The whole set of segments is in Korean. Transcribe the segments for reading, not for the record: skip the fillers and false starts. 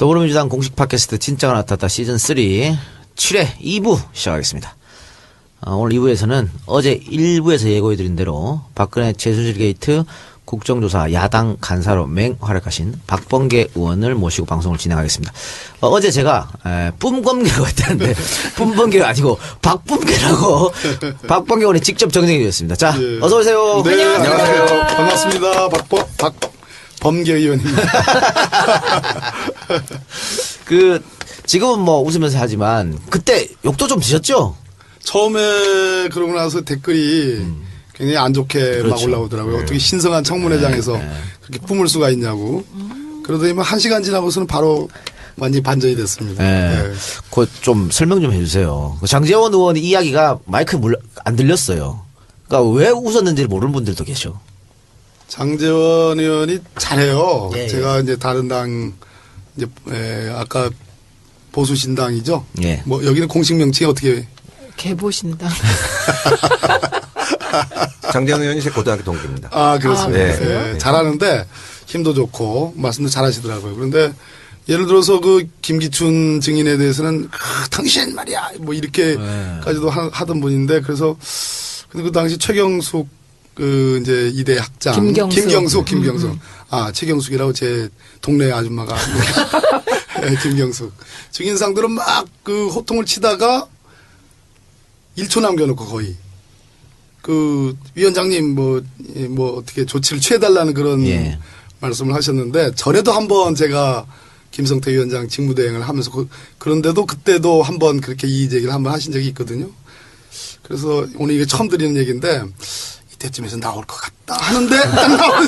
더불어민주당 공식 팟캐스트 진짜가 나타났다 시즌 3 7회 2부 시작하겠습니다. 오늘 2부에서는 어제 1부에서 예고해드린 대로 박근혜 최순실 게이트 국정조사 야당 간사로 맹활약하신 박범계 의원을 모시고 방송을 진행하겠습니다. 어제 제가 뿜검계라고 했다는데 뿜범계가 아니고 박범계라고 박범계 의원이 직접 정정해 주셨습니다. 자, 네. 어서 오세요. 네, 안녕하세요. 반갑습니다. 박범계 의원입니다. 지금은 뭐 웃으면서 하지만 그때 욕도 좀 드셨죠? 처음에 그러고 나서 댓글이 굉장히 안 좋게 그렇죠. 막 올라오더라고요. 어떻게 신성한 청문회장에서 그렇게 뿜을 수가 있냐고. 그러더니 1시간 지나고서는 바로 완전히 반전이 됐습니다. 네. 그 좀 설명 좀 해주세요. 장제원 의원 이야기가 마이크 안 들렸어요. 그러니까 왜 웃었는지 모르는 분들도 계셔. 장제원 의원이 잘해요. 예, 제가 이제 다른 당 이제 아까 보수신당이죠. 예. 뭐 여기는 공식 명칭이 어떻게? 개보신당. 장재원 의원이 제 고등학교 동기입니다. 아, 그렇습니다. 네. 잘하는데 힘도 좋고 말씀도 잘하시더라고요. 그런데 예를 들어서 그 김기춘 증인에 대해서는 당신 말이야 뭐 이렇게까지도 하던 분인데 그래서 근데 그 당시 최경숙 그 이제 이대 학장 김경숙. 아, 최경숙이라고 제 동네 아줌마가 김경숙 증인 상대로 막 그 호통을 치다가 1초 남겨놓고 거의 그 위원장님 뭐 어떻게 조치를 취해달라는 그런 말씀을 하셨는데 전에도 한번 제가 김성태 위원장 직무대행을 하면서 그런데도 그때도 한번 그렇게 이의 제기를 한번 하신 적이 있거든요. 그래서 오늘 이게 처음 드리는 얘기인데 이때쯤에서 나올 것 같다 하는데 딱 나오는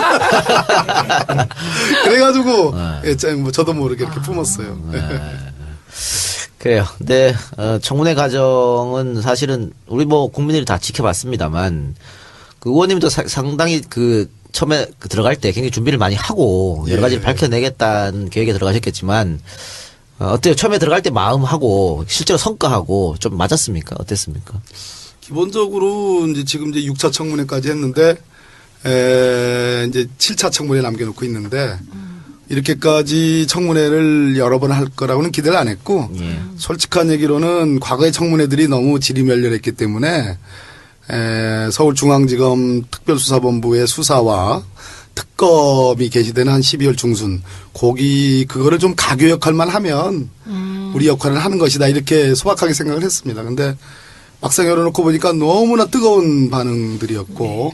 그래가지고 뭐 저도 모르게 이렇게 뿜었어요. 그래요. 근데 청문회 과정은 사실은 우리 뭐 국민들이 다 지켜봤습니다만 그 의원님도 상당히 그 처음에 들어갈 때 굉장히 준비를 많이 하고 여러 가지를 밝혀내겠다는 계획에 들어가셨겠지만 어때요? 처음에 들어갈 때 마음하고 실제로 성과하고 좀 맞았습니까? 어땠습니까? 기본적으로 지금 6차 청문회까지 했는데 이제 7차 청문회 남겨놓고 있는데 이렇게까지 청문회를 여러 번 할 거라고는 기대를 안 했고 솔직한 얘기로는 과거의 청문회들이 너무 질이 멸렬했기 때문에 서울중앙지검 특별수사본부의 수사와 특검이 개시되는 한 12월 중순 그거를 좀 가교 역할만 하면 우리 역할을 하는 것이다 이렇게 소박하게 생각을 했습니다. 근데 막상 열어놓고 보니까 너무나 뜨거운 반응들이었고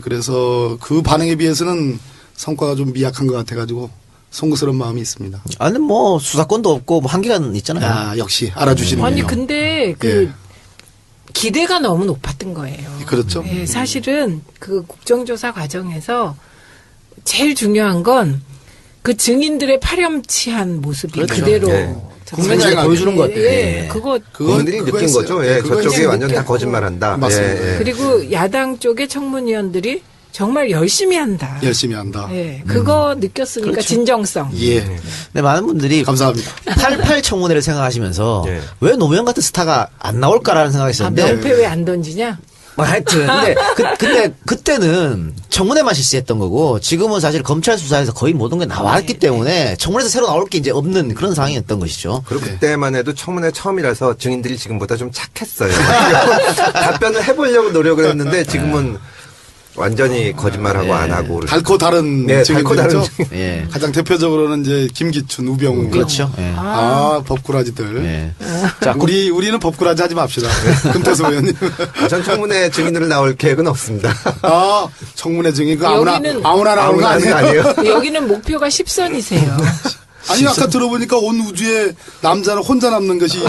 그래서 그 반응에 비해서는 성과가 좀 미약한 것 같아가지고 송구스러운 마음이 있습니다. 아니 뭐 수사권도 없고 뭐 한계가 있잖아요. 아, 역시 알아주시는군요. 아니 근데 기대가 너무 높았던 거예요. 그렇죠. 네, 사실은 그 국정조사 과정에서 제일 중요한 건 그 증인들의 파렴치한 모습이 그렇죠. 그대로 국민들에게 보여주는 것 같아요. 국민들이 느낀 거죠. 저쪽이 완전 다 거짓말한다. 맞습니다. 그리고 야당 쪽의 청문위원들이 정말 열심히 한다. 그거 느꼈으니까 그렇죠. 진정성. 근데 많은 분들이 감사합니다. 88 청문회를 생각하시면서 왜 노무현 같은 스타가 안 나올까라는 생각이 있었는데 명패 왜 안 던지냐? 하여튼 근데 그때는 청문회만 실시했던 거고 지금은 사실 검찰 수사에서 거의 모든 게 나왔기 때문에 청문회에서 새로 나올 게 이제 없는 그런 상황이었던 것이죠. 그리고 그때만 해도 청문회 처음이라서 증인들이 지금보다 좀 착했어요. 답변을 해보려고 노력을 했는데 지금은 완전히 거짓말하고 안 하고 달코 다른 증인들이죠. 가장 대표적으로는 이제 김기춘, 우병우. 그렇죠. 법꾸라지들. 자, 우리는 법꾸라지 하지 맙시다. 금태섭 의원님. 전 청문회 증인으로 나올 계획은 없습니다. 청문회 증인 그 아무나 나오는 거 아니에요? 여기는 목표가 10선이세요. 아니 아까 들어보니까 온 우주에 남자는 혼자 남는 것이.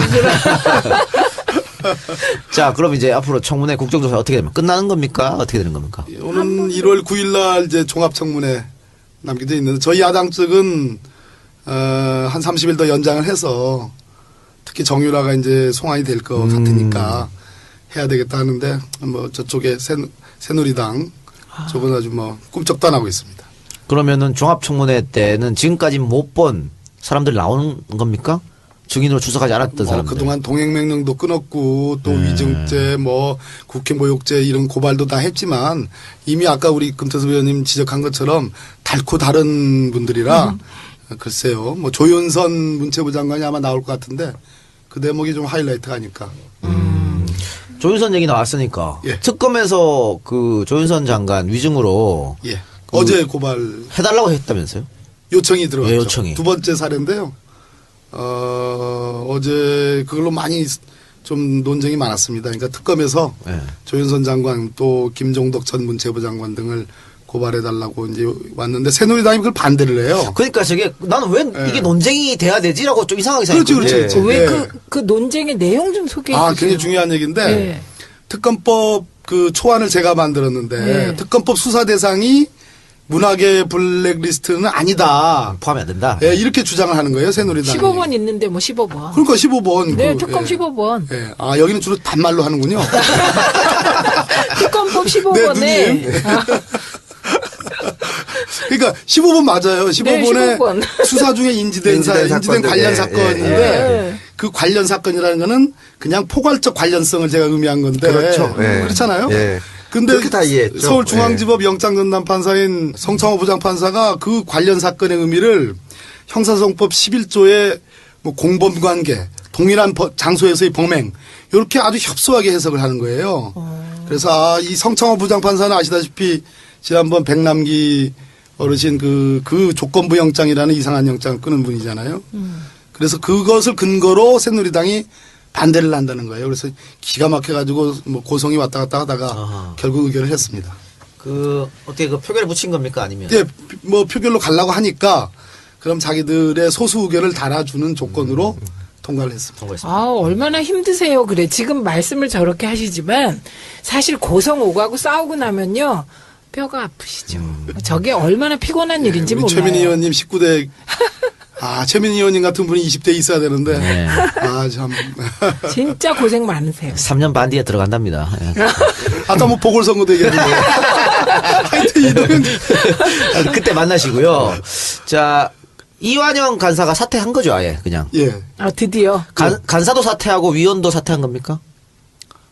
자, 그럼 이제 앞으로 청문회 국정조사 어떻게 되면 끝나는 겁니까? 어떻게 되는 겁니까? 오는 1월 9일 날 이제 종합청문회 남겨져 있는데 저희 야당 측은 한 30일 더 연장을 해서 특히 정유라가 이제 송환이 될 것 같으니까 해야 되겠다 하는데 뭐 저쪽에 새누리당 저건 아주 뭐 꿈쩍도 안 하고 있습니다. 그러면은 종합청문회 때는 지금까지 못 본 사람들 나오는 겁니까? 증인으로 출석하지 않았던 사람들. 그동안 동행명령도 끊었고 또 위증죄 뭐 국회 모욕죄 이런 고발도 다 했지만 이미 아까 우리 금태섭 의원님 지적한 것처럼 달코 다른 분들이라 글쎄요. 뭐 조윤선 문체부 장관이 아마 나올 것 같은데 그 대목이 좀 하이라이트가 아닐까. 조윤선 얘기 나왔으니까 예. 특검에서 그 조윤선 장관 위증으로 예. 어제 고발 해달라고 했다면서요? 요청이 들어왔죠. 예, 요청이. 두 번째 사례인데요. 어제 그걸로 많이 좀 논쟁이 많았습니다. 그러니까 특검에서 예. 조윤선 장관 또 김종덕 전 문체부 장관 등을 고발해달라고 이제 왔는데 새누리당이 그걸 반대를 해요. 그러니까 저게 나는 왜 예. 이게 논쟁이 돼야 되지라고 좀 이상하게 그렇죠, 생각했거든요. 그렇죠. 왜 예. 그 논쟁의 내용 좀 소개해 주세요. 굉장히 중요한 얘기인데 예. 특검법 그 초안을 제가 만들었는데 네. 특검법 수사 대상이 문학의 블랙리스트는 아니다. 포함이 안 된다. 예, 이렇게 주장을 하는 거예요, 새누리당이. 15번 있는데 뭐 15번. 그러니까 15번. 네, 특검 15번. 예. 여기는 주로 반말로 하는군요. 특검법 네, 15번에 누님. 그러니까 15번 맞아요. 15번에 15번. 수사 중에 인지된 사건들. 관련 예, 사건인데 예. 그 관련 사건이라는 거는 그냥 포괄적 관련성을 제가 의미한 건데 그렇죠. 예. 그렇잖아요. 예. 근데 그렇게 다 이해했죠. 서울중앙지법 영장전담 판사인 성창호 부장판사가 그 관련 사건의 의미를 형사소송법 11조의 뭐 공범관계, 동일한 장소에서의 범행 이렇게 아주 협소하게 해석을 하는 거예요. 그래서 이 성창호 부장판사는 아시다시피 지난번 백남기 어르신 그 조건부 영장이라는 이상한 영장을 끄는 분이잖아요. 그래서 그것을 근거로 새누리당이 반대를 한다는 거예요. 그래서 기가 막혀가지고 뭐 고성이 왔다 갔다 하다가 결국 의결을 했습니다. 그 어떻게 그 표결에 붙인 겁니까 아니면? 예, 뭐 표결로 가려고 하니까 그럼 자기들의 소수 의견을 달아주는 조건으로 통과를 했습니다. 통과했습니다. 얼마나 힘드세요. 그래. 지금 말씀을 저렇게 하시지만 사실 고성 오가고 싸우고 나면요. 뼈가 아프시죠. 저게 얼마나 피곤한 일인지 우리 몰라요. 최민희 의원님 19대 최민희 의원님 같은 분이 20대 있어야 되는데 네. 참. 진짜 고생 많으세요. 3년 반 뒤에 들어간답니다. 예. 아까 뭐 보궐선거도 얘기했는데 하여튼 이동현 그때 만나시고요. 자, 이완영 간사가 사퇴한 거죠, 아예 그냥. 예 드디어. 간사도 사퇴하고 위원도 사퇴한 겁니까?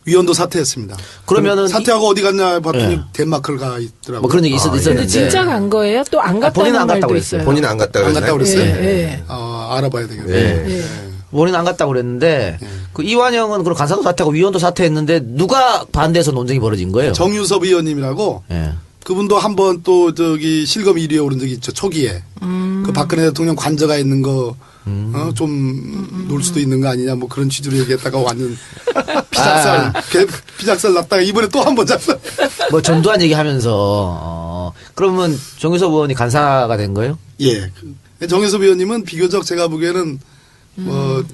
위원도 사퇴했습니다. 그러면은 사퇴하고 어디 갔냐 봤더니 예. 덴마크를 가 있더라고요. 뭐 그런 얘기 있었는데. 근데 진짜 간 거예요? 또 안 갔다는 본인은 안 갔다고 말도 그랬어요. 있어요. 본인은 안 갔다 안 그랬나요? 갔다고 그랬어요? 예, 예. 알아봐야 되겠네요. 예. 본인 안 갔다고 그랬는데 그 이완영은 그럼 간사도 사퇴하고 위원도 사퇴했는데 누가 반대해서 논쟁이 벌어진 거예요? 정유섭 의원님이라고 예. 그분도 한번 또 실검 1위에 오른 적이 있죠. 초기에. 그 박근혜 대통령 관저가 있는 거 좀 놀 수도 있는 거 아니냐 뭐 그런 취지로 얘기했다가 완전 피작살 났다가 이번에 또 한 번 작살. 뭐 전두환 얘기하면서 그러면 정유섭 의원이 간사가 된 거예요? 예. 정유섭 의원님은 비교적 제가 보기에는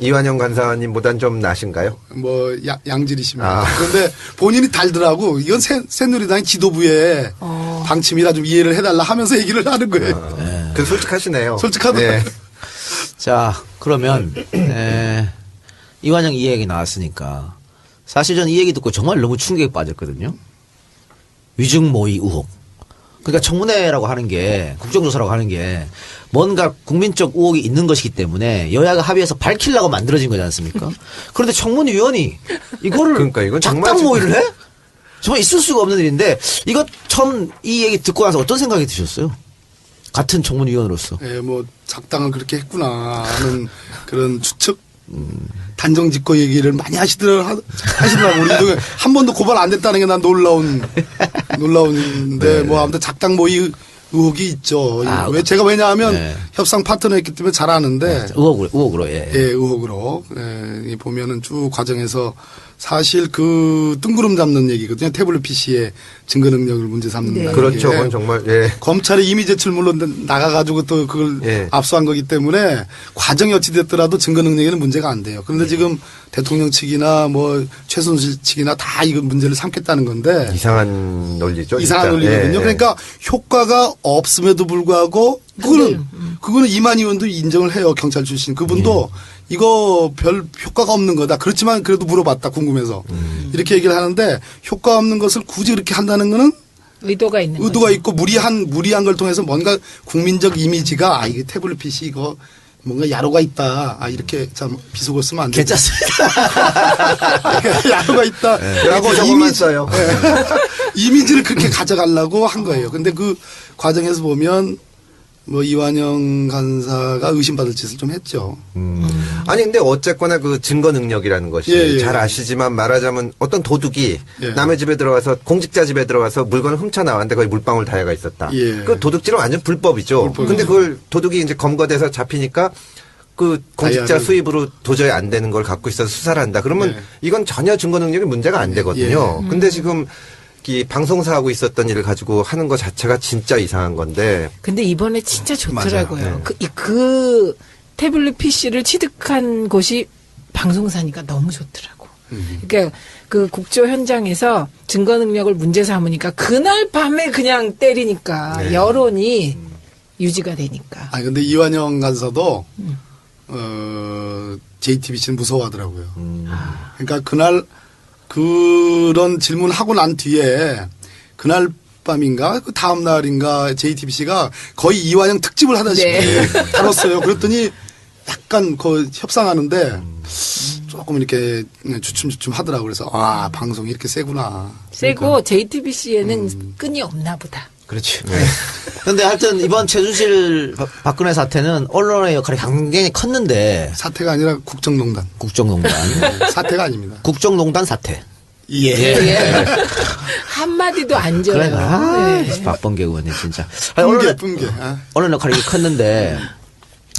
이완영 간사님보단 좀 나신가요? 양질이십니다. 그런데 본인이 달더라고. 이건 새누리당 지도부의 방침이라 좀 이해를 해달라 하면서 얘기를 하는 거예요. 그 솔직하시네요. 솔직하더라고요. 네. 자, 그러면 이완영 이 얘기 나왔으니까 사실 저는 이 얘기 듣고 정말 너무 충격에 빠졌거든요. 위증 모의 의혹. 그러니까 청문회라고 하는 게 국정조사라고 하는 게 뭔가 국민적 의혹이 있는 것이기 때문에 여야가 합의해서 밝히려고 만들어진 거지 않습니까? 그런데 청문위원이 이거를 그러니까 이건 정말 작당 모의를 해? 정말 있을 수가 없는 일인데 이거 처음 이 얘기 듣고 나서 어떤 생각이 드셨어요? 같은 청문위원으로서. 예, 뭐 작당을 그렇게 했구나 하는 그런 추측, 단정 짓고 얘기를 많이 하시더라고. 우리 이동현 한 번도 고발 안 됐다는 게 난 놀라운데 뭐 아무튼 작당 모의 의혹이 있죠. 왜냐하면 협상 파트너였기 때문에 잘 아는데 의혹으로 예. 의혹으로 보면은 쭉 과정에서 사실 그 뜬구름 잡는 얘기거든요. 태블릿 PC의 증거 능력을 문제 삼는다. 네. 그렇죠. 그건 정말 예. 검찰이 이미 제출물로 나가가지고 또 그걸 압수한 거기 때문에 과정이 어찌됐더라도 증거 능력에는 문제가 안 돼요. 그런데 지금 대통령 측이나 뭐 최순실 측이나 다 이거 문제를 삼겠다는 건데 이상한 논리죠. 이상한 진짜. 논리거든요. 그러니까 효과가 없음에도 불구하고 그거는 이만 의원도 인정을 해요. 경찰 출신 그분도 이거 별 효과가 없는 거다. 그렇지만 그래도 물어봤다. 궁금해서 이렇게 얘기를 하는데 효과 없는 것을 굳이 그렇게 한다는 거는 의도가 거죠. 있고 무리한 걸 통해서 뭔가 국민적 이미지가 이게 태블릿 PC 이거 뭔가 야로가 있다. 이렇게 참 비속어 쓰면 안 돼. 괜찮습니다. 야로가 있다라고 저것만 써요. 이미지를 그렇게 가져가려고 한 거예요. 근데 그 과정에서 보면 뭐 이완영 간사가 의심받을 짓을 좀 했죠. 아니 근데 어쨌거나 그 증거 능력이라는 것이 예, 예. 잘 아시지만 말하자면 어떤 도둑이 예. 남의 집에 들어가서 공직자 집에 들어가서 물건을 훔쳐 나왔는데 거기 물방울 다해가 있었다. 예. 그 도둑질은 완전 불법이죠. 근데 그걸 도둑이 이제 검거돼서 잡히니까 그 공직자 다이아를- 수입으로 도저히 안 되는 걸 갖고 있어서 수사를 한다. 그러면 예. 이건 전혀 증거 능력이 문제가 안 되거든요. 근데 지금 이 방송사하고 있었던 일을 가지고 하는 것 자체가 진짜 이상한 건데. 근데 이번에 진짜 좋더라고요. 맞아요. 네. 그 태블릿 PC를 취득한 곳이 방송사니까 너무 좋더라고. 그러니까 그 국조 현장에서 증거 능력을 문제 삼으니까 그날 밤에 그냥 때리니까 네. 여론이 유지가 되니까. 아니 근데 이완영 간사도 JTBC는 무서워하더라고요. 그러니까 그날 그런 질문을 하고 난 뒤에 그날 밤인가 그 다음 날인가 JTBC가 거의 이완영 특집을 하다시피 네. 다뤘어요. 그랬더니 약간 그 협상하는데 조금 이렇게 주춤주춤 하더라고. 그래서 아 방송이 이렇게 세구나. 세고 JTBC에는 끈이 없나 보다. 그렇죠. 근데 하여튼 이번 최순실 박근혜 사태는 언론의 역할이 굉장히 컸는데 사태가 아니라 국정농단. 국정농단. 사태가 아닙니다. 국정농단 사태. 예. 예. 한마디도 안 져요. 그래, 네. 박범계 의원님 진짜. 아니, 뿜게. 아. 언론 역할이 컸는데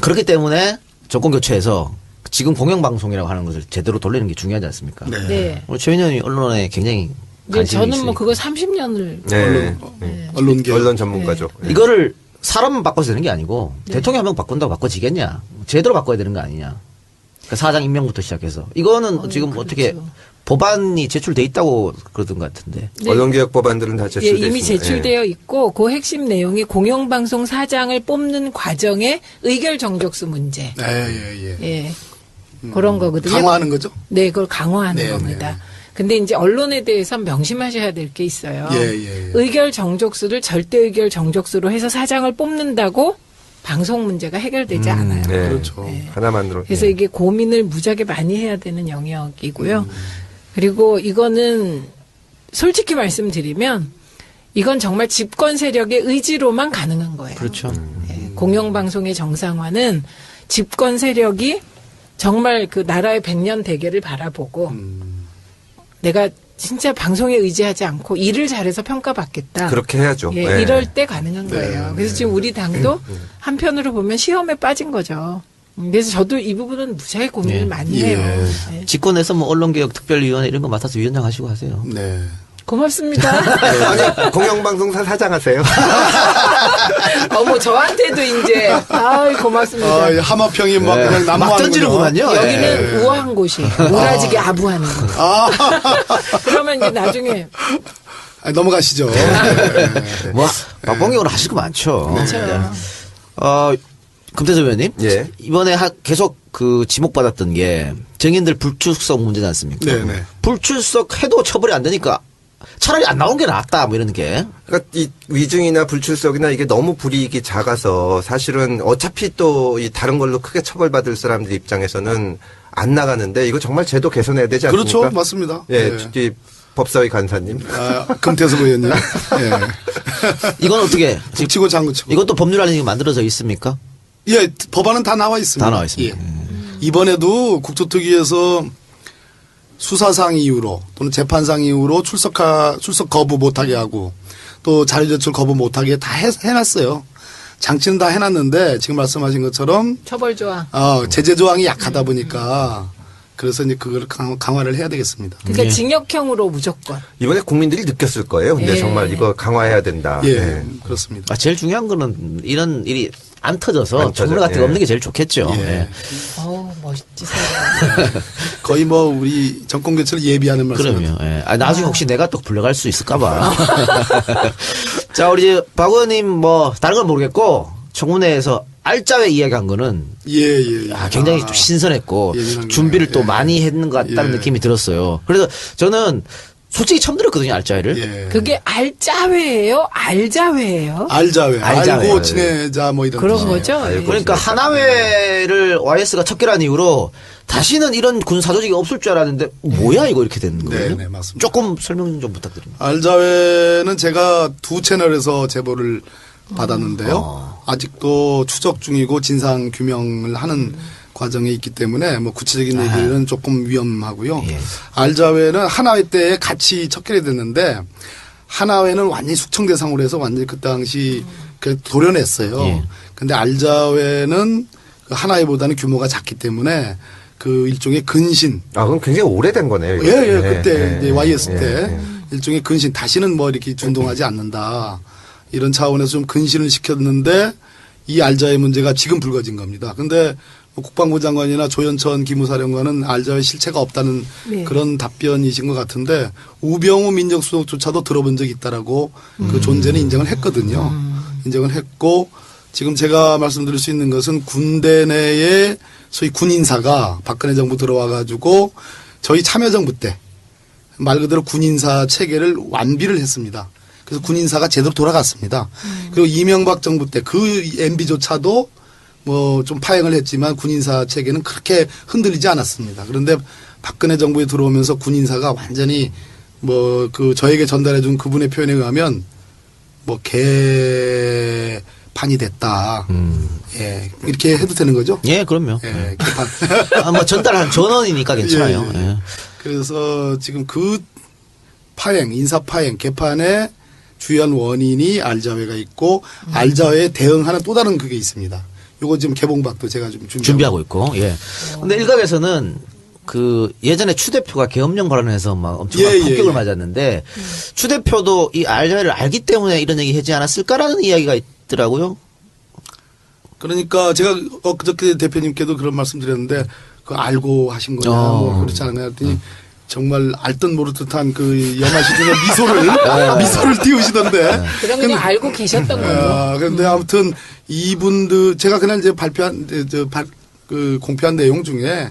그렇기 때문에 정권 교체해서 지금 공영방송이라고 하는 것을 제대로 돌리는 게 중요하지 않습니까? 네. 네. 오늘 최 의원이 언론에 굉장히 이제 관심이 저는 있으니까. 뭐 그거 30년을 네. 언론계. 언론 전문가죠. 네. 이거를 사람만 바꿔서 되는 게 아니고 대통령 한 명 바꾼다고 바꿔지겠냐? 제대로 바꿔야 되는 거 아니냐? 그러니까 사장 임명부터 시작해서 이거는 지금 그렇죠. 어떻게 법안이 제출돼 있다고 그러던 것 같은데. 네. 언론개혁 법안들은 다 예, 제출돼 이미 있습니다. 제출되어 있고 그 핵심 내용이 공영방송 사장을 뽑는 과정의 의결 정족수 문제. 예. 예. 그런 거거든요. 강화하는 거죠? 네, 그걸 강화하는 네, 겁니다. 네. 근데 이제 언론에 대해서 명심하셔야 될 게 있어요. 예. 의결 정족수를 절대 의결 정족수로 해서 사장을 뽑는다고 방송 문제가 해결되지 않아요. 네. 그렇죠. 하나만으로. 그래서 이게 고민을 무지하게 많이 해야 되는 영역이고요. 그리고 이거는 솔직히 말씀드리면 이건 정말 집권 세력의 의지로만 가능한 거예요. 그렇죠. 예, 공영방송의 정상화는 집권 세력이 정말 그 나라의 100년 대계를 바라보고 내가 진짜 방송에 의지하지 않고 일을 잘해서 평가받겠다. 그렇게 해야죠. 예, 네. 이럴 때 가능한 거예요. 그래서 지금 우리 당도 한편으로 보면 시험에 빠진 거죠. 그래서 저도 이 부분은 무지하게 고민을 예. 많이 예. 해요. 예. 집권해서 뭐 언론개혁특별위원회 이런 거 맡아서 위원장 하시고 하세요. 네. 고맙습니다. 아니 공영방송사 사장하세요. 어머 저한테도 이제 아이 고맙습니다. 아, 이 하마평이 막 네. 그냥 막 난무하는군요. 던지는구만요. 여기는 우아한 곳이 우라지게 아부하는 곳. 아, 그러면 이제 나중에 아니, 넘어가시죠. 뭐 박범계 의원 하실 거 많죠. 그렇죠. 금태섭 의원님. 예. 이번에 계속 그 지목받았던 게 증인들 불출석 문제지 않습니까? 네네. 불출석해도 처벌이 안 되니까 차라리 안 나온 게 낫다 뭐 이런 게. 그러니까 이 위증이나 불출석이나 이게 너무 불이익이 작아서 사실은 어차피 또 이 다른 걸로 크게 처벌받을 사람들 입장에서는 안 나가는데 이거 정말 제도 개선해야 되지 않습니까? 그렇죠. 맞습니다. 예, 네. 이 법사위 간사님. 아, 금태섭 의원님. 예. 이건 어떻게? 북치고 장구치고. 이것도 법률안이 만들어져 있습니까? 예, 법안은 다 나와 있습니다. 다 나와 있습니다. 예. 이번에도 국토특위에서 수사상 이유로 또는 재판상 이유로 출석 거부 못하게 하고 또 자료 제출 거부 못하게 다 해놨어요. 장치는 다 해놨는데 지금 말씀하신 것처럼 처벌 조항. 제재 조항이 약하다 보니까 그래서 이제 그걸 강화를 해야 되겠습니다. 그러니까 예. 징역형으로 무조건. 이번에 국민들이 느꼈을 거예요. 근데 예. 정말 이거 강화해야 된다. 예, 예. 그렇습니다. 제일 중요한 거는 이런 일이 안 터져서 안 터져, 청문 같은 거 예. 없는 게 제일 좋겠죠. 예. 예. 어우 멋지세요. 거의 뭐 우리 정권 교체를 예비하는 말씀입니다. 그럼요. 예. 나중에 혹시 내가 또 불려갈 수 있을까봐. 자, 우리 이제 박 의원님 뭐 다른 건 모르겠고 청문회에서 알짜회 이야기한 거는 예. 굉장히 좀 신선했고 예민한 준비를 거예요. 또 많이 했는 것 같다는 예. 느낌이 들었어요. 그래서 저는 솔직히 처음 들었거든요, 알짜회를. 예. 그게 알짜회예요? 알자회예요? 알자회, 알자회. 알고 지내자 뭐 이런 그런 뜻이에요. 거죠? 예. 그러니까 하나회를 YS가 척결한 이후로 다시는 이런 군사 조직이 없을 줄 알았는데 뭐야 이거 이렇게 되는 거예요? 네, 맞습니다. 조금 설명 좀 부탁드립니다. 알자회는 제가 두 채널에서 제보를 받았는데요. 아직도 추적 중이고 진상 규명을 하는 과정에 있기 때문에 뭐 구체적인 얘기는 조금 위험하고요. 예. 알자회는 하나회 때에 같이 척결이 됐는데 하나회는 완전히 숙청 대상으로 해서 완전히 그 당시 도려냈어요. 예. 근데 알자회는 그 하나회보다는 규모가 작기 때문에 그 일종의 근신. 아, 그럼 굉장히 오래된 거네요. 이거. 예, 그때 이제 YS 때 예. 일종의 근신. 다시는 뭐 이렇게 준동하지 않는다. 이런 차원에서 좀 근신을 시켰는데 이 알자회 문제가 지금 불거진 겁니다. 근데 뭐 국방부 장관이나 조현천 기무사령관은 알자회 실체가 없다는 네. 그런 답변이신 것 같은데 우병우 민정수석조차도 들어본 적이 있다라고 그 존재는 인정을 했거든요. 인정을 했고 지금 제가 말씀드릴 수 있는 것은 군대 내에 소위 군인사가 박근혜 정부 들어와 가지고 저희 참여정부 때 말 그대로 군인사 체계를 완비를 했습니다. 그래서 군인사가 제대로 돌아갔습니다. 그리고 이명박 정부 때 그 MB조차도 뭐 좀 파행을 했지만 군인사 체계는 그렇게 흔들리지 않았습니다. 그런데 박근혜 정부에 들어오면서 군인사가 완전히 뭐 그 저에게 전달해 준 그분의 표현에 의하면 뭐 개판이 됐다. 예. 이렇게 해도 되는 거죠? 예, 그럼요. 예. 개판. 뭐 전달한 전원이니까 괜찮아요. 예, 예. 예. 그래서 지금 그 파행, 인사 파행, 개판의 주요한 원인이 알자회가 있고 알자회에 대응하는 또 다른 그게 있습니다. 요거 지금 개봉박도 제가 좀 준비하고 있고, 예. 근데 일각에서는 그 예전에 추 대표가 계엄령 발언해서 막 엄청난 폭격을 맞았는데 추 대표도 이 알자회를 알기 때문에 이런 얘기 하지 않았을까라는 이야기가 있더라고요. 그러니까 제가 엊그저께 대표님께도 그런 말씀 드렸는데 그 알고 하신 거냐 뭐 그렇지 않았냐 했더니 정말 알듯 모르듯한 그 연하시 중에 미소를 띄우시던데. 그럼 그냥 알고 계셨던 거예요. 그런데 아무튼 이분들 제가 그날 이제 발표한 그 공표한 내용 중에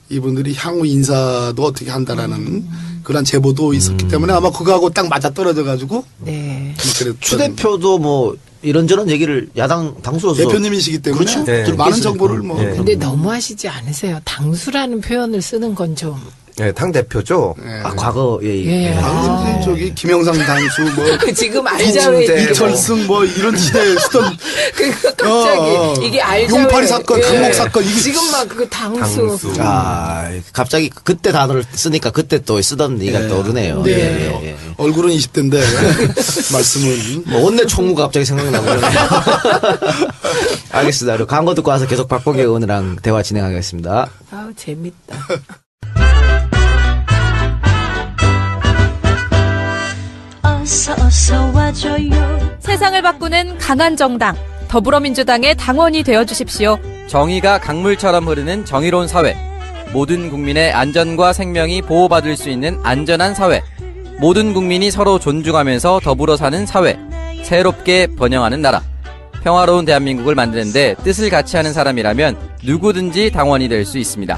이분들이 향후 인사도 어떻게 한다라는 그런 제보도 있었기 때문에 아마 그거하고 딱 맞아 떨어져 가지고. 네. 추 대표도 뭐 이런저런 얘기를 야당 당수로서 대표님이시기 때문에 그렇죠. 네. 많은 정보를 뭐. 네. 근데 너무하시지 않으세요? 당수라는 표현을 쓰는 건 좀. 네, 당 대표죠. 아, 과거 예. 아, 저기 김영삼 단수 뭐 지금 알자회 홍대, 이철승 뭐 이런 시대에 쓰던 그러니까 갑자기 이게 알자회 용팔이 사건, 강목 사건 이게 지금 막 그 당수. 아, 갑자기 그때 단어를 쓰니까 그때 또 쓰던 얘기가 떠오르네요. 네. 예, 예. 얼굴은 20대인데 말씀은 뭐 원내 총무가 갑자기 생각나고 그러네요. 알겠습니다. 그리고 광고 듣고 와서 계속 박범계 의원이랑 대화 진행하겠습니다. 아우 재밌다. 어서 와줘요. 세상을 바꾸는 강한 정당 더불어민주당의 당원이 되어주십시오. 정의가 강물처럼 흐르는 정의로운 사회, 모든 국민의 안전과 생명이 보호받을 수 있는 안전한 사회, 모든 국민이 서로 존중하면서 더불어 사는 사회, 새롭게 번영하는 나라, 평화로운 대한민국을 만드는데 뜻을 같이 하는 사람이라면 누구든지 당원이 될 수 있습니다.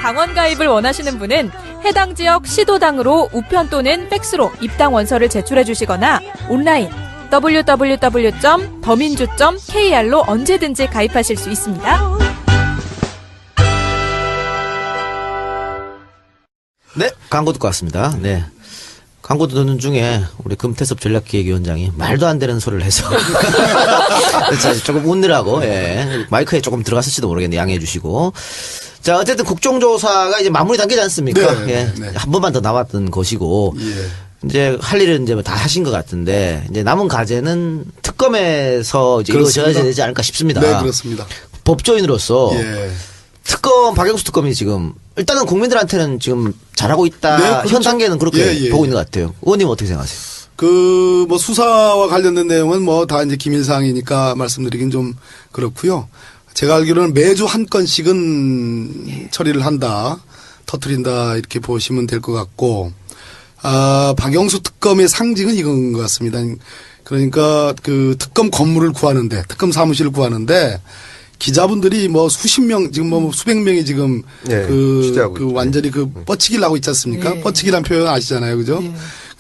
당원 가입을 원하시는 분은 해당 지역 시도당으로 우편 또는 팩스로 입당 원서를 제출해 주시거나 온라인 www.더민주.kr로 언제든지 가입하실 수 있습니다. 네, 광고 듣고 왔습니다. 네. 광고 듣는 중에 우리 금태섭 전략기획위원장이 말도 안 되는 소리를 해서 조금 웃느라고 예. 마이크에 조금 들어갔을지도 모르겠는데 양해해 주시고. 자, 어쨌든 국정조사가 이제 마무리 단계지 않습니까? 네, 예. 네. 한 번만 더 남았던 것이고. 예. 이제 할 일은 이제 다 하신 것 같은데 이제 남은 과제는 특검에서 이제 이루어져야 되지 않을까 싶습니다. 네, 그렇습니다. 법조인으로서 예. 특검 박영수 특검이 지금 일단은 국민들한테는 지금 잘하고 있다. 네, 그렇죠. 현 단계는 그렇게 예, 보고 있는 것 같아요. 의원님 어떻게 생각하세요? 그 뭐 수사와 관련된 내용은 뭐 다 이제 기밀사항이니까 말씀드리긴 좀 그렇고요. 제가 알기로는 매주 한 건씩은 처리를 한다, 터트린다 이렇게 보시면 될 것 같고, 박영수 특검의 상징은 이건 것 같습니다. 그러니까 그 특검 건물을 구하는데, 특검 사무실을 구하는데 기자분들이 뭐 수십 명, 지금 뭐 수백 명이 지금 네, 그 취재하고 있죠. 완전히 그 뻗치기를 하고 있지 않습니까? 네. 뻗치기란 표현 아시잖아요, 그죠?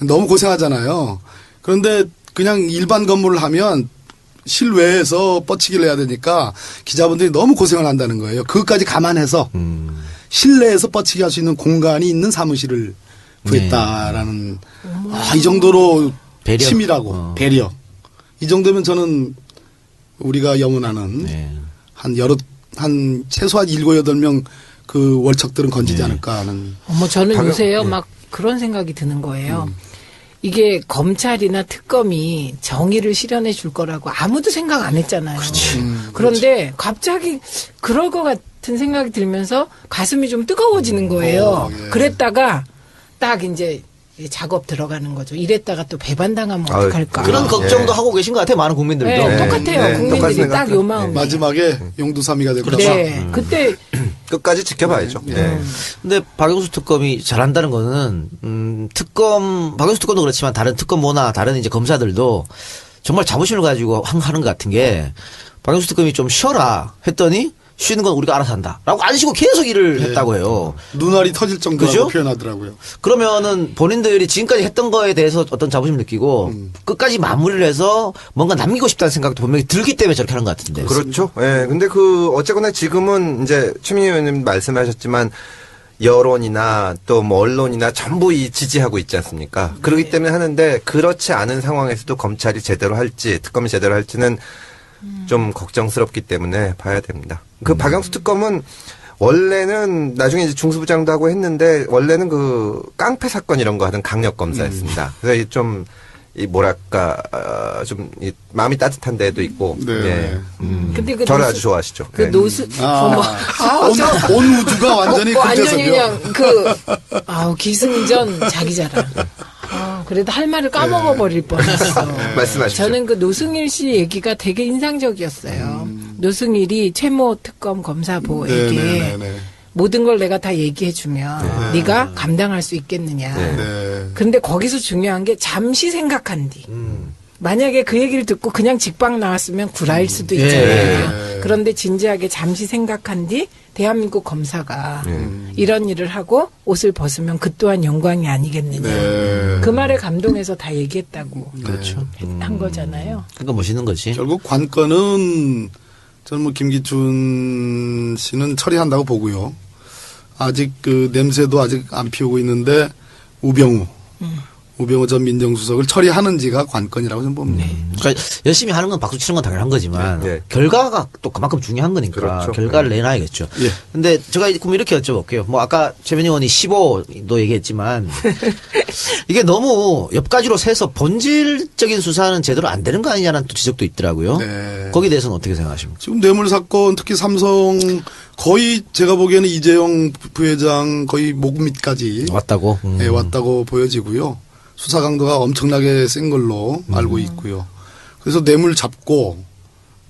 너무 고생하잖아요. 그런데 그냥 일반 건물을 하면 실외에서 뻗치기를 해야 되니까 기자분들이 너무 고생을 한다는 거예요. 그것까지 감안해서 실내에서 뻗치기 할 수 있는 공간이 있는 사무실을 구했다라는 이 정도로 배려. 치밀하고 배려. 이 정도면 저는 우리가 염원하는 네. 한 최소한 7, 8명 그 월척들은 건지지 않을까 하는. 저는 요새요 예. 막 그런 생각이 드는 거예요. 이게 검찰이나 특검이 정의를 실현해 줄 거라고 아무도 생각 안 했잖아요. 그런데 갑자기 그럴 것 같은 생각이 들면서 가슴이 좀 뜨거워지는 거예요. 예. 그랬다가 딱 이제 작업 들어가는 거죠. 이랬다가 또 배반당하면 아유, 어떡할까. 그런 걱정도 예. 하고 계신 것 같아요. 많은 국민들도. 네, 똑같아요. 네, 똑같은 국민들이 딱 생각. 요 마음이. 마지막에 용두사미가 될 거다. 네, 그때 끝까지 지켜봐야죠. 예. 근데 박영수 특검이 잘한다는 거는 박영수 특검도 그렇지만 다른 특검모나 다른 이제 검사들도 정말 자부심을 가지고 하는 것 같은 게 박영수 특검이 좀 쉬어라 했더니 쉬는 건 우리가 알아서 한다라고 안 쉬고 계속 일을 했다고 해요. 눈알이 터질 정도라고 그죠? 표현하더라고요. 그러면은 본인들이 지금까지 했던 거에 대해서 어떤 자부심 느끼고 끝까지 마무리를 해서 뭔가 남기고 싶다는 생각도 분명히 들기 때문에 저렇게 하는 것 같은데. 그렇죠. 예. 근데 어쨌거나 지금은 이제 최민희 의원님 말씀하셨지만 여론이나 또 뭐 언론이나 전부 지지하고 있지 않습니까? 그렇기 때문에 하는데 그렇지 않은 상황에서도 검찰이 제대로 할지 특검이 제대로 할지는 좀 걱정스럽기 때문에 봐야 됩니다. 그 박영수 특검은 원래는 나중에 이제 중수부장도 하고 했는데 원래는 그 깡패 사건 이런 거 하던 강력 검사였습니다. 그래서 좀 뭐랄까 좀 마음이 따뜻한 데도 있고. 네. 예. 근데 그 저를 아주 좋아하시죠. 그 예. 노스 온 우주가 완전히 완전히 금태섭이요. 그냥 기승전 자기 자랑. 그래도 할 말을 까먹어 버릴 뻔했어. 말씀하십시오. 저는 그 노승일 씨 얘기가 되게 인상적이었어요. 노승일이 최모 특검 검사보에게 네네네. 모든 걸 내가 다 얘기해주면 네가 감당할 수 있겠느냐. 네. 그런데 거기서 중요한 게 잠시 생각한 뒤. 만약에 그 얘기를 듣고 그냥 직방 나왔으면 구라일 수도 있잖아요. 그런데 진지하게 잠시 생각한 뒤 대한민국 검사가 이런 일을 하고 옷을 벗으면 그 또한 영광이 아니겠느냐. 네. 그 말에 감동해서 다 얘기했다고 그렇죠. 한 거잖아요. 그러니까 멋있는 거지. 결국 관건은 저는 뭐 김기춘 씨는 처리한다고 보고요. 아직 그 냄새도 아직 안 피우고 있는데 우병우 전 민정수석을 처리하는지가 관건이라고 저는 봅니다. 그러니까 열심히 하는 건 박수 치는 건 당연한 거지만 네. 결과가 또 그만큼 중요한 거니까 그렇죠. 결과를 내놔야겠죠. 예. 근데 제가 그럼 이렇게 여쭤볼게요. 뭐 아까 최민희 의원이 15도 얘기했지만 이게 너무 옆가지로 세서 본질적인 수사는 제대로 안 되는 거 아니냐는 또 지적도 있더라고요. 네. 거기에 대해서는 어떻게 생각하십니까? 지금 뇌물 사건 특히 삼성 거의 제가 보기에는 이재용 부회장 거의 목 밑까지 왔다고? 예, 왔다고 보여지고요. 수사 강도가 엄청나게 센 걸로 알고 있고요. 그래서 뇌물 잡고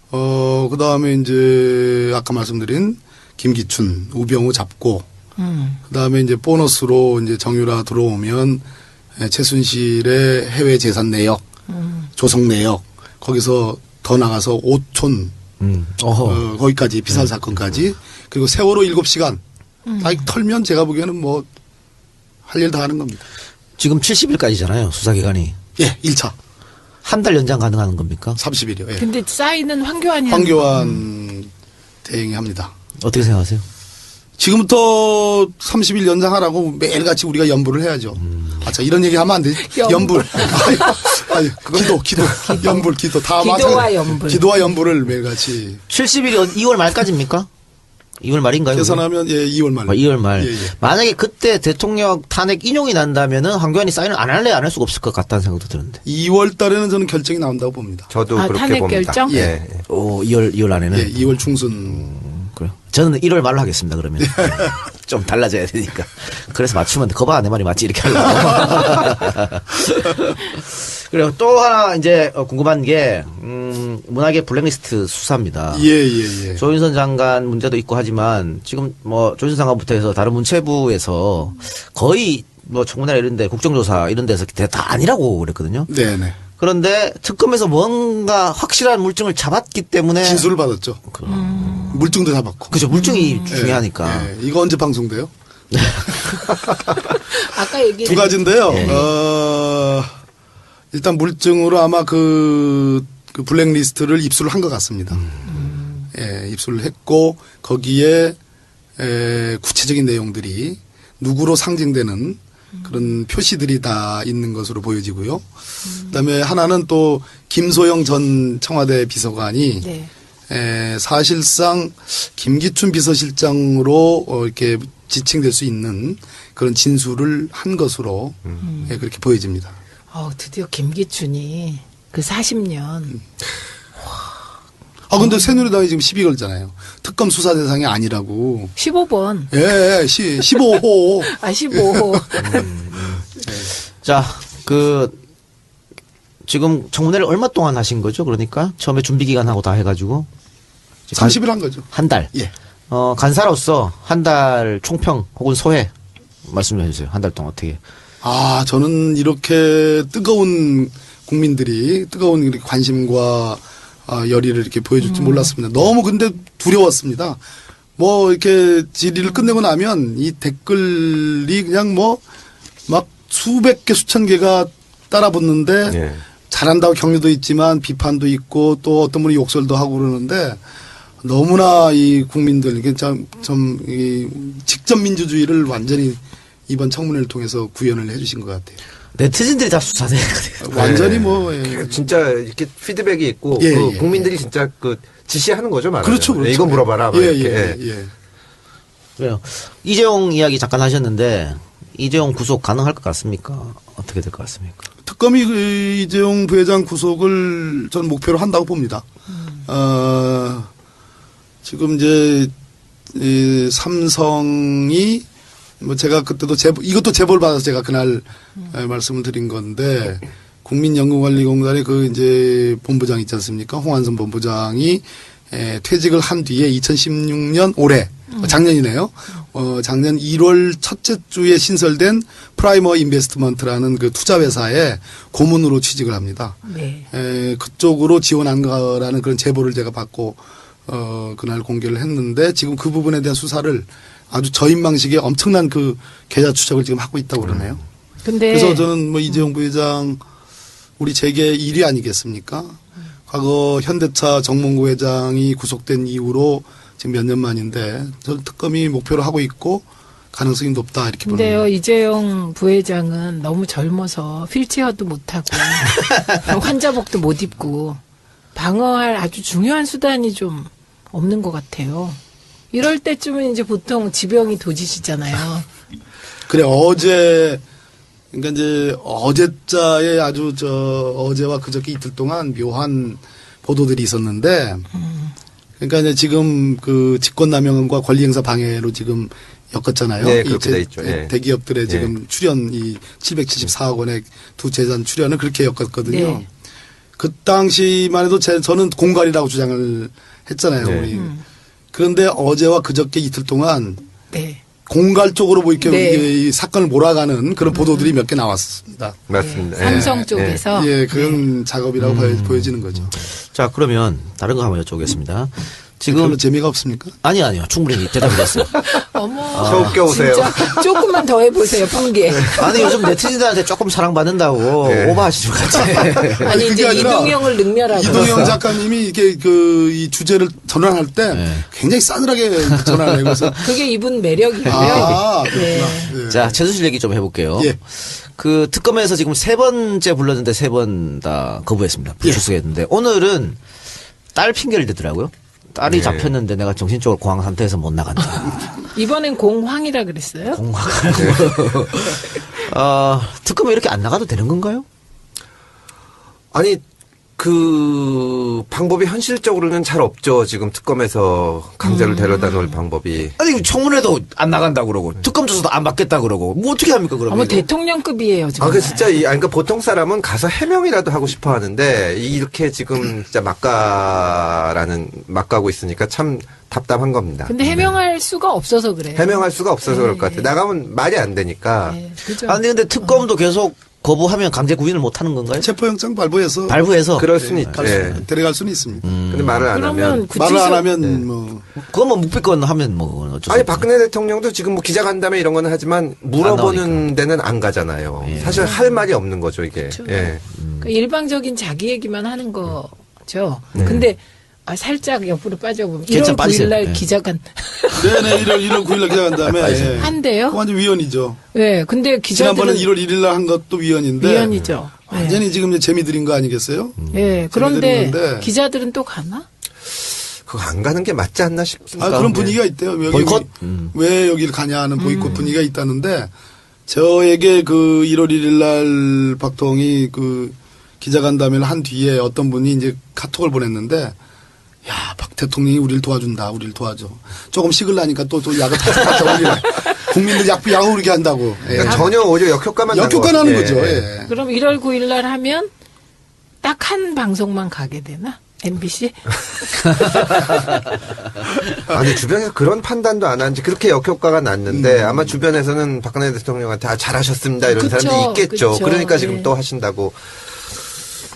그 다음에 이제 아까 말씀드린 김기춘, 우병우 잡고 그 다음에 이제 보너스로 이제 정유라 들어오면 최순실의 해외 재산 내역, 조성 내역 거기서 더 나가서 5촌 거기까지 비싼 사건까지 그리고 세월호 7시간 다 털면 제가 보기에는 뭐 할 일 다 하는 겁니다. 지금 70일까지잖아요. 수사기간이. 예, 1차. 한 달 연장 가능한 겁니까? 30일이요. 예. 근데 사인은 황교안이 황교안 대행이 합니다. 어떻게 생각하세요? 지금부터 30일 연장하라고 매일같이 우리가 연부를 해야죠. 자, 이런 얘기 하면 안 되지. 연불. 아니, 기도. 연불, 기도. 다 기도와 연불. 기도와 연불을 매일같이. 70일이 2월 말까지입니까? 2월 말인가요? 계산하면, 예, 2월 말. 2월 말. 예, 예. 만약에 그때 대통령 탄핵 인용이 난다면은 황교안이 사인을 안 할래 안 할 수가 없을 것 같다는 생각도 드는데. 2월 달에는 저는 결정이 나온다고 봅니다. 저도 그렇게 탄핵 봅니다. 결정? 예. 오, 2월 안에는. 예, 2월 중순. 그래요. 저는 1월 말로 하겠습니다, 그러면. 좀 달라져야 되니까. 그래서 맞추면 거봐, 내 말이 맞지, 이렇게 하려고. 그리고 또 하나 이제 궁금한 게, 문학의 블랙리스트 수사입니다. 예. 조윤선 장관 문제도 있고 하지만 지금 뭐 조윤선 장관부터 해서 다른 문체부에서 거의 뭐 청문회나 이런 데 국정조사 이런 데서 다 아니라고 그랬거든요. 네네. 그런데 특검에서 뭔가 확실한 물증을 잡았기 때문에. 진술을 받았죠. 물증도 잡았고. 그죠. 물증이 중요하니까. 예, 이거 언제 방송돼요? 아까 얘기 두 가지인데요. 예. 일단 물증으로 아마 그 블랙리스트를 입수를 한 것 같습니다. 예, 입수를 했고 거기에 구체적인 내용들이 누구로 상징되는 그런 표시들이 다 있는 것으로 보여지고요. 그다음에 하나는 또 김소영 전 청와대 비서관이 네. 사실상 김기춘 비서실장으로 이렇게 지칭될 수 있는 그런 진술을 한 것으로 그렇게 보여집니다. 드디어 김기춘이 그 40년. 근데 새누리당이 지금 시비 걸잖아요. 특검 수사 대상이 아니라고. 15번. 예, 15호. 15호. 자, 지금 청문회를 얼마 동안 하신 거죠? 그러니까 처음에 준비 기간하고 다 해가지고 30일 한 거죠. 한 달. 예. 간사로서 한 달 총평 혹은 소회 말씀해 주세요. 한 달 동안 어떻게? 저는 이렇게 뜨거운 국민들이 뜨거운 이렇게 관심과 열의를 이렇게 보여줄 줄 몰랐습니다. 너무 근데 두려웠습니다. 뭐 이렇게 질의를 끝내고 나면 이 댓글이 그냥 뭐 막 수백 개 수천 개가 따라붙는데 예. 잘한다고 격려도 있지만 비판도 있고 또 어떤 분이 욕설도 하고 그러는데 너무나 이 국민들 이게 이 직접 민주주의를 완전히 이번 청문회를 통해서 구현을 해주신 것 같아요. 네티즌들이 다 수사대. 완전히 뭐 예. 진짜 이렇게 피드백이 있고 예, 그 예, 국민들이 진짜 그 지시하는 거죠, 말하자면. 그렇죠, 그렇죠. 이거 물어봐라. 막 이렇게. 예. 그래요. 이재용 이야기 잠깐 하셨는데 이재용 구속 가능할 것 같습니까? 어떻게 될 것 같습니까? 특검이 그 이재용 부회장 구속을 저는 목표로 한다고 봅니다. 지금 이제 이 삼성이 뭐 제가 그때도 이것도 제보를 받아서 제가 그날 말씀을 드린 건데 국민연금관리공단의 그 이제 본부장 있지 않습니까? 홍한선 본부장이 퇴직을 한 뒤에 2016년 올해 작년이네요. 작년 1월 첫째 주에 신설된 프라이머 인베스트먼트라는 그 투자 회사에 고문으로 취직을 합니다. 네. 그쪽으로 지원한 거라는 그런 제보를 제가 받고 그날 공개를 했는데 지금 그 부분에 대한 수사를 아주 저인망식의 엄청난 그 계좌 추적을 지금 하고 있다고 그러네요. 근데 그래서 저는 뭐 이재용 부회장 우리 재계 1위 아니겠습니까? 과거 현대차 정몽구 회장이 구속된 이후로 지금 몇 년 만인데 저는 특검이 목표로 하고 있고 가능성이 높다 이렇게 보는 근데요, 거예요. 이재용 부회장은 너무 젊어서 휠체어도 못하고 환자복도 못 입고 방어할 아주 중요한 수단이 좀 없는 것 같아요. 이럴 때쯤은 이제 보통 지병이 도지시잖아요. 그래 그러니까 이제 어제자에 아주 어제와 그저께 이틀 동안 묘한 보도들이 있었는데 그러니까 이제 지금 그 직권남용과 권리행사 방해로 지금 엮었잖아요. 네, 그렇게 돼 있죠. 예. 대기업들의 지금 출연 이 774억 원의 두 재산 출연을 그렇게 엮었거든요. 네. 그 당시만 해도 저는 공갈이라고 주장을 했잖아요. 네. 우리. 그런데 어제와 그저께 이틀 동안 네. 공갈 쪽으로 뭐 이렇게 네. 이 사건을 몰아가는 그런 보도들이 몇 개 나왔습니다. 맞습니다. 네. 삼성 쪽에서 예, 그런 작업이라고 보여지는 거죠. 자, 그러면 다른 거 한번 여쭤보겠습니다. 지금 별로 재미가 없습니까? 아니요. 충분히 대답이 됐어요. 어머. 저 웃겨오세요. 진짜 조금만 더 해보세요, 붕괴. 아니 요즘 네티즌들한테 조금 사랑받는다고 네. 오버하시는 것 같아. 아니, 그게 이제 아니라 이동형을 능멸하고. 이동영 작가님이 이게 이 주제를 전환할 때 굉장히 싸늘하게 전환을 해서 그게 이분 매력이고요. 그렇구나. 예. 자, 최순실 얘기 좀 해볼게요. 예. 그 특검에서 지금 3번째 불렀는데 3번 다 거부했습니다. 불출석했는데 오늘은 딸 핑계를 대더라고요. 딸이 네. 잡혔는데 내가 정신적으로 공황 상태에서 못 나간다. 이번엔 공황이라 그랬어요? 공황. 특검에 이렇게 안 나가도 되는 건가요? 아니 그 방법이 현실적으로는 잘 없죠. 지금 특검에서 강제로 데려다 놓을 방법이. 아니 청문회도 안 나간다 그러고 특검 조사도 안 받겠다 그러고 뭐 어떻게 합니까 그러면? 어머, 이거? 대통령급이에요, 정말. 그 진짜 그러니까 보통 사람은 가서 해명이라도 하고 싶어 하는데 이렇게 지금 진짜 막가고 있으니까 참 답답한 겁니다. 근데 해명할 수가 없어서 그래요. 해명할 수가 없어서 그럴 것 같아요. 나가면 말이 안 되니까. 네, 그죠. 아니 근데 특검도 계속 거부하면 강제 구인을 못 하는 건가요? 체포영장 발부해서 발부해서 그럴 수는 있죠. 예. 데려갈 수는 있습니다. 근데 말을 안 그러면 하면. 말을 안 구치소 하면 뭐 그건 뭐 묵비권 하면 뭐 어쩔 수 아니 없죠. 박근혜 대통령도 지금 뭐 기자간담회 이런 거는 하지만 물어보는 데는 안 가잖아요. 예. 사실 할 말이 없는 거죠 이게. 그렇죠. 예. 그러니까 일방적인 자기 얘기만 하는 거죠. 근데 살짝 옆으로 빠져보면 괜찮아, 1월 빠지세요. 9일 날 네. 기자간 네네 1월 9일날 기자간 다음에 예. 한대요. 그거 완전 위헌이죠. 네, 근데 지난번에 기자들은 1월 1일날 한 것도 위헌인데 위헌이죠. 완전히 지금 이제 재미 들인 거 아니겠어요? 네, 그런데 재미들은 기자들은 또 가나? 그거 안 가는 게 맞지 않나 싶습니다. 그런 분위기가 있대요. 여기 보이콧? 왜 여기를 가냐 하는 보이콧 분위기가 있다는데 저에게 그 1월 1일 날 박통이 그 기자간담회를 한 뒤에 어떤 분이 이제 카톡을 보냈는데 야, 박 대통령이 우리를 도와준다. 우리를 도와줘. 조금 식을라니까 또 약을 탁탁 올리네. 국민들 약을 오르게 한다고. 예. 그러니까 전혀 오히려 역효과만 역효과 나는 거죠. 예. 그럼 1월 9일 날 하면 딱 한 방송만 가게 되나? MBC? 아니 주변에서 그런 판단도 안 하는지 그렇게 역효과가 났는데 아마 주변에서는 박근혜 대통령한테 잘하셨습니다 이런 그쵸, 사람들이 있겠죠. 그쵸. 그러니까 지금 네. 또 하신다고.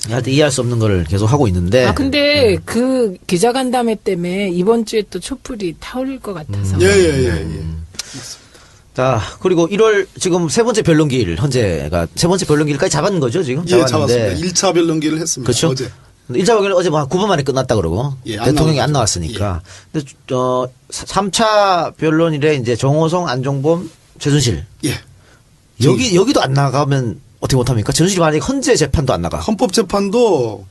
하여튼 이해할 수 없는 거를 계속 하고 있는데. 근데 그 기자간담회 때문에 이번 주에 또 촛불이 타올릴 것 같아서. 예. 자, 그리고 1월 지금 세 번째 변론기일, 현재가 세 번째 변론기일까지 잡은 거죠, 지금? 예, 잡았습니다. 1차 변론기를 했습니다. 그렇죠. 어제. 1차 변론기일 어제 뭐 9분 만에 끝났다 그러고. 예, 안 대통령이 안 나왔죠. 나왔으니까. 근데, 3차 변론일에 이제 정호성, 안종범, 최순실. 예. 여기도 안 나가면 어떻게 못합니까? 최순실이 만약에 헌재 재판도 안 나가. 헌법재판도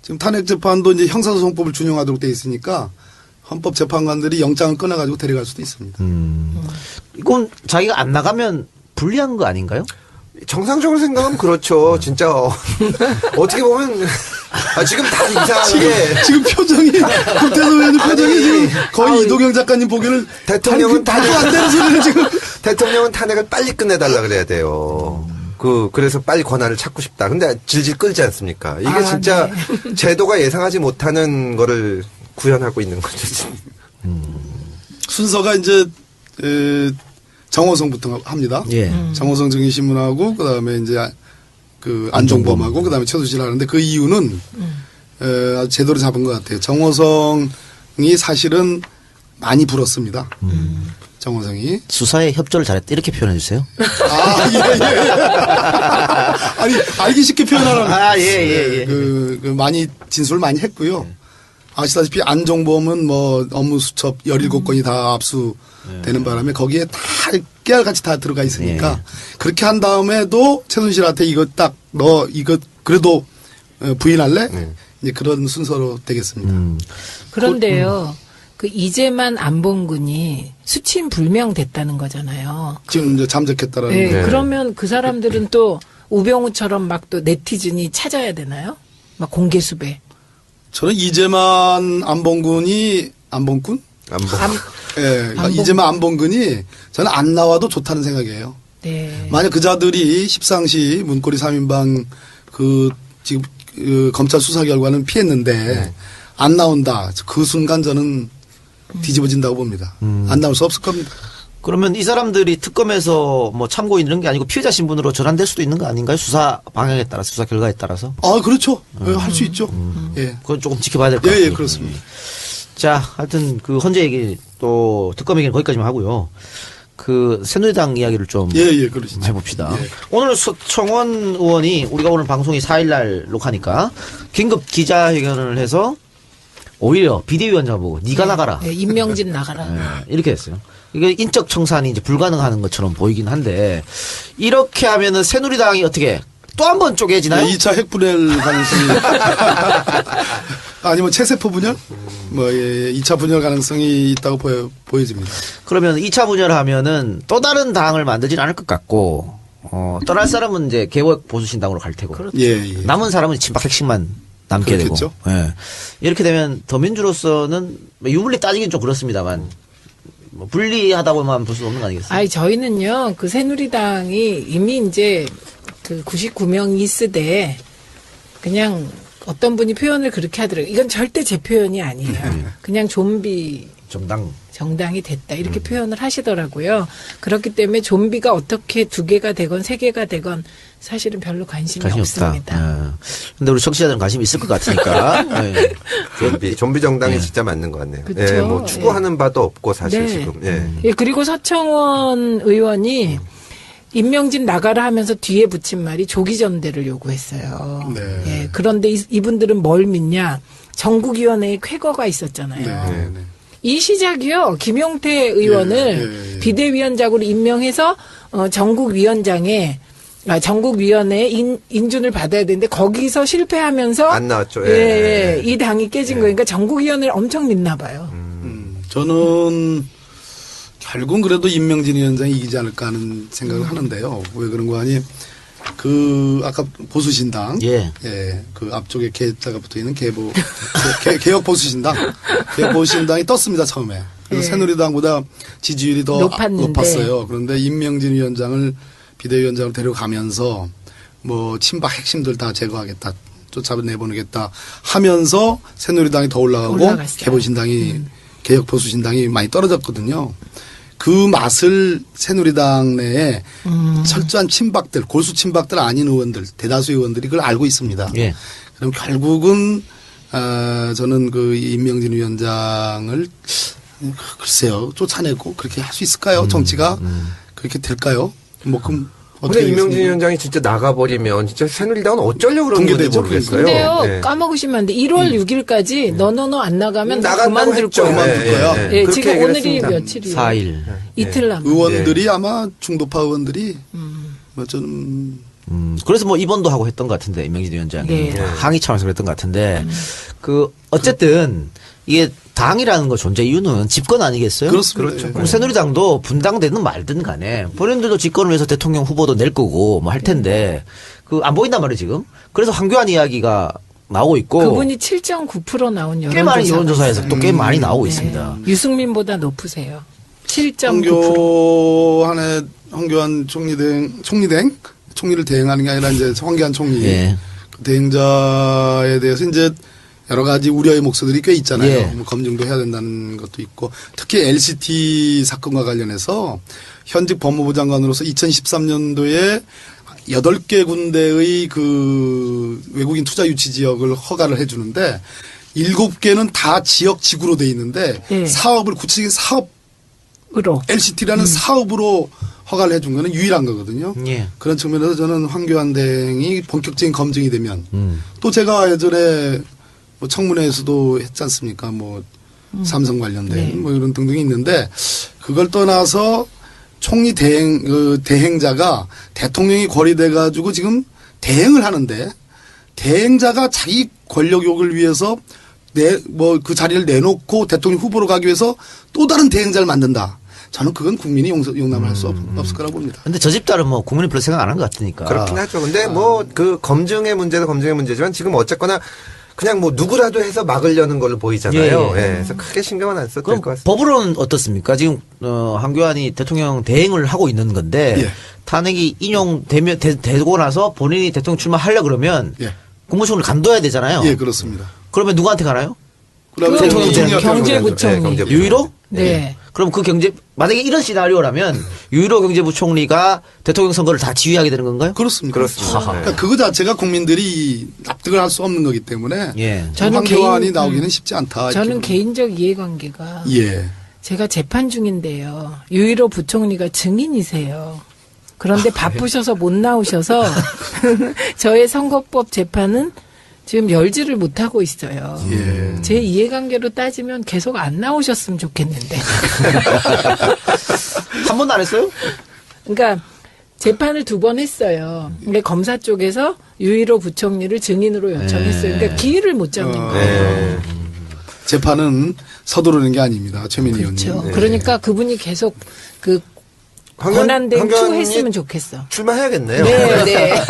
지금 탄핵재판도 이제 형사소송법을 준용하도록 돼 있으니까 헌법재판관들이 영장을 끊어가지고 데려갈 수도 있습니다. 이건 자기가 안 나가면 불리한 거 아닌가요? 정상적으로 생각하면 그렇죠. 진짜 어떻게 보면 지금 다 이상하게 지금 표정이 국태도 의원님 표정이 지금 거의 이도경 작가님 보기에는 대통령은 말도 안 되는 소리를 지금 대통령은 탄핵을 빨리 끝내달라 그래야 돼요. 그래서 빨리 권한을 찾고 싶다. 근데 질질 끌지 않습니까? 이게 진짜 제도가 예상하지 못하는 거를 구현하고 있는 거죠. 지금. 순서가 이제 정호성부터 합니다. 예. 정호성 증인신문하고 그다음에 이제 그 안종범하고 그다음에 최순실 하는데 그 이유는 아주 제대로 잡은 것 같아요. 정호성이 사실은 많이 불었습니다. 정호성이. 수사에 협조를 잘했다. 이렇게 표현해 주세요. 예. 아니, 알기 쉽게 표현하라는. 예. 그 많이, 진술을 많이 했고요. 아시다시피 안종범은 뭐 업무 수첩 17건이 다 압수되는 바람에 거기에 다 깨알같이 다 들어가 있으니까 그렇게 한 다음에도 최순실한테 이거 딱 너 이거 그래도 부인할래? 이제 그런 순서로 되겠습니다. 그런데요. 그 이재만 안봉근이 수침 불명됐다는 거잖아요. 지금 이제 잠적했다라는. 네, 거. 그러면 그 사람들은 또 우병우처럼 막 또 네티즌이 찾아야 되나요? 막 공개 수배. 저는 이재만 안봉근이 안봉근? 예, 이재만 안봉근이 저는 안 나와도 좋다는 생각이에요. 네. 만약 그자들이 십상시 문고리 3인방 지금 검찰 수사 결과는 피했는데 안 나온다. 그 순간 저는 뒤집어진다고 봅니다. 안 나올 수 없을 겁니다. 그러면 이 사람들이 특검에서 뭐 참고인 이런 게 아니고 피해자 신분으로 전환될 수도 있는 거 아닌가요? 수사 방향에 따라서, 수사 결과에 따라서. 그렇죠. 할 수 있죠. 예. 그건 조금 지켜봐야 될 것 같아요. 예, 그렇습니다. 자, 하여튼 그 헌재 얘기 또 특검 얘기는 거기까지만 하고요. 그 새누리당 이야기를 좀 예, 그러시죠. 해봅시다. 예. 오늘 서청원 의원이 우리가 오늘 방송이 4일날 녹화니까 긴급 기자회견을 해서 오히려 비대위원장 보고 네가 나가라. 네, 임명진 나가라. 이렇게 했어요. 이게 인적 청산이 이제 불가능한 것처럼 보이긴 한데 이렇게 하면은 새누리당이 어떻게 또 한 번 쪼개지나요? 2차 핵분열 가능성이 아니면 체세포 분열? 2차 분열 가능성이 있다고 보여집니다. 그러면 2차 분열하면은 또 다른 당을 만들진 않을 것 같고 떠날 사람은 이제 개혁 보수신당으로 갈 테고 예. 남은 사람은 친박 핵심만 남게 그렇겠죠. 되고 예. 이렇게 되면 더민주로서는 유불리 따지긴 좀 그렇습니다만 뭐 불리하다고만 볼 수 없는 거 아니겠어요? 아니, 저희는요, 그 새누리당이 이미 이제 그 99명이 쓰되 그냥 어떤 분이 표현을 그렇게 하더라고요. 이건 절대 제 표현이 아니에요. 그냥 좀비 정당이 됐다. 이렇게 표현을 하시더라고요. 그렇기 때문에 좀비가 어떻게 2개가 되건 3개가 되건 사실은 별로 관심이 없습니다. 근데 우리 청취자들은 관심이 있을 것 같으니까. 좀비 정당이 진짜 맞는 것 같네요. 그쵸? 예, 뭐 추구하는 바도 없고 사실 네. 지금. 예. 예, 그리고 서청원 의원이 임명진 나가라 하면서 뒤에 붙인 말이 조기전대를 요구했어요. 네. 예, 그런데 이분들은 뭘 믿냐? 전국위원회에 쾌거가 있었잖아요. 네. 이 시작이요. 김용태 의원을 예. 비대위원장으로 임명해서 전국위원회에 인준을 받아야 되는데 거기서 실패하면서 안 나왔죠. 예, 이 당이 깨진 거예요. 그러니까 전국위원회를 엄청 믿나 봐요. 저는 결국은 그래도 임명진 위원장이 이기지 않을까 하는 생각을 하는데요. 왜 그런 거 아니? 아까 보수신당. 예. 그 앞쪽에 개자가 붙어 있는 개혁 보수신당. 개혁 보수신당이 떴습니다, 처음에. 그래서 예. 새누리당보다 지지율이 더 높았는데. 높았어요. 그런데 임명진 위원장을 비대위원장으로 데려가면서 뭐 친박 핵심들 다 제거하겠다. 쫓아내보내겠다 하면서 새누리당이 더 올라가고 올라갔어요. 개보신당이 개혁 보수신당이 많이 떨어졌거든요. 그 맛을 새누리당 내에 철저한 친박들, 골수 친박들 아닌 의원들, 대다수 의원들이 그걸 알고 있습니다. 예. 그럼 결국은 저는 그 임명진 위원장을 글쎄요 쫓아내고 그렇게 할 수 있을까요? 정치가 그렇게 될까요? 뭐 그럼 근데 어떻게 임명진 되겠습니까? 위원장이 진짜 나가버리면 진짜 새누리당은 어쩌려고 그러는 건지 붕괴되죠, 모르겠어요. 근데요, 네. 까먹으시면 안 돼. 1월 6일까지 너 안 나가면 나 나간다고 그만둘 했죠. 거야. 그만둘 거야. 예, 그렇게 지금 얘기를 오늘이 했습니다. 며칠이에요? 4일. 이틀 남았 의원들이 아마 중도파 의원들이 뭐 좀 그래서 뭐 입원도 하고 했던 것 같은데, 임명진 위원장이. 네. 항의 차원에서 그랬던 것 같은데, 어쨌든, 이게 당이라는 거 존재 이유는 집권 아니겠어요? 그렇습니다. 그렇죠. 그럼 새누리당도 분당되든 말든 간에, 본인들도 집권을 위해서 대통령 후보도 낼 거고, 뭐 할 텐데, 안 보인단 말이에요, 지금. 그래서 황교안 이야기가 나오고 있고. 그분이 7.9% 나온 꽤 많이 여론조사가 여론조사에서 또 꽤 많이 나오고 네. 있습니다. 유승민보다 높으세요. 7.9%. 황교안 총리를 대행하는 게 아니라 이제 황교안 총리 예. 그 대행자에 대해서 이제 여러 가지 우려의 목소리들이 꽤 있잖아요. 예. 뭐 검증도 해야 된다는 것도 있고 특히 LCT 사건과 관련해서 현직 법무부 장관으로서 2013년도에 8개 군데의 그 외국인 투자 유치 지역을 허가를 해주는데 7개는 다 지역 지구로 돼 있는데 예. 사업을 구체적인 사업 으로. LCT라는 사업으로 허가를 해준 거는 유일한 거거든요. 예. 그런 측면에서 저는 황교안 대행이 본격적인 검증이 되면 음. 또 제가 예전에 뭐 청문회에서도 했지 않습니까? 뭐 삼성 관련된 네. 뭐 이런 등등이 있는데 그걸 떠나서 총리 대행자가 대통령이 거리돼 가지고 지금 대행을 하는데 대행자가 자기 권력 욕을 위해서 그 자리를 내놓고 대통령 후보로 가기 위해서 또 다른 대행자를 만든다. 저는 그건 국민이 용납을 할 수 없을 거라고 봅니다. 근데 저 집딸은 뭐 국민이 별로 생각 안 한 것 같으니까. 그렇긴 하죠. 근데 뭐 그 검증의 문제도 검증의 문제지만 지금 어쨌거나 그냥 뭐 누구라도 해서 막으려는 걸로 보이잖아요. 예. 예. 그래서 크게 신경은 안 써도 될 그럼 것 같습니다. 법으로는 어떻습니까? 지금 황교안이 대통령 대행을 하고 있는 건데 예. 탄핵이 되고 나서 본인이 대통령 출마하려 그러면 예. 국무총리를 간둬야 되잖아요. 예, 그렇습니다. 그러면 누구한테 가나요? 그다음에 대통령 총리한테 경제부총리. 네, 경제부총리. 유일호? 네. 그럼 만약에 이런 시나리오라면 유일호 경제부총리가 대통령 선거를 다 지휘하게 되는 건가요? 그렇습니다. 그렇습니다. 그러니까 그거 자체가 국민들이 납득을 할 수 없는 거기 때문에 예. 저는 황교안이 나오기는 쉽지 않다. 저는 이렇게 개인적 이해관계가 예. 제가 재판 중인데요. 유일호 부총리가 증인이세요. 그런데 바쁘셔서 못 나오셔서 저의 선거법 재판은 지금 열지를 못하고 있어요. 예. 제 이해관계로 따지면 계속 안 나오셨으면 좋겠는데. 한 번도 안 했어요? 그러니까 재판을 2번 했어요. 근데 검사 쪽에서 유일호 부총리를 증인으로 요청했어요. 그러니까 기회를 못 잡는 거예요. 네. 재판은 서두르는 게 아닙니다. 최민희 그렇죠. 의원님. 그러니까 그분이 계속 그 권한대행 투 했으면 좋겠어. 출마해야겠네요. 네, 네.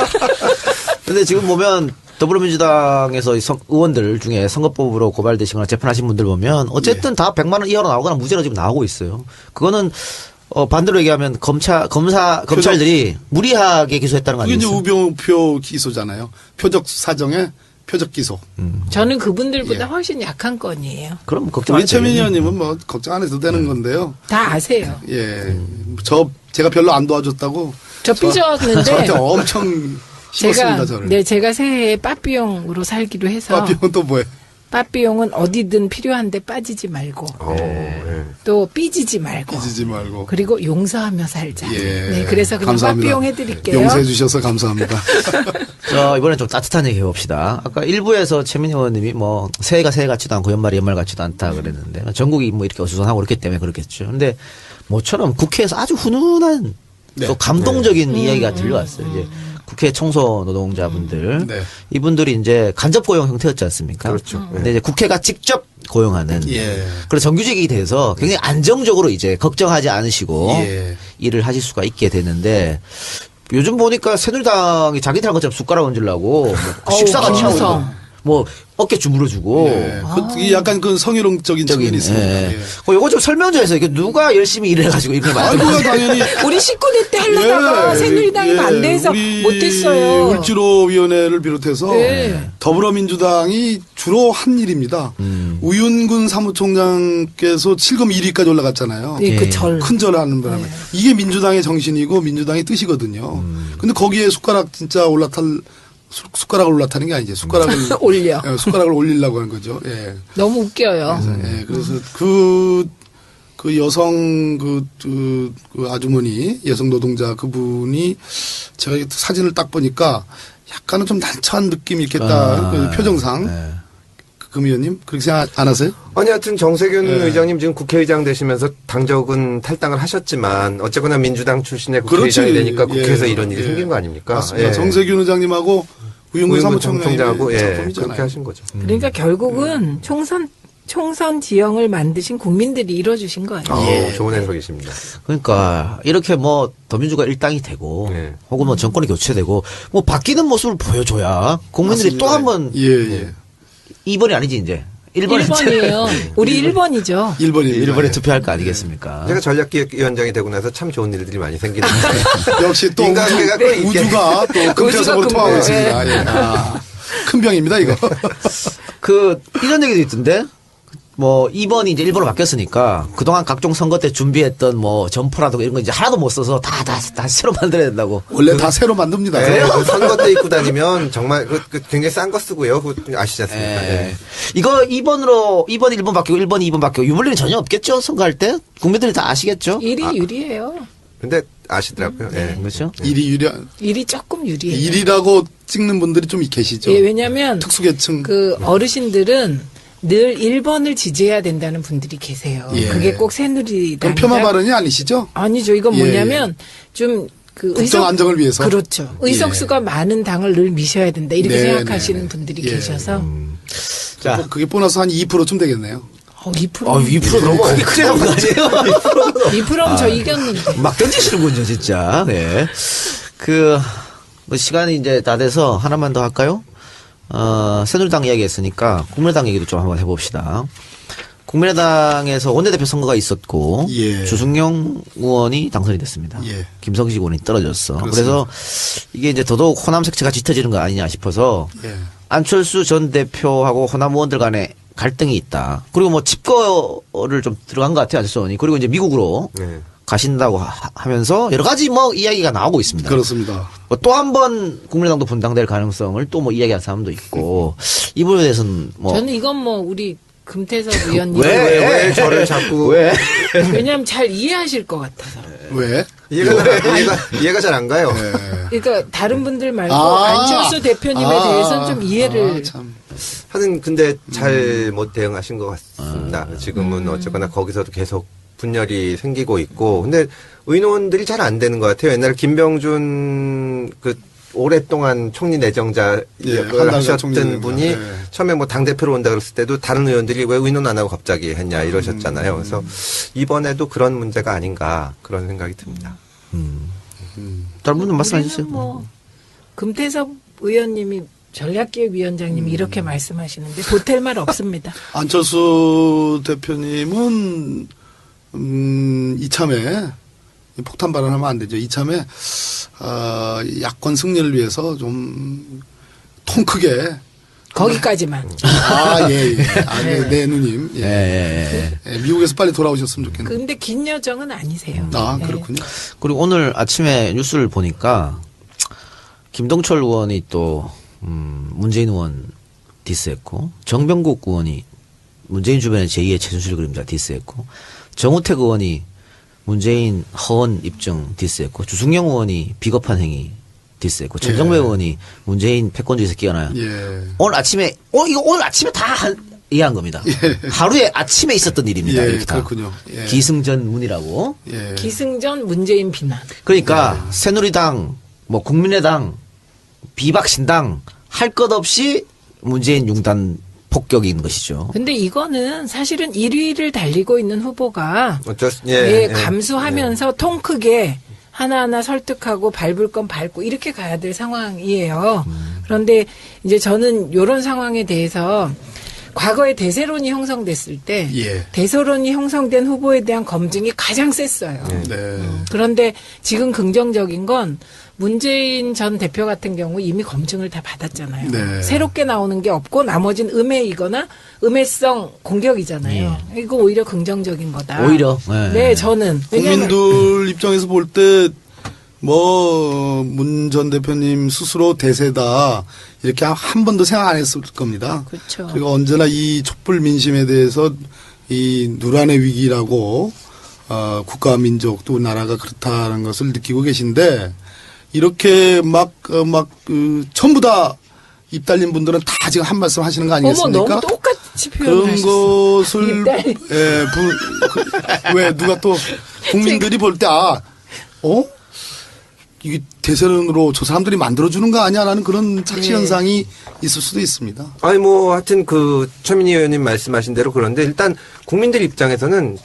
근데 지금 보면 더불어민주당에서 의원들 중에 선거법으로 고발되시거나 재판하신 분들 보면 어쨌든 다 100만 원 이하로 나오거나 무죄로 지금 나오고 있어요. 그거는 반대로 얘기하면 검찰들이 무리하게 기소했다는 거 그게 이제 아니겠어요? 우병우표 기소잖아요. 표적 사정에 표적 기소. 저는 그분들보다 예. 훨씬 약한 건이에요. 그럼 걱정 안 우리 해도 최민희 되겠네. 의원님은 뭐 걱정 안 해도 되는 건데요. 다 아세요. 예. 제가 별로 안 도와줬다고. 저 삐졌는데 저한테 엄청 힘었습니다, 저를. 제가 새해에 빠삐용으로 살기로 해서 빠삐용은 또 뭐예요? 빠삐용은 어디든 필요한데 빠지지 말고 또 삐지지 말고 삐지지 말고. 그리고 용서하며 살자. 예. 네, 그래서 그냥 감사합니다. 빠삐용 해드릴게요. 용서해 주셔서 감사합니다. 자, 이번엔 좀 따뜻한 얘기 해봅시다. 아까 1부에서 최민희 의원님이 뭐, 새해가 새해 같지도 않고 연말이 연말 같지도 않다 그랬는데, 전국이 뭐 이렇게 어수선하고 그렇기 때문에 그렇겠죠. 근데 모처럼 국회에서 아주 훈훈한 네. 또 감동적인 이야기가 들려왔어요. 이제 국회 청소 노동자분들. 네. 이분들이 이제 간접 고용 형태였지 않습니까? 그렇죠. 근데 이제 국회가 직접 고용하는. 예. 그래서 정규직이 돼서 굉장히 안정적으로 이제 걱정하지 않으시고 예. 일을 하실 수가 있게 되는데 요즘 보니까 새누리당이 자기들 한 것처럼 숟가락 얹으려고 뭐 식사 같이 하고 감성. 있고 뭐 어깨 주무르주고 예. 이게 약간 그 성희롱적인 측면이 있습니다. 예. 예. 요거 좀 설명 좀 해서 이게 누가 열심히 일을 해가지고 이렇게 아이고, 만든 당연히. 우리 19대 때 하려다가 새누리당이 반대해서 우리 못했어요. 울지로위원회를 비롯해서 네. 더불어민주당이 주로 한 일입니다. 우윤근 사무총장께서 7검 1위까지 올라갔잖아요. 네, 그 절. 큰 절을 하는 바람에. 이게 민주당의 정신이고 민주당의 뜻이거든요. 근데 거기에 숟가락을 올라타는 게 아니지. 숟가락을 올려. 예, 숟가락을 올리려고 하는 거죠. 예. 너무 웃겨요. 그래서 그 여성 그 아주머니 여성 노동자 그분이 제가 이 사진을 딱 보니까 약간은 좀 난처한 느낌이 있겠다. 그 표정상. 네. 금 의원님 그렇게 생각 안 하세요? 아니, 하여튼 정세균 네. 의장님 지금 국회의장 되시면서 당적은 탈당을 하셨지만 어쨌거나 민주당 출신의 국회의장이 그렇지. 되니까 국회에서 예. 이런 일이 예. 생긴 거 아닙니까? 맞습니다. 예. 정세균 의장님하고 우윤근 우윤근 사무총장하고 사무총장하고 예, 작품이잖아요. 그렇게 하신 거죠. 그러니까 결국은 총선 지형을 만드신 국민들이 이뤄주신 거예요. 예. 좋은 해석이십니다. 그러니까 이렇게 뭐 더민주가 일당이 되고 네. 혹은 뭐 정권이 교체되고 뭐 바뀌는 모습을 보여줘야 국민들이 맞습니다. 또 한번 예. 2번이 아니지 이제 1번에 1번이에요. 우리 1번이죠. 1번입니다. 1번에 투표할 거 아니겠습니까? 제가 전략기획위원장이 되고 나서 참 좋은 일들이 많이 생기는데 역시 또 인간관계가 꼭 있게. 우주가 또 금태섭으로 통하고 있습니다. 예. 큰 병입니다 이거. 이런 얘기도 있던데 뭐 2번이 이제 1번으로 바뀌었으니까 그동안 각종 선거 때 준비했던 뭐 점퍼라든가 이런 거 이제 하나도 못 써서 다 새로 만들어야 된다고. 원래 다 새로 만듭니다. 네, 그 선거 때 입고 다니면 정말 굉장히 싼 거 쓰고요. 그거 아시지 않습니까? 예. 이거 2번 1번 바뀌고 1번 2번 바뀌고 유불리는 전혀 없겠죠? 선거할 때? 국민들이 다 아시겠죠? 일이 유리해요. 근데 아시더라고요. 예. 그렇죠? 일이 유리한 일이 조금 유리해요. 일이라고 찍는 분들이 좀 계시죠. 예, 왜냐하면 특수계층. 그 어르신들은 늘 1번을 지지해야 된다는 분들이 계세요. 예. 그게 꼭 새누리당. 그럼 폄하 발언이 아니시죠? 아니죠. 이건 예. 뭐냐면 좀 그 국정 안정을 위해서. 그렇죠. 의석수가 많은 당을 늘 미셔야 된다. 이렇게 네, 생각하시는 네, 네. 분들이 예. 계셔서 자, 그게 보너스 한 2%쯤 되겠네요. 2%. 2% 너무 크게 크게 잡은 거 아니에요? 2%면 저 이겼는데. 막 던지시는군요, 진짜. 네. 뭐 시간이 이제 다 돼서 하나만 더 할까요? 새누리당 이야기 했으니까 국민의당 얘기도 좀 한번 해봅시다. 국민의당에서 원내대표 선거가 있었고 예. 주승용 의원이 당선이 됐습니다. 예. 김성식 의원이 떨어졌어. 그렇습니다. 그래서 이게 이제 더더욱 호남 색채가 짙어지는 거 아니냐 싶어서 예. 안철수 전 대표하고 호남 의원들 간에 갈등이 있다. 그리고 뭐 집거를 좀 들어간 것 같아요, 안철수 의원이. 그리고 이제 미국으로 네. 가신다고 하면서 여러 가지 뭐 이야기가 나오고 있습니다. 그렇습니다. 또 한 번 국민의당도 분당될 가능성을 또 뭐 이야기하는 사람도 있고 이 부분에 대해서는 뭐 저는 이건 뭐 우리 금태섭 의원님 왜 저를 자꾸 왜? 왜냐하면 잘 이해하실 것 같아서. 왜? 이해가 잘 안 가요. 그러니까 다른 분들 말고 아. 안철수 대표님에 대해서는 좀 이해를. 참. 하여튼 근데 잘 못 대응하신 것 같습니다. 지금은 어쨌거나 거기서도 계속 분열이 생기고 있고 근데 의논들이 잘 안 되는 것 같아요. 옛날에 김병준 오랫동안 총리 내정자 예, 역을 한달간 하셨던 총리 내정자. 분이 예. 처음에 뭐 당대표로 온다 그랬을 때도 다른 의원들이 왜 의논 안 하고 갑자기 했냐 이러셨잖아요. 그래서 이번에도 그런 문제가 아닌가 그런 생각이 듭니다. 다른 분들 말씀해 우리는 주세요. 뭐 금태섭 의원님이 전략기획위원장님이 이렇게 말씀하시는데 보탤 말 없습니다. 안철수 대표님은 이참에 폭탄 발언하면 안 되죠. 이참에 야권 승리를 위해서 좀 통 크게 거기까지만. 예. 네, 누님. 예. 예. 예, 미국에서 빨리 돌아오셨으면 좋겠네요. 근데 긴 여정은 아니세요. 네. 그렇군요. 그리고 오늘 아침에 뉴스를 보니까 김동철 의원이 또 문재인 의원 디스했고, 정병국 의원이 문재인 주변의 제2의 최순실 그림자 디스했고, 정우택 의원이 문재인 허언 입증 디스했고, 주승용 의원이 비겁한 행위 디스했고, 전정배 의원이 문재인 패권주의에서 끼어나요. 예. 오늘 아침에 이거 오늘 아침에 다 이해한 겁니다. 하루에 아침에 있었던 일입니다. 예, 이렇게 다. 그렇군요. 예. 기승전문이라고. 예. 기승전 문재인 비난. 그러니까 새누리당, 뭐 국민의당, 비박신당 할 것 없이 문재인 융단 폭격인 것이죠. 근데 이거는 사실은 1위를 달리고 있는 후보가 예, 감수하면서 통 크게 하나하나 설득하고 밟을 건 밟고 이렇게 가야 될 상황이에요. 그런데 이제 저는 이런 상황에 대해서 과거에 대세론이 형성됐을 때 예. 대세론이 형성된 후보에 대한 검증이 가장 셌어요. 네. 그런데 지금 긍정적인 건 문재인 전 대표 같은 경우 이미 검증을 다 받았잖아요. 네. 새롭게 나오는 게 없고 나머지는 음해이거나 음해성 공격이잖아요. 이거 오히려 긍정적인 거다. 오히려. 네, 저는. 왜냐하면 국민들 입장에서 볼 때 뭐 문 전 대표님 스스로 대세다 이렇게 한 번도 생각 안 했을 겁니다. 그렇죠. 그리고 언제나 이 촛불 민심에 대해서 이 누란의 위기라고 국가와 민족 또 나라가 그렇다는 것을 느끼고 계신데 이렇게 전부 다 입 달린 분들은 다 지금 한 말씀 하시는 거 아니겠습니까? 어머, 너무 똑같이 그런 표현하셨어. 것을 왜 누가 또 국민들이 볼 때 이게 대세론으로 저 사람들이 만들어주는 거 아니야라는 그런 착시 현상이 있을 수도 있습니다. 아니 뭐 하여튼 그 최민희 의원님 말씀하신 대로 그런데 일단 국민들 입장에서는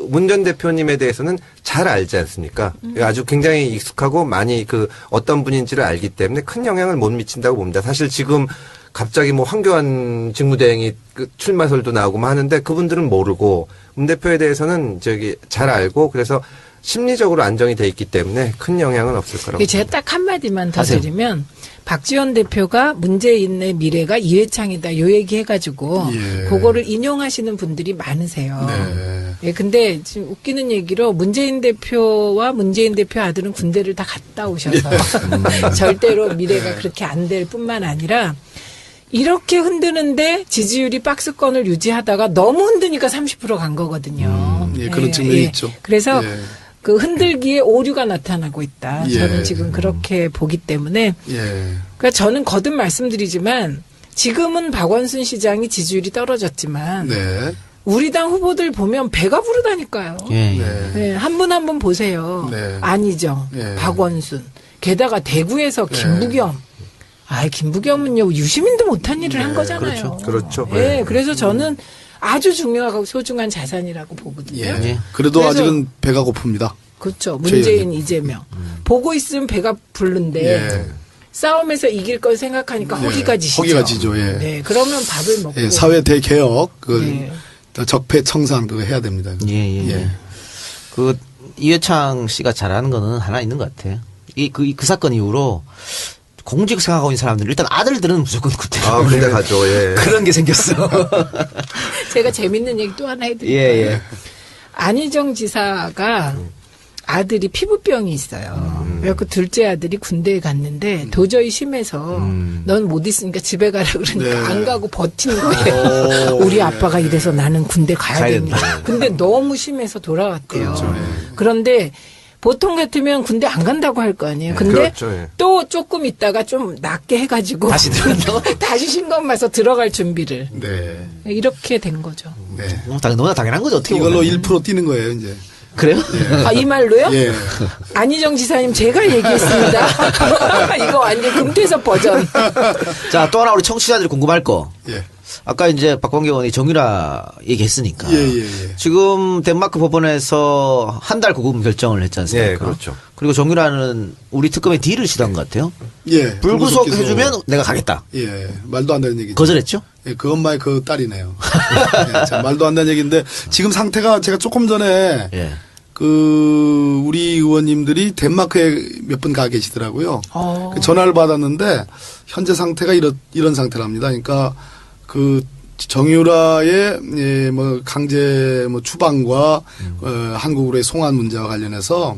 문 전 대표님에 대해서는 잘 알지 않습니까? 아주 굉장히 익숙하고 많이 그 어떤 분인지를 알기 때문에 큰 영향을 못 미친다고 봅니다. 사실 지금 갑자기 뭐 황교안 직무대행이 그 출마설도 나오고 뭐 하는데 그분들은 모르고 문 대표에 대해서는 잘 알고 그래서 심리적으로 안정이 돼 있기 때문에 큰 영향은 없을 거라고. 제가 딱 한마디만 더 하세요. 드리면 박지원 대표가 문재인의 미래가 이회창이다 요 얘기 해가지고 그거를 인용하시는 분들이 많으세요. 네. 예, 근데 지금 웃기는 얘기로 문재인 대표와 문재인 대표 아들은 군대를 다 갔다 오셔서 절대로 미래가 그렇게 안 될 뿐만 아니라 이렇게 흔드는데 지지율이 박스권을 유지하다가 너무 흔드니까 30% 간 거거든요. 그런 측면이 있죠. 그래서 예. 그 흔들기에 오류가 나타나고 있다. 예. 저는 지금 그렇게 보기 때문에 그러니까 저는 거듭 말씀드리지만 지금은 박원순 시장이 지지율이 떨어졌지만 네. 우리 당 후보들 보면 배가 부르다니까요. 예. 네, 한 분 한 분 보세요. 네. 안희정, 예. 박원순, 게다가 대구에서 김부겸. 김부겸은요 유시민도 못한 일을 한 거잖아요. 그렇죠. 예, 그래서 저는 아주 중요하고 소중한 자산이라고 보거든요. 예. 그래도 그래서- 아직은 배가 고픕니다. 그렇죠. 문재인, 이재명. 보고 있으면 배가 부른데 예. 싸움에서 이길 걸 생각하니까 허기가 지시죠. 허기가 지죠. 예. 네, 그러면 밥을 먹고. 예, 사회 대개혁, 네. 적폐 청산 그거 해야 됩니다. 예. 그 이회창 씨가 잘하는 거는 하나 있는 것 같아요. 그 사건 이후로 공직 생각하고 있는 사람들 일단 아들들은 무조건 군대 군대 가죠. 예. 그런 게 생겼어. 제가 재밌는 얘기 또 하나 해드릴까요? 예. 안희정 지사가 아들이 피부병이 있어요. 그래서 둘째 아들이 군대에 갔는데 도저히 심해서 넌 못 있으니까 집에 가라 그러니까 네. 안 가고 버틴 거예요. 우리 아빠가 이래서 나는 군대 가야 가야 된다. 된다. 근데 너무 심해서 돌아왔대요. 그렇죠. 그런데 보통 같으면 군대 안 간다고 할 거 아니에요. 근데 그렇죠, 예. 또 조금 있다가 좀 낫게 해가지고 다시 들어간다고? 다시 신검 마서 들어갈 준비를 네. 이렇게 된 거죠. 네. 너무나 당연한 거죠. 어떻게 이걸로 보면. 1% 뛰는 거예요, 이제. 그래요? 이 말로요? 예. 안희정 지사님 제가 얘기했습니다. 이거 완전 금태섭 버전. 자, 또 하나 우리 청취자들이 궁금할 거. 예. 아까 이제 박광계 의원이 정유라 얘기했으니까. 예. 지금 덴마크 법원에서 한 달 구금 결정을 했지 않습니까? 예, 그렇죠. 그리고 정유라는 우리 특검에 딜을 시도한 것 같아요. 예. 불구속 불구속 해주면 내가 가겠다. 예. 말도 안 되는 얘기죠. 거절했죠? 예, 그 엄마의 그 딸이네요. 예, 참 말도 안 되는 얘기인데 지금 상태가 제가 조금 전에 예. 우리 의원님들이 덴마크에 몇 분 가 계시더라고요. 그 전화를 받았는데 현재 상태가 이런 상태랍니다. 그러니까 그 정유라의 강제 추방과 한국으로의 송환 문제와 관련해서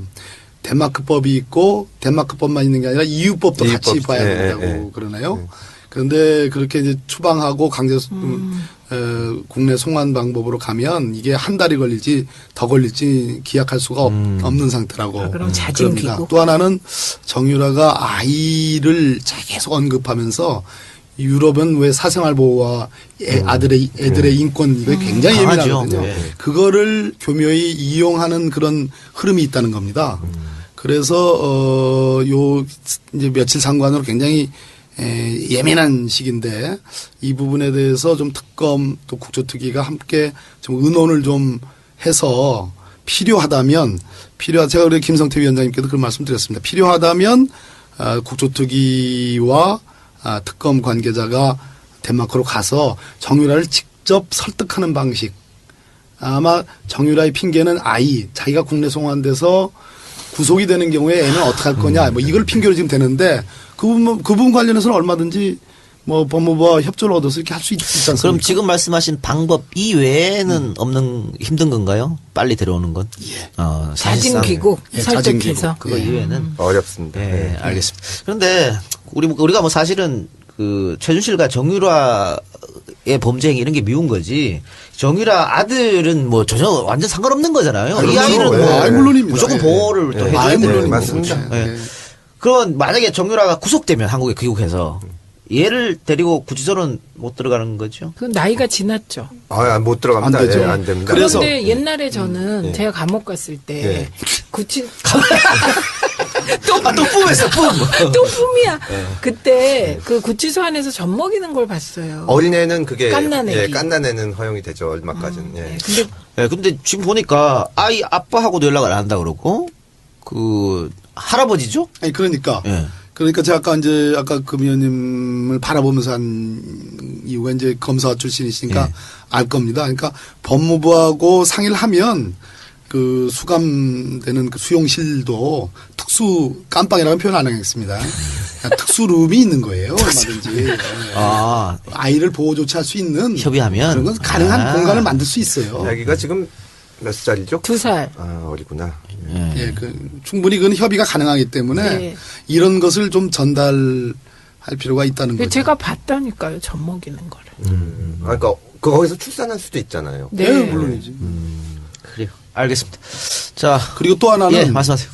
덴마크법이 있고 덴마크법만 있는 게 아니라 EU법도 같이 EU법, 봐야 예, 된다고 예. 그러네요. 그런데 그렇게 이제 추방하고 강제 국내 송환 방법으로 가면 이게 한 달이 걸릴지 더 걸릴지 기약할 수가 없는 상태라고. 아, 그럼 자진 그럽니다. 귀국. 또 하나는 정유라가 아이를 계속 언급하면서 유럽은 왜 사생활 보호와 애들의 인권 이거 굉장히 강하죠. 예민하거든요. 네. 그거를 교묘히 이용하는 그런 흐름이 있다는 겁니다. 그래서 요 이제 며칠 상관으로 굉장히 예민한 시기인데 이 부분에 대해서 좀 특검 또 국조특위가 함께 좀 의논을 좀 해서 필요하다면 제가 우리 김성태 위원장님께도 그런 말씀드렸습니다. 필요하다면 국조특위와 특검 관계자가 덴마크로 가서 정유라를 직접 설득하는 방식. 아마 정유라의 핑계는 자기가 국내 송환돼서 구속이 되는 경우에 애는 어떻게 할 거냐. 뭐 이걸 핑계로 지금 되는데 그 부분 관련해서는 얼마든지 뭐 법무부와 협조를 얻어서 이렇게 할 수 있지 않습니까? 그럼 지금 말씀하신 방법 이외에는 없는 힘든 건가요? 빨리 들어오는 건? 예. 자진 사실상 귀국 예, 자진 설득해서. 그거 이외에는 어렵습니다. 네, 네. 알겠습니다. 그런데 우리가 뭐 사실은 그 최준실과 정유라의 범죄 행위 이런 게 미운 거지. 정유라 아들은 뭐 전혀 완전 상관없는 거잖아요. 이 그렇죠. 아이는 예. 뭐 물론입니다. 무조건 예. 보호를 또 해줘야 되는 거고. 맞습니다. 예. 예. 그럼 만약에 정유라가 구속되면 한국에 귀국해서 얘를 데리고 구치소는 못 들어가는 거죠? 그 나이가 지났죠. 못 들어갑니다. 안 되죠. 예, 안 됩니다. 그래서- 그런데 옛날에 저는 예. 제가 감옥 갔을 때 예. 또 뿜했어, 뿜! 또 뿜이야. 그때 그 구치소 안에서 젖 먹이는 걸 봤어요. 어린애는 그게 깐나내기. 깐나내는 허용이 되죠. 얼마까지는. 예. 근데 예, 근데 지금 보니까 아이 아빠하고도 연락을 안 한다 그러고 그 할아버지죠? 아니 그러니까 예. 그러니까 제가 아까 금 의원님을 바라보면서 한 이유가 이제 검사 출신이시니까 예. 알 겁니다. 그러니까 법무부하고 상의를 하면 그 수감되는 그 수용실도 특수 깜빵이라는 표현 안 하겠습니다. 특수룸이 있는 거예요. 얼마든지. 예. 아, 아이를 보호 조치할 수 있는 협의하면? 그런 건 가능한 공간을 만들 수 있어요. 아기가 지금 몇 살이죠? 2살. 어리구나. 예, 충분히 그건 협의가 가능하기 때문에 네. 이런 것을 좀 전달할 필요가 있다는 거죠. 제가 봤다니까요. 젖 먹이는 거를. 그러니까 거기서 출산할 수도 있잖아요. 네. 예, 물론이지. 그래요. 알겠습니다. 자, 그리고 또 하나는 예, 말씀하세요.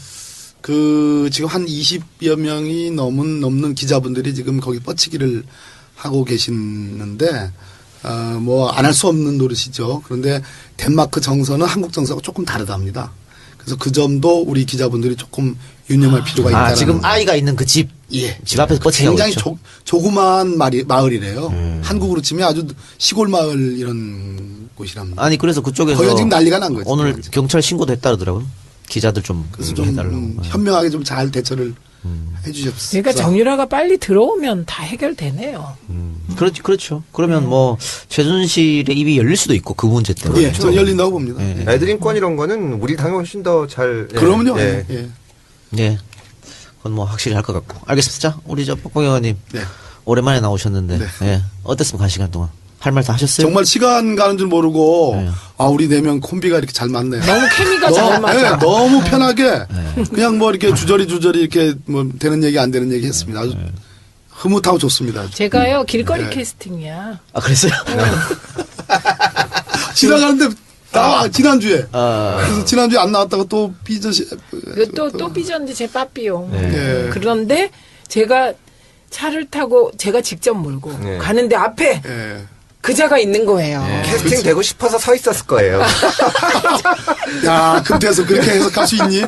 그 지금 한 20여 명이 넘는 기자분들이 지금 거기 뻗치기를 하고 계시는데 뭐 안 할 수 없는 노릇이죠. 그런데 덴마크 정서는 한국 정서하고 조금 다르답니다. 그래서 그 점도 우리 기자분들이 조금 유념할 필요가 있다. 지금 아이가 있는 그 집, 예. 집 앞에서 뻗치고 굉장히 있죠. 조그마한 마을이래요. 한국으로 치면 아주 시골 마을 이런 곳이랍니다. 아니 그래서 그쪽에서 거기가 지금 난리가 난 거죠. 오늘 경찰 신고도 했다 그러더라고요. 기자들 좀 그래서 좀 해달라고. 현명하게 좀 잘 대처를 해주셨어요. 그러니까 정유라가 빨리 들어오면 다 해결되네요. 그렇죠. 그러면 뭐 최준실의 입이 열릴 수도 있고 그 문제 때문에. 예, 저는 열린다고 봅니다. 예. 예. 애들 인권 이런 거는 우리 당이 훨씬 더 잘. 그러면요. 예. 예. 예. 그건 뭐 확실히 할 것 같고. 알겠습니다. 자, 우리 저 뻑뻑이 의원님. 네. 오랜만에 나오셨는데. 네. 예. 어땠습니까? 한 시간 동안. 할 말 다 하셨어요? 정말 시간 가는 줄 모르고 네. 우리 4명 콤비가 이렇게 잘 맞네요. 너무 케미가 잘 맞아. 네, 너무 편하게 그냥 뭐 이렇게 주저리 이렇게 뭐 되는 얘기 안 되는 얘기 했습니다. 아주 흐뭇하고 좋습니다. 아주. 제가요 길거리 네. 캐스팅이야. 아, 그랬어요? 지나가는데 지난주에 아. 그래서 지난주에 안 나왔다가 또 삐져시 또 삐졌는데 제 빠삐용. 네. 그런데 제가 차를 타고 제가 직접 몰고 네. 가는데 앞에 예. 그자가 있는 거예요. 캐스팅 되고 싶어서 서 있었을 거예요. 야, 급해서 그렇게 해석할 수 있니?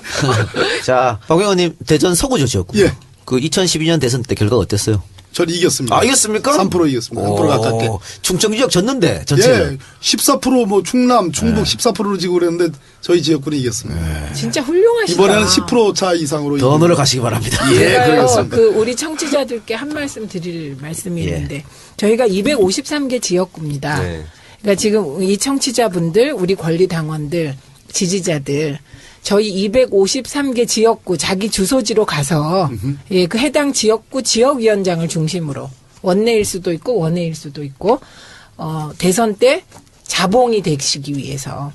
자, 박 의원님 대전 서구죠 지역구. 예. 그 2012년 대선 때 결과가 어땠어요? 저는 이겼습니다. 아, 이겼습니까? 3% 이겼습니다. 3% 가깝게. 충청 지역 졌는데 전체를. 예. 14% 충남, 충북 14%로 지고 그랬는데 저희 지역군이 이겼습니다. 진짜 훌륭하시다. 이번에는 10% 차 이상으로 더 이깁니다. 노력하시기 바랍니다. 제가요, 그 우리 청취자들께 한 말씀 드릴 말씀이 예. 있는데 저희가 253개 지역구입니다. 네. 그러니까 지금 이 청취자분들, 우리 권리당원들, 지지자들 저희 253개 지역구 자기 주소지로 가서 예, 그 해당 지역구 지역위원장을 중심으로 원내일 수도 있고 원외일 수도 있고 대선 때 자봉이 되시기 위해서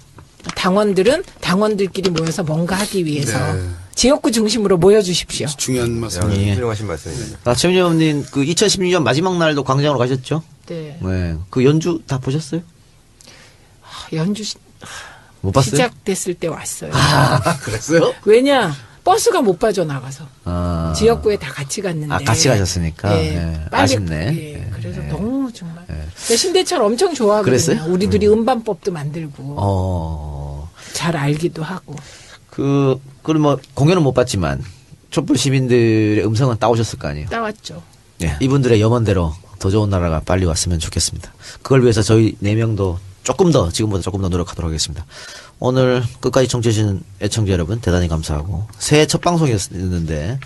당원들은 당원들끼리 모여서 뭔가 하기 위해서 네. 지역구 중심으로 모여주십시오. 중요한 말씀. 예. 훌륭하신 말씀입니다. 최민희 의원님 그 2016년 마지막 날도 광장으로 가셨죠? 네. 네. 그 연주 다 보셨어요? 연주 못 봤어요? 시작됐을 때 왔어요. 그랬어요? 왜냐? 버스가 못 빠져나가서. 아. 지역구에 다 같이 갔는데. 아, 같이 가셨으니까. 예. 예. 빨리, 아쉽네. 예. 그래서 예. 너무 정말. 근데 신대철 엄청 좋아하거든요. 그랬어요? 우리들이 음반법도 만들고 어. 잘 알기도 하고. 뭐 공연은 못 봤지만 촛불 시민들의 음성은 따오셨을 거 아니에요. 따왔죠. 예. 이분들의 염원대로 더 좋은 나라가 빨리 왔으면 좋겠습니다. 그걸 위해서 저희 4명도 지금보다 조금 더 노력하도록 하겠습니다. 오늘 끝까지 청취해주신 애청자 여러분 대단히 감사하고 새해 첫 방송이었는데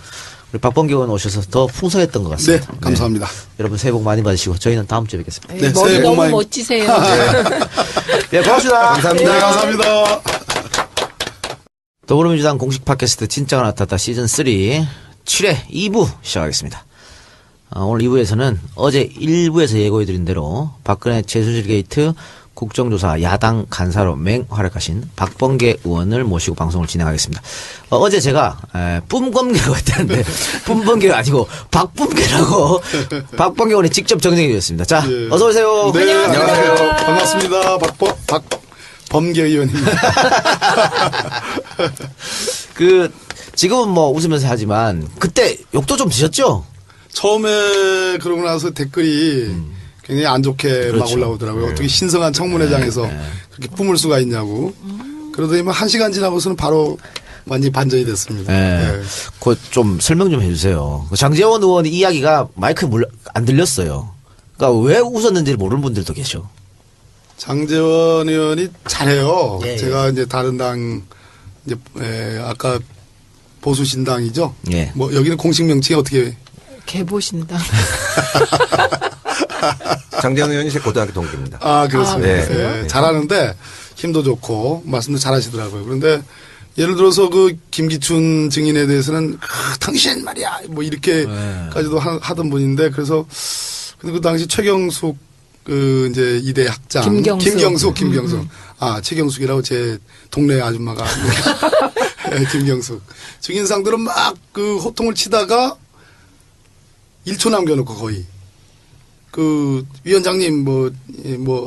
우리 박범계 의원 오셔서 더 풍성했던 것 네, 같습니다. 감사합니다. 여러분 새해 복 많이 받으시고 저희는 다음 주에 뵙겠습니다. 예, 네, 머리 새해 복 너무 많이- 멋지세요. 예, 고맙습니다. 감사합니다. 네, 감사합니다. 더불어민주당 공식 팟캐스트 진짜가 나타났다 시즌3 7회 2부 시작하겠습니다. 오늘 2부에서는 어제 1부에서 예고해드린 대로 박근혜 최순실 게이트 국정조사 야당 간사로 맹활약하신 박범계 의원을 모시고 방송을 진행하겠습니다. 어제 제가 뿜검계라고 했다는데 뿜범계가 아니고 박범계라고 박범계 의원이 직접 정정해 주셨습니다. 자, 예. 어서 오세요. 네, 안녕하세요. 반갑습니다. 박범계 의원입니다. 지금은 뭐 웃으면서 하지만 그때 욕도 좀 드셨죠? 처음에 그러고 나서 댓글이 굉장히 안 좋게 막 그렇죠. 올라오더라고요. 어떻게 신성한 청문회장에서 그렇게 뿜을 수가 있냐고. 그러더니 뭐 1시간 지나고서는 바로 완전히 반전이 됐습니다. 네. 네. 그 좀 설명 좀 해주세요. 장제원 의원 이야기가 마이크에 안 들렸어요. 그러니까 왜 웃었는지를 모르는 분들도 계셔. 장제원 의원이 잘해요. 예, 제가 이제 다른 당, 이제, 아까 보수신당이죠. 예. 뭐, 여기는 공식 명칭이 어떻게. 개보신다. 장재현 의원이 제 고등학교 동기입니다. 아, 그렇습니다. 아, 예, 네. 잘하는데 힘도 좋고 말씀도 잘하시더라고요. 그런데 예를 들어서 그 김기춘 증인에 대해서는 당신 말이야 뭐 이렇게까지도 하던 분인데 그래서 근데 그 당시 최경숙 그 이제 이대 학장 김경숙 아 최경숙이라고 제 동네 아줌마가 네, 김경숙 증인상들은 막 그 호통을 치다가 1초 남겨놓고 거의 그 위원장님 뭐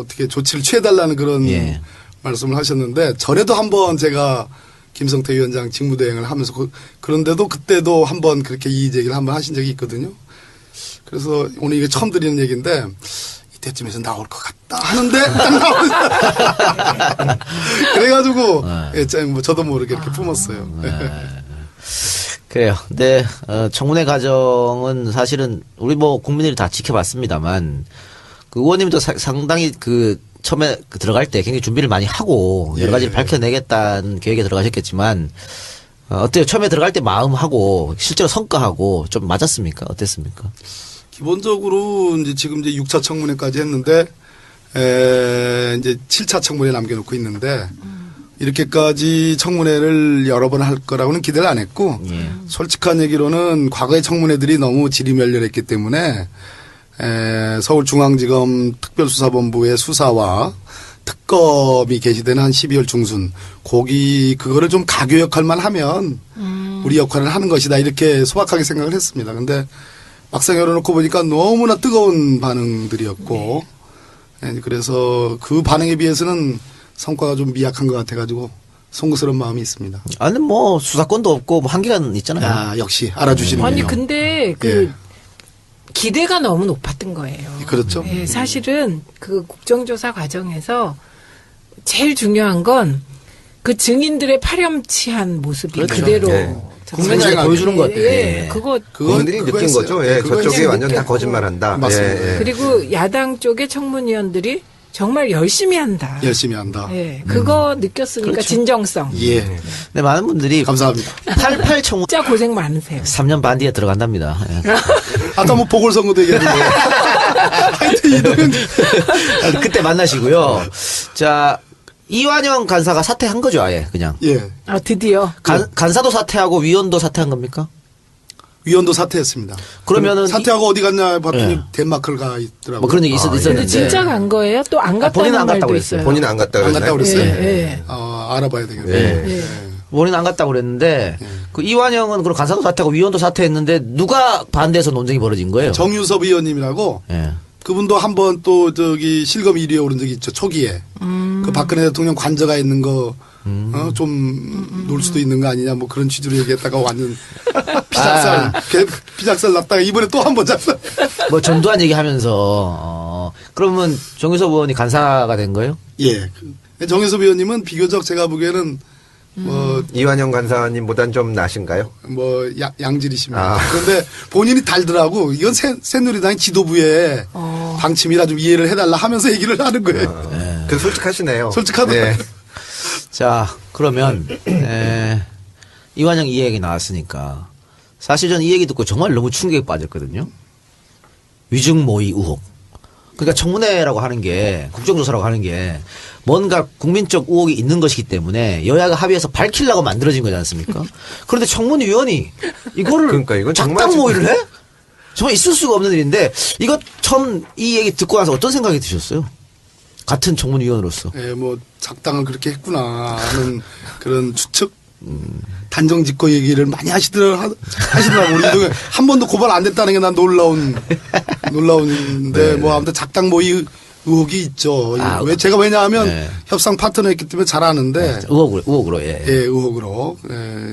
어떻게 조치를 취해달라는 그런 예. 말씀을 하셨는데 전에도 한번 제가 김성태 위원장 직무대행을 하면서 그런데도 그때도 한번 그렇게 이의 제기를 한번 하신 적이 있거든요. 그래서 오늘 이게 처음 드리는 얘기인데 이때쯤에서 나올 것 같다 하는데 딱 나오는 그래가지고 예, 뭐 저도 모르게 이렇게 뿜었어요. 그래요. 네, 청문회 과정은 사실은 우리 뭐 국민들이 다 지켜봤습니다만 그 의원님도 상당히 처음에 들어갈 때 굉장히 준비를 많이 하고 여러 가지를 밝혀내겠다는 계획에 들어가셨겠지만 어때요? 처음에 들어갈 때 마음하고 실제로 성과하고 좀 맞았습니까? 어땠습니까? 기본적으로 이제 지금 이제 6차 청문회까지 했는데 이제 7차 청문회 남겨놓고 있는데 이렇게까지 청문회를 여러 번 할 거라고는 기대를 안 했고 솔직한 얘기로는 과거의 청문회들이 너무 질이 멸렬했기 때문에 서울중앙지검 특별수사본부의 수사와 특검이 개시되는 한 12월 중순 그거를 좀 가교 역할만 하면 우리 역할을 하는 것이다 이렇게 소박하게 생각을 했습니다. 근데 막상 열어놓고 보니까 너무나 뜨거운 반응들이었고 그래서 그 반응에 비해서는 성과가 좀 미약한 것 같아가지고 송구스러운 마음이 있습니다. 아니 뭐 수사권도 없고 뭐 한계가 있잖아요. 아 역시 알아주시는군요. 아니 근데 기대가 너무 높았던 거예요. 그렇죠. 예, 사실은 그 국정조사 과정에서 제일 중요한 건 그 증인들의 파렴치한 모습이 그렇죠. 그대로 예. 국민들한테 생생하게. 보여주는 것 같아요. 예, 그거 국민들이 느낀 했어요. 거죠. 예, 그거 저쪽이 했어요. 완전 다 느꼈고. 거짓말한다. 맞습니다. 예, 예. 그리고 야당 쪽의 청문위원들이 정말 열심히 한다. 열심히 한다. 예, 그거 느꼈으니까 그렇죠. 진정성. 예. 근데 많은 분들이 감사합니다. 88 청문 진짜 고생 많으세요. 3년 반 뒤에 들어간답니다. 예. 아까 뭐 보궐선거도 얘기했는데. 하여튼 이들은 그때 만나시고요. 자, 이완영 간사가 사퇴한 거죠, 아예 그냥. 예. 아, 드디어. 간사도 사퇴하고 위원도 사퇴한 겁니까? 위원도 사퇴했습니다. 그러면은 사퇴하고 어디 갔냐 봤더니 예. 덴마크를 가 있더라고요. 뭐 그런 얘기 근데 있었는데. 진짜 간 거예요? 또 안 본인은 갔다는 안 말도 갔다고 있어요. 그랬어요. 본인은 안 갔다 안 갔다 그랬나요? 그랬어요. 예, 예. 알아봐야 되겠네요. 예. 예. 본인 안 갔다고 그랬는데 예. 그 이완영은 그럼 간사도 사퇴하고 위원도 사퇴했는데 누가 반대해서 논쟁이 벌어진 거예요? 정유섭 의원님이라고 예. 그분도 한번 또 저기 실검 1위에 오른 적이 있죠. 초기에. 그 박근혜 대통령 관저가 있는 거, 좀 놀 수도 있는 거 아니냐 뭐 그런 취지로 얘기했다가 완전 피작살, 피작살 났다가 이번에 또 한 번 작살. 뭐 전두환 얘기하면서 그러면 정유섭 의원이 간사가 된 거예요? 예. 정유섭 의원님은 비교적 제가 보기에는 이완영 간사님보단 좀 나신가요? 양질이십니다. 아. 그런데 본인이 달더라고. 이건 새누리당 지도부의 방침이라 좀 이해를 해달라 하면서 얘기를 하는 거예요. 그 솔직하시네요. 솔직하더라고요. 네. 자, 그러면 이완영 이 얘기 나왔으니까 사실 저는 이 얘기 듣고 정말 너무 충격에 빠졌거든요. 위증 모의 의혹. 그러니까 청문회라고 하는 게 국정조사라고 하는 게 뭔가 국민적 의혹이 있는 것이기 때문에 여야가 합의해서 밝히려고 만들어진 거지 않습니까? 그런데 청문위원이 이거를 그러니까 이건 정말 작당 지금- 모의를 해? 정말 있을 수가 없는 일인데 이거 처음 이 얘기 듣고 나서 어떤 생각이 드셨어요? 같은 청문위원으로서. 예, 뭐 작당을 그렇게 했구나 하는 그런 추측, 단정 짓고 얘기를 많이 하시더라고. 우리 한 번도 고발 안 됐다는 게 난 놀라운데 뭐 아무튼 작당 모의 의혹이 있죠. 아, 왜냐하면 네. 협상 파트너였기 때문에 잘 아는데 의혹으로, 예. 예, 의혹으로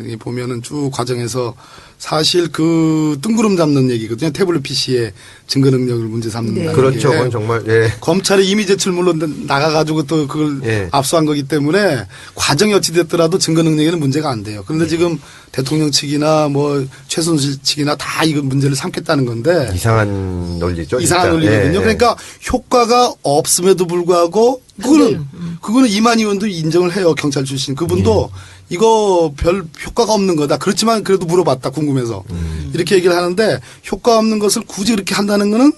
이 보면은 쭉 과정에서 사실 그 뜬구름 잡는 얘기거든요. 태블릿 PC의 증거 능력을 문제 삼는다. 그렇죠. 그건 정말, 예. 검찰이 이미 제출 물론 나가가지고 또 그걸 예. 압수한 거기 때문에 과정이 어찌됐더라도 증거 능력에는 문제가 안 돼요. 그런데 지금 대통령 측이나 뭐 최순실 측이나 다 이거 문제를 삼겠다는 건데 이상한 논리죠. 이상한 진짜. 논리거든요. 예, 예. 그러니까 효과가 없음에도 불구하고 그거는 이만 의원도 인정을 해요. 경찰 출신 그분도 이거 별 효과가 없는 거다. 그렇지만 그래도 물어봤다. 궁금해서 이렇게 얘기를 하는데 효과 없는 것을 굳이 그렇게 한다는 거는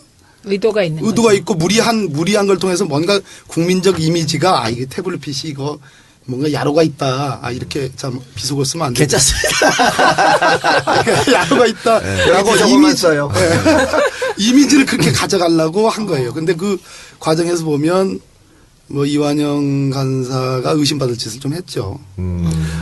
의도가 있는 의도가 거죠. 있고 무리한 걸 통해서 뭔가 국민적 이미지가 이게 태블릿 PC 이거 뭔가 야로가 있다. 이렇게 참 비속어 쓰면 안 돼. 괜찮습니다. 야로가 있다라고 비속어만 써요. 이미지를 그렇게 가져가려고 한 거예요. 근데 그 과정에서 보면 뭐 이완영 간사가 의심받을 짓을 좀 했죠.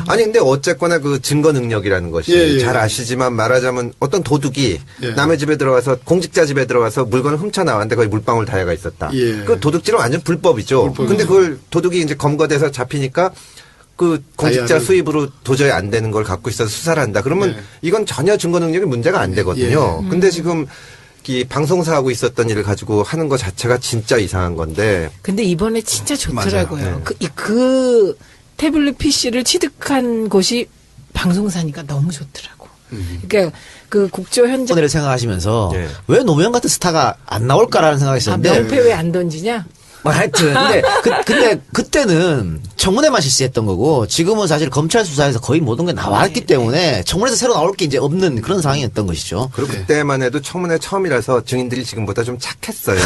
아니 근데 어쨌거나 그 증거 능력이라는 것이 예. 잘 아시지만 말하자면 어떤 도둑이 예. 남의 집에 들어가서 공직자 집에 들어가서 물건을 훔쳐 나왔는데 거기 물방울 다해가 있었다. 예. 그 도둑질은 완전 불법이죠. 근데 그걸 도둑이 이제 검거돼서 잡히니까 그 공직자 다이아를- 수입으로 도저히 안 되는 걸 갖고 있어서 수사를 한다. 그러면 예. 이건 전혀 증거 능력이 문제가 안 되거든요. 근데 지금 이 방송사 하고 있었던 일을 가지고 하는 것 자체가 진짜 이상한 건데 근데 이번에 진짜 좋더라고요. 맞아요. 네. 그 태블릿 PC를 취득한 곳이 방송사니까 너무 좋더라고. 그러니까 그 국조 현장 오늘을 생각하시면서 예. 왜 노무현 같은 스타가 안 나올까라는 생각이 있었는데 명패 왜 안 던지냐? 뭐 하여튼 근데 그때는 청문회만 실시했던 거고 지금은 사실 검찰 수사에서 거의 모든 게 나왔기 때문에 청문회에서 새로 나올 게 이제 없는 그런 상황이었던 것이죠. 그리고 그때만 해도 청문회 처음이라서 증인들이 지금보다 좀 착했어요.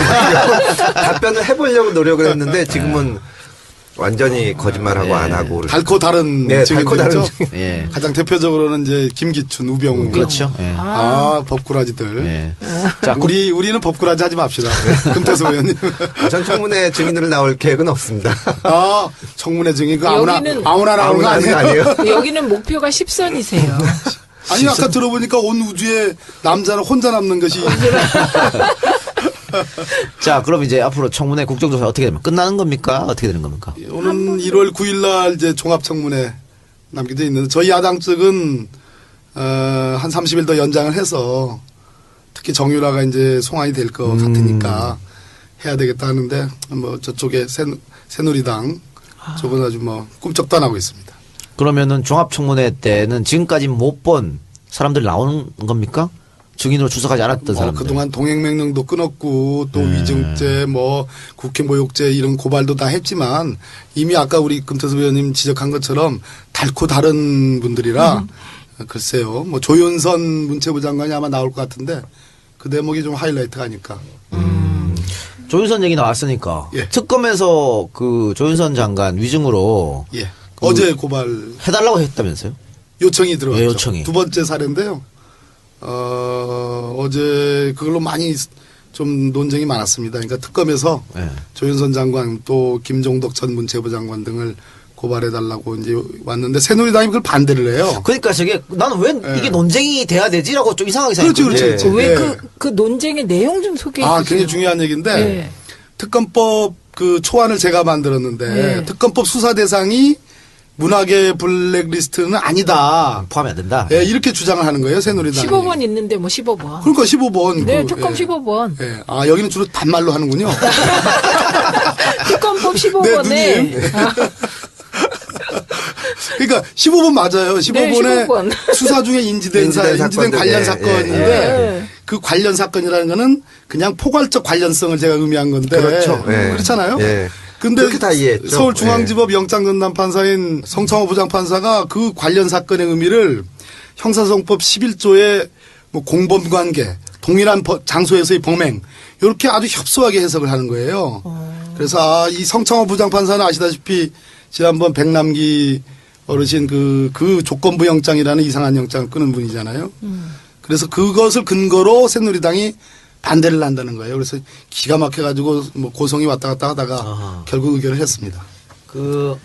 답변을 해보려고 노력을 했는데 지금은 완전히 거짓말하고 안 하고 달코 다른 네, 달코 다른 증인들이죠. 예. 가장 대표적으로는 이제 김기춘, 우병우. 그렇죠. 예. 법꾸라지들. 예. 자, 우리는 법꾸라지 하지 맙시다. 금태섭 의원님. 전 청문회 증인으로 나올 계획은 없습니다. 청문회 증인 그 아무나 여기는- 나오는 거 아무나 하는 거 아니에요? 아니에요. 여기는 목표가 10선이세요. 아니 아까 들어보니까 온 우주에 남자는 혼자 남는 것이 자, 그럼 이제 앞으로 청문회 국정조사 어떻게 되면 끝나는 겁니까? 어떻게 되는 겁니까? 오는 1월 9일 날 이제 종합청문회 남겨져 있는데 저희 야당 측은 한 30일 더 연장을 해서 특히 정유라가 이제 송환이 될 것 같으니까 해야 되겠다 하는데 뭐 저쪽에 새누리당 저건 아주 뭐 꿈쩍도 안 하고 있습니다. 그러면은 종합청문회 때는 지금까지 못 본 사람들 나오는 겁니까? 증인으로 출석하지 않았던 사람들. 그동안 동행명령도 끊었고 또 위증죄 뭐 국회 모욕죄 이런 고발도 다 했지만 이미 아까 우리 금태섭 의원님 지적한 것처럼 달코 다른 분들이라 글쎄요. 뭐 조윤선 문체부 장관이 아마 나올 것 같은데 그 대목이 좀 하이라이트가 아닐까. 조윤선 얘기 나왔으니까 예. 특검에서 그 조윤선 장관 위증으로 예. 어제 고발 해달라고 했다면서요? 요청이 들어왔죠. 예, 요청이. 두 번째 사례인데요. 어제 그걸로 많이 좀 논쟁이 많았습니다. 그러니까 특검에서 예. 조윤선 장관 또 김종덕 전 문체부 장관 등을 고발해달라고 이제 왔는데 새누리당이 그걸 반대를 해요. 그러니까 저게 나는 왜 예. 이게 논쟁이 돼야 되지라고 좀 이상하게 그렇죠, 생각했거든요. 그렇죠. 왜 예. 그 논쟁의 내용 좀 소개해 주세요. 굉장히 중요한 얘기인데 네. 특검법 그 초안을 제가 만들었는데 네. 특검법 수사 대상이 문학의 블랙리스트는 아니다. 포함이 안 된다. 예, 이렇게 주장을 하는 거예요, 새누리당이. 15번 있는데 뭐 15번. 그러니까 15번. 네, 특검 15번. 예. 여기는 주로 반말로 하는군요. 특검법 네, 15번에 누님. 그러니까 15번 맞아요. 15번에 네, 15번. 수사 중에 인지된 인지된 사건들, 관련 예, 사건인데 예. 그 관련 사건이라는 거는 그냥 포괄적 관련성을 제가 의미한 건데 그렇죠. 예. 그렇잖아요. 예. 근데 그렇게 다 이해했죠. 서울중앙지법 영장전담 판사인 성창호 부장판사가 그 관련 사건의 의미를 형사소송법 11조의 뭐 공범관계, 동일한 장소에서의 범행 이렇게 아주 협소하게 해석을 하는 거예요. 그래서 이 성창호 부장판사는 아시다시피 지난번 백남기 어르신 그 조건부 영장이라는 이상한 영장을 끄는 분이잖아요. 그래서 그것을 근거로 새누리당이 반대를 한다는 거예요. 그래서 기가 막혀가지고 뭐 고성이 왔다 갔다 하다가 아하. 결국 의결을 했습니다.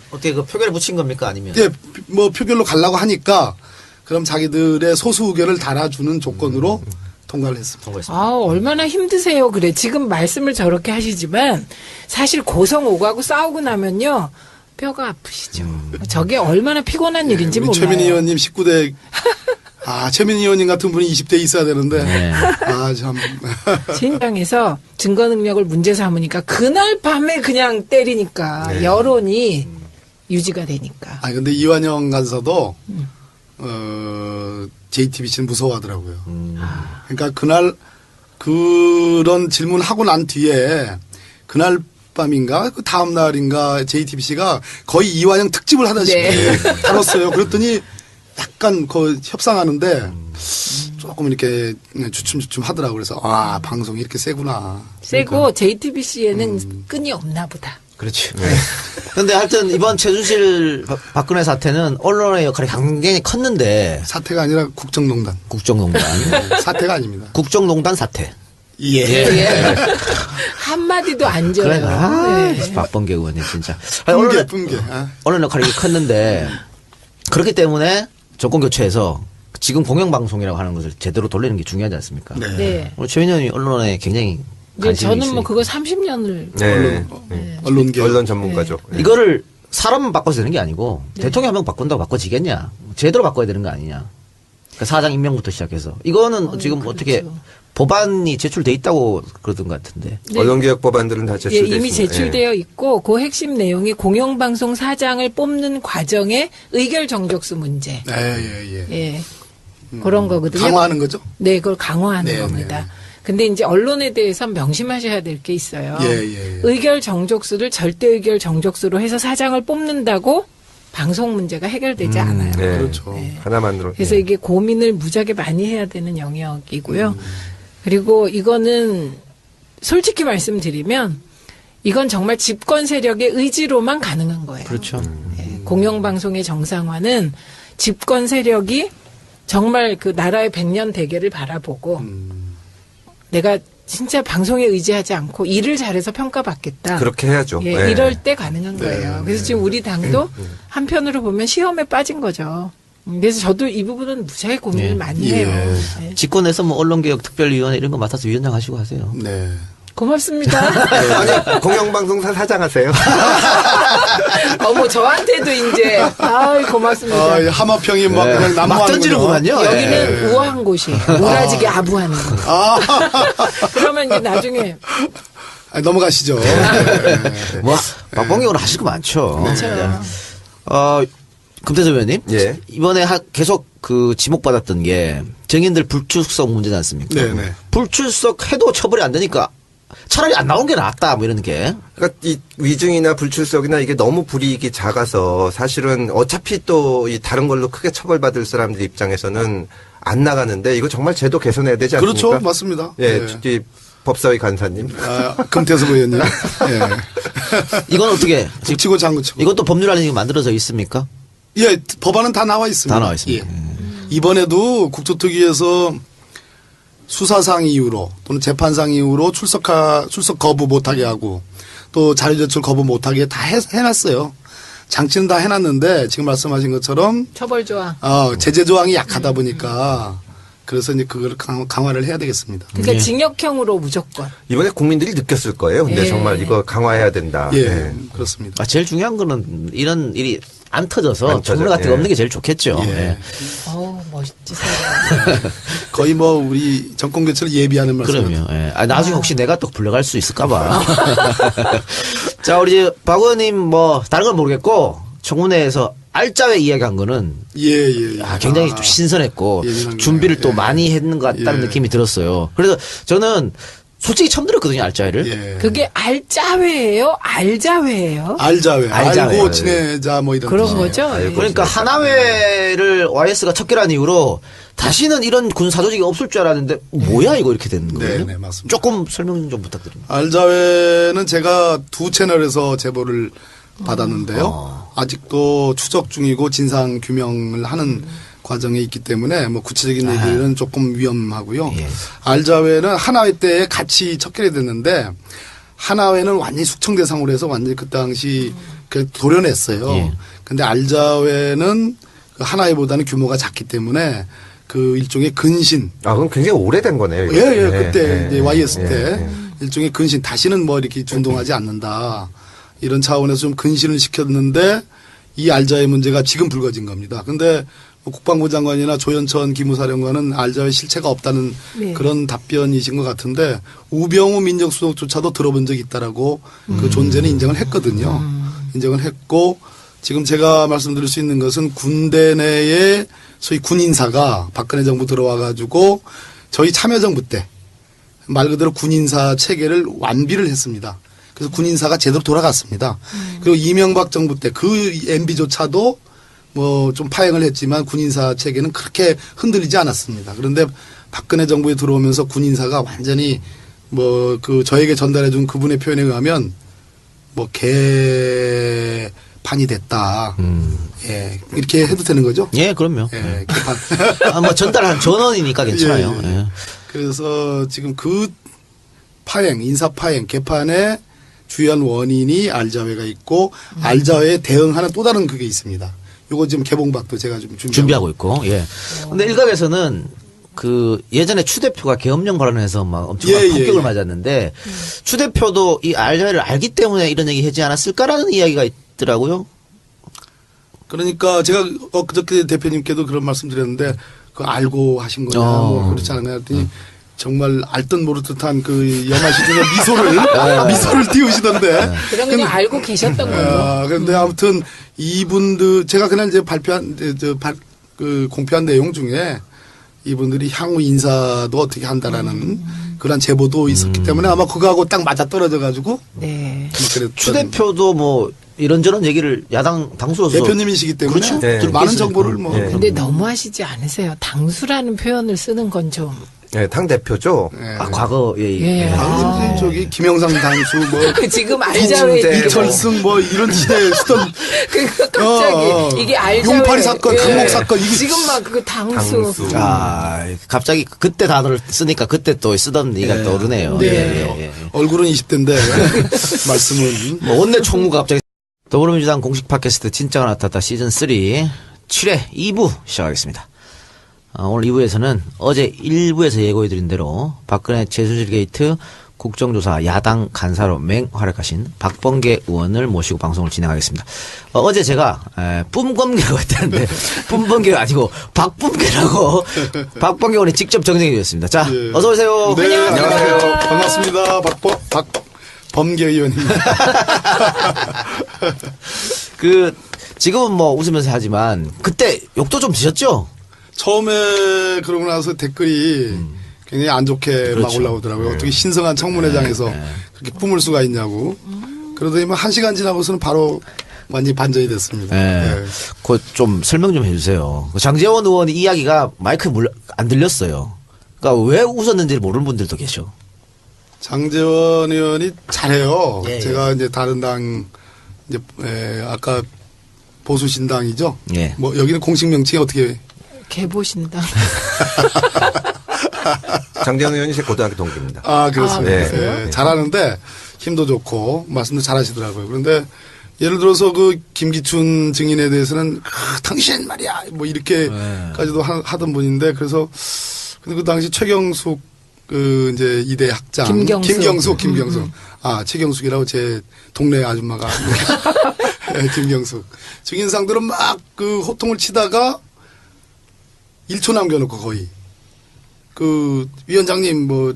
어떻게 그 표결을 붙인 겁니까? 아니면? 예, 뭐 표결로 가려고 하니까 그럼 자기들의 소수 의견을 달아주는 조건으로 통과를 했습니다. 통과했습니다. 얼마나 힘드세요. 그래. 지금 말씀을 저렇게 하시지만 사실 고성 오가고 싸우고 나면요. 뼈가 아프시죠. 저게 얼마나 피곤한 일인지 우리 몰라요. 최민희 의원님 19대 최민희 의원님 같은 분이 20대 있어야 되는데 네. 참 진장에서 증거 능력을 문제 삼으니까 그날 밤에 그냥 때리니까 여론이 유지가 되니까. 근데 이완영 간사도 JTBC는 무서워하더라고요. 그러니까 그날 그런 질문하고 난 뒤에 그날 밤인가 그 다음 날인가 JTBC가 거의 이완영 특집을 하다시피 네. 다뤘어요. 그랬더니 약간 협상하는데 조금 이렇게 주춤주춤 하더라고요. 그래서 방송이 이렇게 세구나. 세고 JTBC에는 끈이 없나 보다. 그렇죠. 그런데 하여튼 이번 최순실 박근혜 사태는 언론의 역할이 굉장히 컸는데 사태가 아니라 국정농단. 국정농단. 사태가 아닙니다. 국정농단 사태. 예. 한마디도 안 져요. 그러니까 네. 박범계 의원님 진짜. 아니, 뿜게. 언론 역할이 컸는데 그렇기 때문에 정권 교체해서 지금 공영방송이라고 하는 것을 제대로 돌리는 게 중요하지 않습니까? 네. 오늘 최민희 의원이 언론에 굉장히 이제 관심이 저는 있으니까. 뭐 그거 30년을 네. 언론계. 언론 전문가죠. 네. 이거를 사람만 바꿔서 되는 게 아니고 대통령 한 명 바꾼다고 바꿔지겠냐? 제대로 바꿔야 되는 거 아니냐? 그러니까 사장 임명부터 시작해서 이거는 지금 그렇죠. 어떻게 법안이 제출돼 있다고 그러던 것 같은데. 네. 언론개혁 법안들은 다 예, 제출돼 이미 있습니다. 제출되어 있고 그 핵심 내용이 공영방송 사장을 뽑는 과정의 의결 정족수 문제. 예. 예. 그런 거거든요. 강화하는 거죠? 네, 그걸 강화하는 네, 겁니다. 네. 근데 이제 언론에 대해서 명심하셔야 될 게 있어요. 예. 의결 정족수를 절대 의결 정족수로 해서 사장을 뽑는다고 방송 문제가 해결되지 않아요. 네. 그렇죠. 하나만으로. 그래서 이게 고민을 무지하게 많이 해야 되는 영역이고요. 그리고 이거는 솔직히 말씀드리면 이건 정말 집권 세력의 의지로만 가능한 거예요. 그렇죠. 예, 공영방송의 정상화는 집권 세력이 정말 그 나라의 100년 대계를 바라보고 내가 진짜 방송에 의지하지 않고 일을 잘해서 평가받겠다. 그렇게 해야죠. 예, 네. 이럴 때 가능한 거예요. 그래서 지금 우리 당도 한편으로 보면 시험에 빠진 거죠. 그래서 저도 이 부분은 무지하게 고민을 예. 많이 해요. 예. 집권에서 뭐 언론개혁 특별위원회 이런 거 맡아서 위원장 하시고 하세요. 네. 고맙습니다. 아니, 공영방송사 사장하세요. 어머 저한테도 이제 아이 고맙습니다. 이 하마평이 막 그냥 막 난무하는군요. 던지는구만요. 여기는 우아한 곳이 우라지게 아부하는 곳. 그러면 이제 나중에 넘어가시죠. 뭐 박범계 오늘 하실 거 많죠. 그렇죠. 금태섭 의원님. 예. 이번에 계속 그 지목받았던 게 정인들 불출석 문제지 않습니까? 네네. 불출석해도 처벌이 안 되니까 차라리 안 나온 게 낫다 뭐 이런 게. 그러니까 이 위증이나 불출석이나 이게 너무 불이익이 작아서 사실은 어차피 또 이 다른 걸로 크게 처벌받을 사람들 입장에서는 안 나가는데 이거 정말 제도 개선해야 되지 않습니까? 그렇죠. 맞습니다. 예, 네. 이 법사위 간사님. 금태섭 의원님. 예. 이건 어떻게? 북치고 장구치고. 이것도 법률안이 만들어져 있습니까? 예, 법안은 다 나와 있습니다. 다 나와 있습니다. 예. 이번에도 국토특위에서 수사상 이유로 또는 재판상 이유로 출석 거부 못하게 하고 또 자료 제출 거부 못하게 다 해놨어요. 장치는 다 해놨는데 지금 말씀하신 것처럼 처벌 조항. 제재 조항이 약하다 보니까 그래서 이제 그걸 강화를 해야 되겠습니다. 그러니까 징역형으로 무조건. 이번에 국민들이 느꼈을 거예요. 근데 예. 정말 이거 강화해야 된다. 예, 예. 그렇습니다. 제일 중요한 거는 이런 일이 안 터져서 안 터져, 청문 같은 거 예. 없는 게 제일 좋겠죠. 예. 예. 멋지세요. 거의 뭐 우리 정권 교체를 예비하는 말씀입니다. 그럼요. 예. 나중에 혹시 내가 또 불려갈 수 있을까봐. 자, 우리 이제 박 의원님 뭐 다른 건 모르겠고 청문회에서 알짜배 이야기한 거는 예. 굉장히 좀 신선했고 예민한 준비를 거예요. 또 예. 많이 했는 것 같다는 예. 느낌이 들었어요. 그래서 저는 솔직히 처음 들었거든요, 알짜배를. 예. 그게 알짜회예요? 알자회예요? 알자회, 알자회. 알고 지내자 뭐 이런 그런 뜻이에요. 거죠? 예. 그러니까 하나회를 YS가 척결한 이후로 다시는 이런 군 사조직이 없을 줄 알았는데 뭐야 이거 이렇게 되는 거예요? 네, 맞습니다. 조금 설명 좀 부탁드립니다. 알자회는 제가 2채널에서 제보를 받았는데요. 아직도 추적 중이고 진상 규명을 하는 과정에 있기 때문에 뭐 구체적인 얘기는 조금 위험하고요. 예. 알자회는 하나회 때 같이 척결이 됐는데 하나회는 완전히 숙청 대상으로 해서 완전히 그 당시 도려냈어요. 예. 근데 알자회는 그 하나회보다는 규모가 작기 때문에 그 일종의 근신. 그럼 굉장히 오래된 거네요. 이거. 예, 그때 이제 YS 때 예. 일종의 근신 다시는 뭐 이렇게 준동하지 않는다. 이런 차원에서 좀 근신을 시켰는데 이 알자회 문제가 지금 불거진 겁니다. 근데 뭐 국방부 장관이나 조현천 기무사령관은 알자회 실체가 없다는 네. 그런 답변이신 것 같은데 우병우 민정수석조차도 들어본 적이 있다라고 그 존재는 인정을 했거든요. 인정을 했고 지금 제가 말씀드릴 수 있는 것은 군대 내에 소위 군인사가 박근혜 정부 들어와 가지고 저희 참여정부 때 말 그대로 군인사 체계를 완비를 했습니다. 그래서 군인사가 제대로 돌아갔습니다. 그리고 이명박 정부 때 그 MB조차도 뭐 좀 파행을 했지만 군인사 체계는 그렇게 흔들리지 않았습니다. 그런데 박근혜 정부에 들어오면서 군인사가 완전히 뭐 그 저에게 전달해 준 그분의 표현에 의하면 뭐 개판이 됐다. 예. 이렇게 해도 되는 거죠? 예, 그럼요. 예. 개판. 뭐 전달한 전원이니까 괜찮아요. 예, 예. 예. 그래서 지금 그 파행, 인사 파행, 개판의 주요한 원인이 알자회가 있고 알자회에 대응하는 또 다른 그게 있습니다. 요거 지금 개봉박도 제가 좀 준비하고 있고. 예. 근데 일각에서는 그 예전에 추 대표가 계엄령 발언해서 막 엄청난 예, 폭격을 예. 맞았는데 추 대표도 이 알자회를 알기 때문에 이런 얘기 하지 않았을까라는 이야기가 있더라고요. 그러니까 제가 그저께 대표님께도 그런 말씀 드렸는데 그 알고 하신 거냐 뭐 그렇지 않았냐 했더니 정말 알듯 모르듯한 그 영화 시즌의 미소를 띄우시던데. 그럼 그냥 알고 계셨던 거죠. 그런데 아무튼 이분들 제가 그날 이제 그 공표한 내용 중에 이분들이 향후 인사도 어떻게 한다라는 그런 제보도 있었기 때문에 아마 그거하고 딱 맞아 떨어져 가지고 네. 추 대표도 뭐 이런저런 얘기를 야당 당수로서 대표님이시기 때문에 그렇죠. 네. 많은 정보를 뭐 네. 근데 너무하시지 않으세요? 당수라는 표현을 쓰는 건 좀. 예, 당 대표죠. 과거 예. 저기 김영삼 당수 뭐 지금 알자회 김웅재, 이철승 뭐 이런 시대에 쓰던 그러니까 갑자기 이게 알자회 용팔이 사건, 강목 사건 이게 지금 막 그 당수. 갑자기 그때 단어를 쓰니까 그때 또 쓰던 얘기가 떠오르네요. 네. 예. 얼굴은 20대인데 말씀은 뭐 원내 총무가 갑자기 더불어민주당 공식 팟캐스트 진짜가 나타났다 시즌 3 7회 2부 시작하겠습니다. 오늘 2부에서는 어제 1부에서 예고해드린 대로 박근혜 최순실 게이트 국정조사 야당 간사로 맹활약하신 박범계 의원을 모시고 방송을 진행하겠습니다. 어제 제가 뿜검계라고 했다는데 뿜범계가 아니고 박범계라고 박범계 의원이 직접 정정해 주셨습니다. 자, 예. 어서 오세요. 네, 안녕하세요. 반갑습니다. 박범계 의원입니다. 지금은 뭐 웃으면서 하지만 그때 욕도 좀 드셨죠? 처음에 그러고 나서 댓글이 굉장히 안 좋게 막 그렇죠. 올라오더라고요. 어떻게 신성한 청문회장에서 그렇게 뿜을 수가 있냐고. 그러더니 뭐 1시간 지나고서는 바로 완전히 반전이 됐습니다. 네. 그 좀 설명 좀 해주세요. 장제원 의원 이야기가 마이크 안 들렸어요. 그러니까 왜 웃었는지를 모르는 분들도 계셔. 장제원 의원이 잘해요. 예, 제가 이제 다른 당 이제 아까 보수신당이죠. 예. 뭐 여기는 공식 명칭이 어떻게? 개보신다. 장재원 의원이 제 고등학교 동기입니다. 그렇습니다. 네. 잘하는데 힘도 좋고 말씀도 잘하시더라고요. 그런데 예를 들어서 그 김기춘 증인에 대해서는 당신 말이야 뭐 이렇게까지도 하던 분인데 그래서 근데 그 당시 최경숙 그 이제 이대 학장 김경숙 아 최경숙이라고 제 동네 아줌마가 김경숙 증인 상대로 막 그 호통을 치다가 1초 남겨놓고 거의 그 위원장님 뭐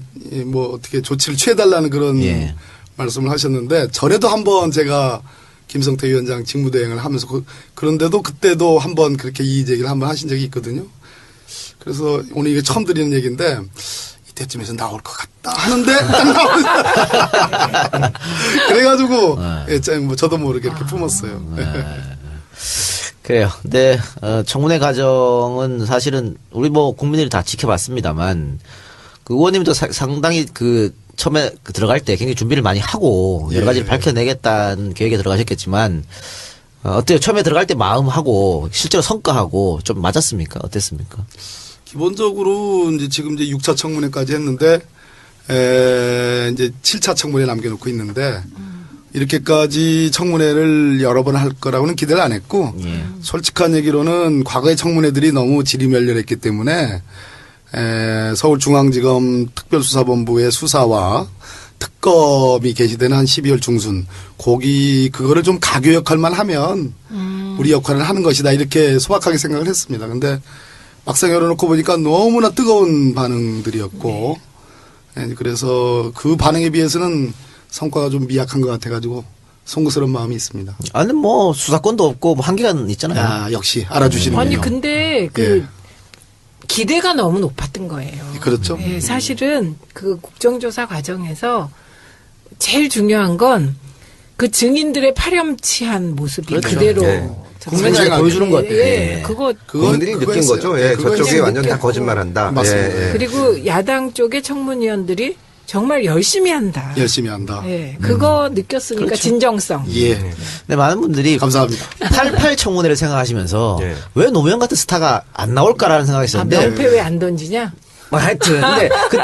어떻게 조치를 취해달라는 그런 예. 말씀을 하셨는데 전에도 한번 제가 김성태 위원장 직무대행을 하면서 그런데도 그때도 한번 그렇게 이의 제기를 한번 하신 적이 있거든요. 그래서 오늘 이게 처음 드리는 얘기인데 이때쯤에서 나올 것 같다 하는데 딱 나오는 그래가지고 예, 뭐 저도 모르게 이렇게 품었어요. 그래요. 근데 청문회 과정은 사실은 우리 뭐 국민들이 다 지켜봤습니다만 그 의원님도 상당히 그 처음에 들어갈 때 굉장히 준비를 많이 하고 여러 가지를 밝혀내겠다는 계획에 들어가셨겠지만 어때요? 처음에 들어갈 때 마음하고 실제로 성과하고 좀 맞았습니까? 어땠습니까? 기본적으로 이제 지금 이제 6차 청문회까지 했는데 이제 7차 청문회 남겨놓고 있는데 이렇게까지 청문회를 여러 번 할 거라고는 기대를 안 했고 솔직한 얘기로는 과거의 청문회들이 너무 질이 멸렬했기 때문에 서울중앙지검 특별수사본부의 수사와 특검이 개시되는 한 12월 중순 그거를 좀 가교 역할만 하면 우리 역할을 하는 것이다 이렇게 소박하게 생각을 했습니다. 근데 막상 열어놓고 보니까 너무나 뜨거운 반응들이었고 그래서 그 반응에 비해서는 성과가 좀 미약한 것 같아가지고 송구스러운 마음이 있습니다. 아니 뭐 수사권도 없고 뭐 한계가 있잖아요. 아 역시 알아주시는군요. 아니 근데 그 기대가 너무 높았던 거예요. 그렇죠. 예, 사실은 그 국정조사 과정에서 제일 중요한 건 그 증인들의 파렴치한 모습이 그렇죠. 그대로 국민들에게 보여주는 것 같아요. 예, 그거 국민들이 느낀 거죠. 예, 저쪽이 완전 다 거짓말한다. 맞습니다. 예, 예. 그리고 야당 쪽의 청문위원들이 정말 열심히 한다. 열심히 한다. 예, 그거 느꼈으니까 그렇죠. 진정성. 예. 근데 많은 분들이 감사합니다. 88 청문회를 생각하시면서 예. 왜 노무현 같은 스타가 안 나올까라는 생각이 아, 있었는데 명패 왜 안 던지냐? 뭐 하여튼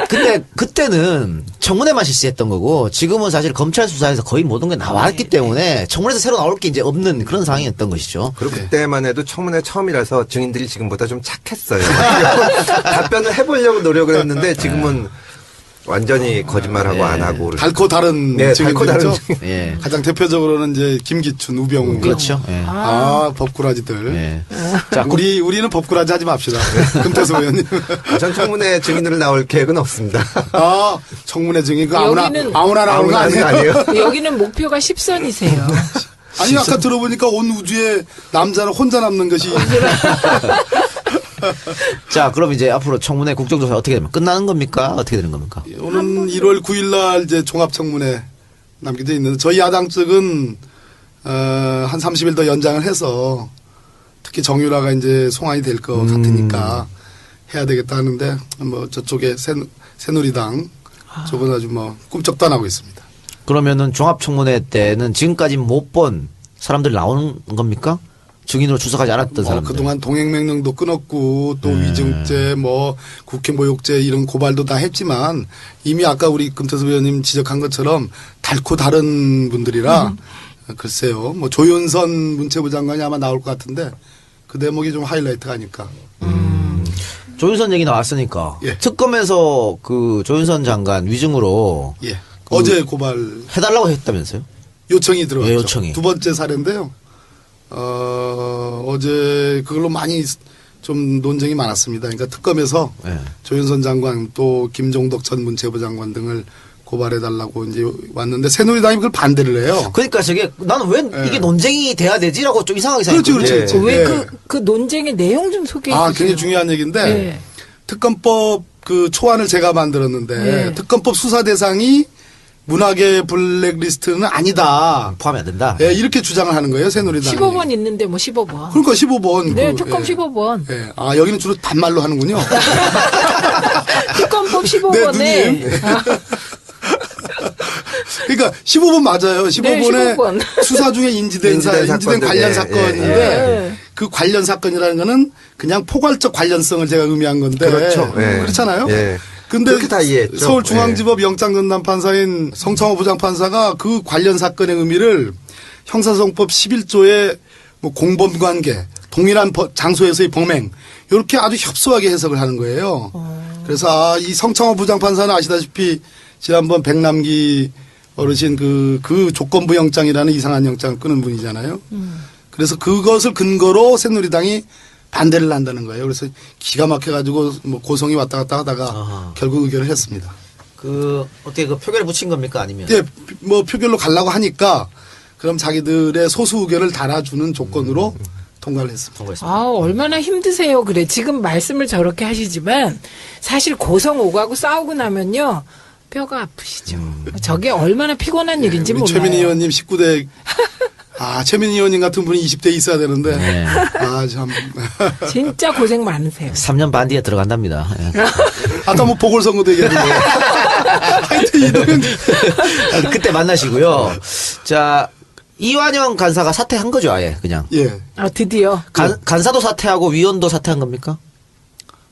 근데 그때는 청문회만 실시했던 거고 지금은 사실 검찰 수사에서 거의 모든 게 나왔기 때문에 청문회에서 새로 나올 게 이제 없는 그런 상황이었던 것이죠. 그리고 그때만 해도 청문회 처음이라서 증인들이 지금보다 좀 착했어요. 답변을 해보려고 노력을 했는데 지금은 완전히 거짓말하고 안 하고. 그렇게. 달코 다른 네, 달코 다른 증인들이죠. 예. 가장 대표적으로는 이제 김기춘, 우병우. 그렇죠. 예. 법꾸라지들. 예. 자, 우리는 법꾸라지 하지 맙시다. 금태섭 의원님. 전 청문회 증인으로 나올 계획은 없습니다. 청문회 증인 그 여기는- 아무나 나오는 거 아니에요? 여기는 목표가 10선이세요. 아니 아까 들어보니까 온 우주에 남자는 혼자 남는 것이 자, 그럼 이제 앞으로 청문회 국정조사 어떻게 되면 끝나는 겁니까? 어떻게 되는 겁니까? 오는 1월 9일 날 이제 종합청문회 남겨져 있는데 저희 야당 측은 한 30일 더 연장을 해서 특히 정유라가 이제 송환이 될 것 같으니까 해야 되겠다 하는데 뭐 저쪽에 새누리당 저건 아주 뭐 꿈쩍도 안 하고 있습니다. 그러면은 종합청문회 때는 지금까지 못 본 사람들이 나오는 겁니까? 증인으로 출석하지 않았던 사람들. 그동안 동행명령도 끊었고 또 위증죄 뭐 국회 모욕죄 이런 고발도 다 했지만 이미 아까 우리 금태섭 의원님 지적한 것처럼 달코 다른 분들이라 글쎄요. 뭐 조윤선 문체부 장관이 아마 나올 것 같은데 그 대목이 좀 하이라이트가 아닐까. 조윤선 얘기 나왔으니까 예. 특검에서 그 조윤선 장관 위증으로 예. 어제 고발 해달라고 했다면서요? 요청이 들어왔죠. 예, 요청이. 두 번째 사례인데요. 어제 그걸로 많이 좀 논쟁이 많았습니다. 그러니까 특검에서 예. 조윤선 장관 또 김종덕 전 문체부 장관 등을 고발해달라고 이제 왔는데 새누리당이 그걸 반대를 해요. 그러니까 저게 나는 왜 예. 이게 논쟁이 돼야 되지라고 좀 이상하게 그렇죠, 생각했거든요. 그렇죠. 왜 예. 그 논쟁의 내용 좀 소개해 주세요. 굉장히 중요한 얘기인데 네. 특검법 그 초안을 제가 만들었는데 네. 특검법 수사 대상이 문학의 블랙리스트는 아니다. 포함이 안 된다. 예, 이렇게 주장을 하는 거예요, 새누리당이. 15번 있는데 뭐 15번. 그러니까 15번. 네, 특검 15번. 예. 여기는 주로 반말로 하는군요. 특검법 네, 15번에 누님. 그러니까 15번 맞아요. 15번에 네, 15번. 수사 중에 인지된 사건들, 관련 예, 사건인데 예. 그 관련 사건이라는 거는 그냥 포괄적 관련성을 제가 의미한 건데 그렇죠. 예. 그렇잖아요. 예. 근데 그렇게 다 이해했죠. 서울중앙지법 영장전담 판사인 성창호 부장판사가 그 관련 사건의 의미를 형사소송법 11조의 뭐 공범관계, 동일한 장소에서의 범행 이렇게 아주 협소하게 해석을 하는 거예요. 그래서 이 성창호 부장판사는 아시다시피 지난번 백남기 어르신 그 조건부 영장이라는 이상한 영장을 끄는 분이잖아요. 그래서 그것을 근거로 새누리당이 반대를 한다는 거예요. 그래서 기가 막혀가지고 뭐 고성이 왔다 갔다 하다가 결국 의결을 했습니다. 어떻게 그 표결에 붙인 겁니까? 아니면? 예, 뭐 표결로 가려고 하니까 그럼 자기들의 소수 의견을 달아주는 조건으로 통과를 했습니다. 통과했습니다. 아, 얼마나 힘드세요. 그래. 지금 말씀을 저렇게 하시지만 사실 고성 오가고 싸우고 나면요. 뼈가 아프시죠. 저게 얼마나 피곤한 일인지 우리 몰라요. 최민희 의원님 19대 최민희 의원님 같은 분이 20대에 있어야 되는데 네. 참 진짜 고생 많으세요. 3년 반 뒤에 들어간답니다. 예. 아까 뭐 보궐선거도 얘기했는데 하여튼 이동현 그때 만나시고요. 자, 이완영 간사가 사퇴한 거죠, 아예 그냥. 예 아, 드디어. 간사도 사퇴하고 위원도 사퇴한 겁니까?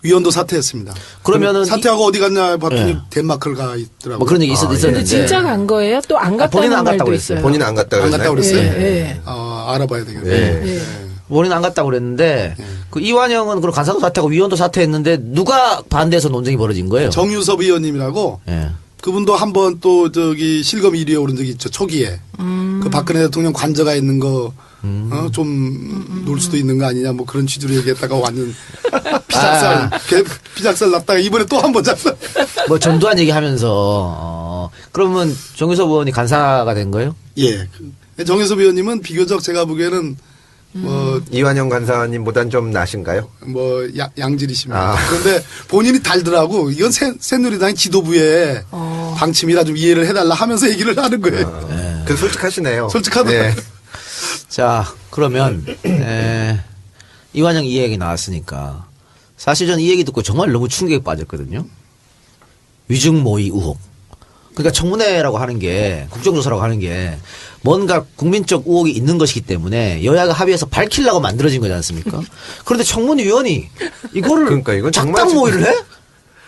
위원도 사퇴했습니다. 그러면은 사퇴하고 어디 갔냐 봤더니 예. 덴마크를 가 있더라고요. 뭐 그런 얘기 있었는데. 근데 진짜 간 거예요? 또 안 갔다는 본인은 안 말도 갔다고 있어요. 본인은 안 갔다 안 갔다 그랬나요? 그랬어요? 예, 예. 알아봐야 되겠네요. 예. 예. 본인은 안 갔다고 그랬는데 그 이완영은 그럼 간사도 사퇴하고 위원도 사퇴했는데 누가 반대해서 논쟁이 벌어진 거예요? 정유섭 의원님이라고 예. 그분도 한번 또 실검 1위에 오른 적이 있죠. 초기에. 그 박근혜 대통령 관저가 있는 거, 좀 놀 수도 있는 거 아니냐, 뭐 그런 취지로 얘기했다가 완전 피작살 났다가 이번에 또 한 번 작살. 뭐 전두환 얘기하면서 그러면 정유섭 의원이 간사가 된 거예요? 예. 정유섭 의원님은 비교적 제가 보기에는 이완영 간사님보단 좀 나신가요? 양질이십니다. 아. 그런데 본인이 달더라고. 이건 새누리당 지도부의 방침이라 좀 이해를 해달라 하면서 얘기를 하는 거예요. 그 솔직하시네요. 솔직하더라고요. 네. 자, 그러면 이완영 이 얘기 나왔으니까 사실 저는 이 얘기 듣고 정말 너무 충격에 빠졌거든요. 위증 모의 의혹. 그러니까 청문회라고 하는 게 국정조사라고 하는 게 뭔가 국민적 의혹이 있는 것이기 때문에 여야가 합의해서 밝히려고 만들어진 거지 않습니까? 그런데 청문위원이 이거를 그러니까 이건 정말 작당 모의를 해?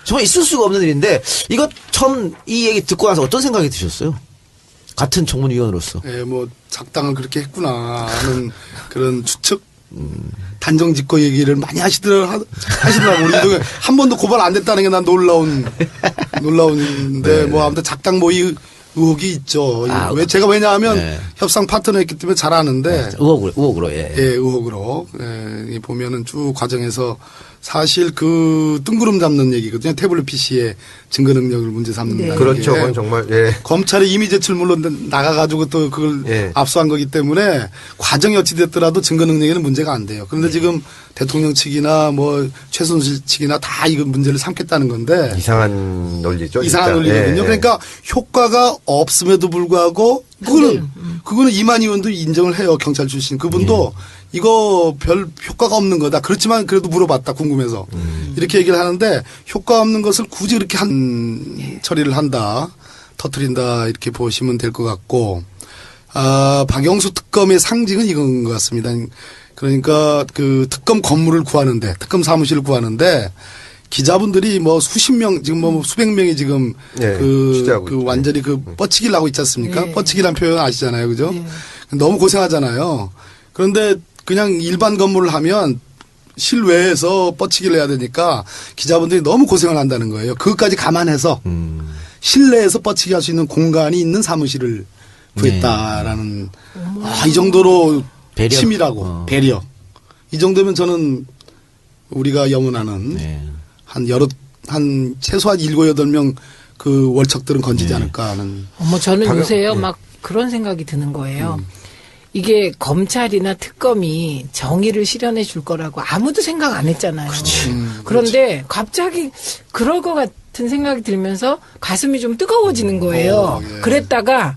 정말 있을 수가 없는 일인데 이거 처음 이 얘기 듣고 나서 어떤 생각이 드셨어요? 같은 청문위원으로서. 예, 작당을 그렇게 했구나 하는 그런 추측, 단정짓고 얘기를 많이 하시더라고. 우리도 한 번도 고발 안 됐다는 게 난 놀라운데, 아무튼 작당 모의 의혹이 있죠. 왜냐하면 네. 협상 파트너였기 때문에 잘 아는데. 의혹으로, 예. 예, 의혹으로. 예, 보면은 쭉 과정에서 사실 뜬구름 잡는 얘기거든요. 태블릿 PC의 증거 능력을 문제 삼는다. 네. 그렇죠. 그건 정말, 예. 검찰의 이미 제출물로 나가가지고 또 그걸 예. 압수한 거기 때문에 과정이 어찌됐더라도 증거 능력에는 문제가 안 돼요. 그런데 지금 대통령 측이나 최순실 측이나 다 이거 문제를 삼겠다는 건데. 이상한 논리죠. 이상한 진짜. 논리거든요. 예, 예. 그러니까 효과가 없음에도 불구하고 그거는 이만 의원도 인정을 해요. 경찰 출신. 그분도 이거 별 효과가 없는 거다. 그렇지만 그래도 물어봤다. 궁금해서. 이렇게 얘기를 하는데 효과 없는 것을 굳이 그렇게 처리를 한다. 터뜨린다. 이렇게 보시면 될 것 같고. 박영수 특검의 상징은 이건 것 같습니다. 그러니까 그 특검 건물을 구하는데 특검 사무실을 구하는데 기자분들이 수십 명 지금 수백 명이 지금 예, 취재하고 있죠. 완전히 뻗치기를 하고 있지 않습니까? 예. 뻗치기란 표현 아시잖아요. 그죠? 예. 너무 고생하잖아요. 그런데 그냥 일반 건물을 하면 실외에서 뻗치기를 해야 되니까 기자분들이 너무 고생을 한다는 거예요. 그것까지 감안해서 실내에서 뻗치기 할 수 있는 공간이 있는 사무실을 구했다라는 이 정도로 배려. 치밀하고 배려. 이 정도면 저는 우리가 염원하는 네. 한 최소한 7, 8명 그 월척들은 건지지 않을까 하는. 저는 요새요 막 그런 생각이 드는 거예요. 이게 검찰이나 특검이 정의를 실현해 줄 거라고 아무도 생각 안 했잖아요. 그런데 갑자기 그럴 것 같은 생각이 들면서 가슴이 좀 뜨거워지는 거예요. 예. 그랬다가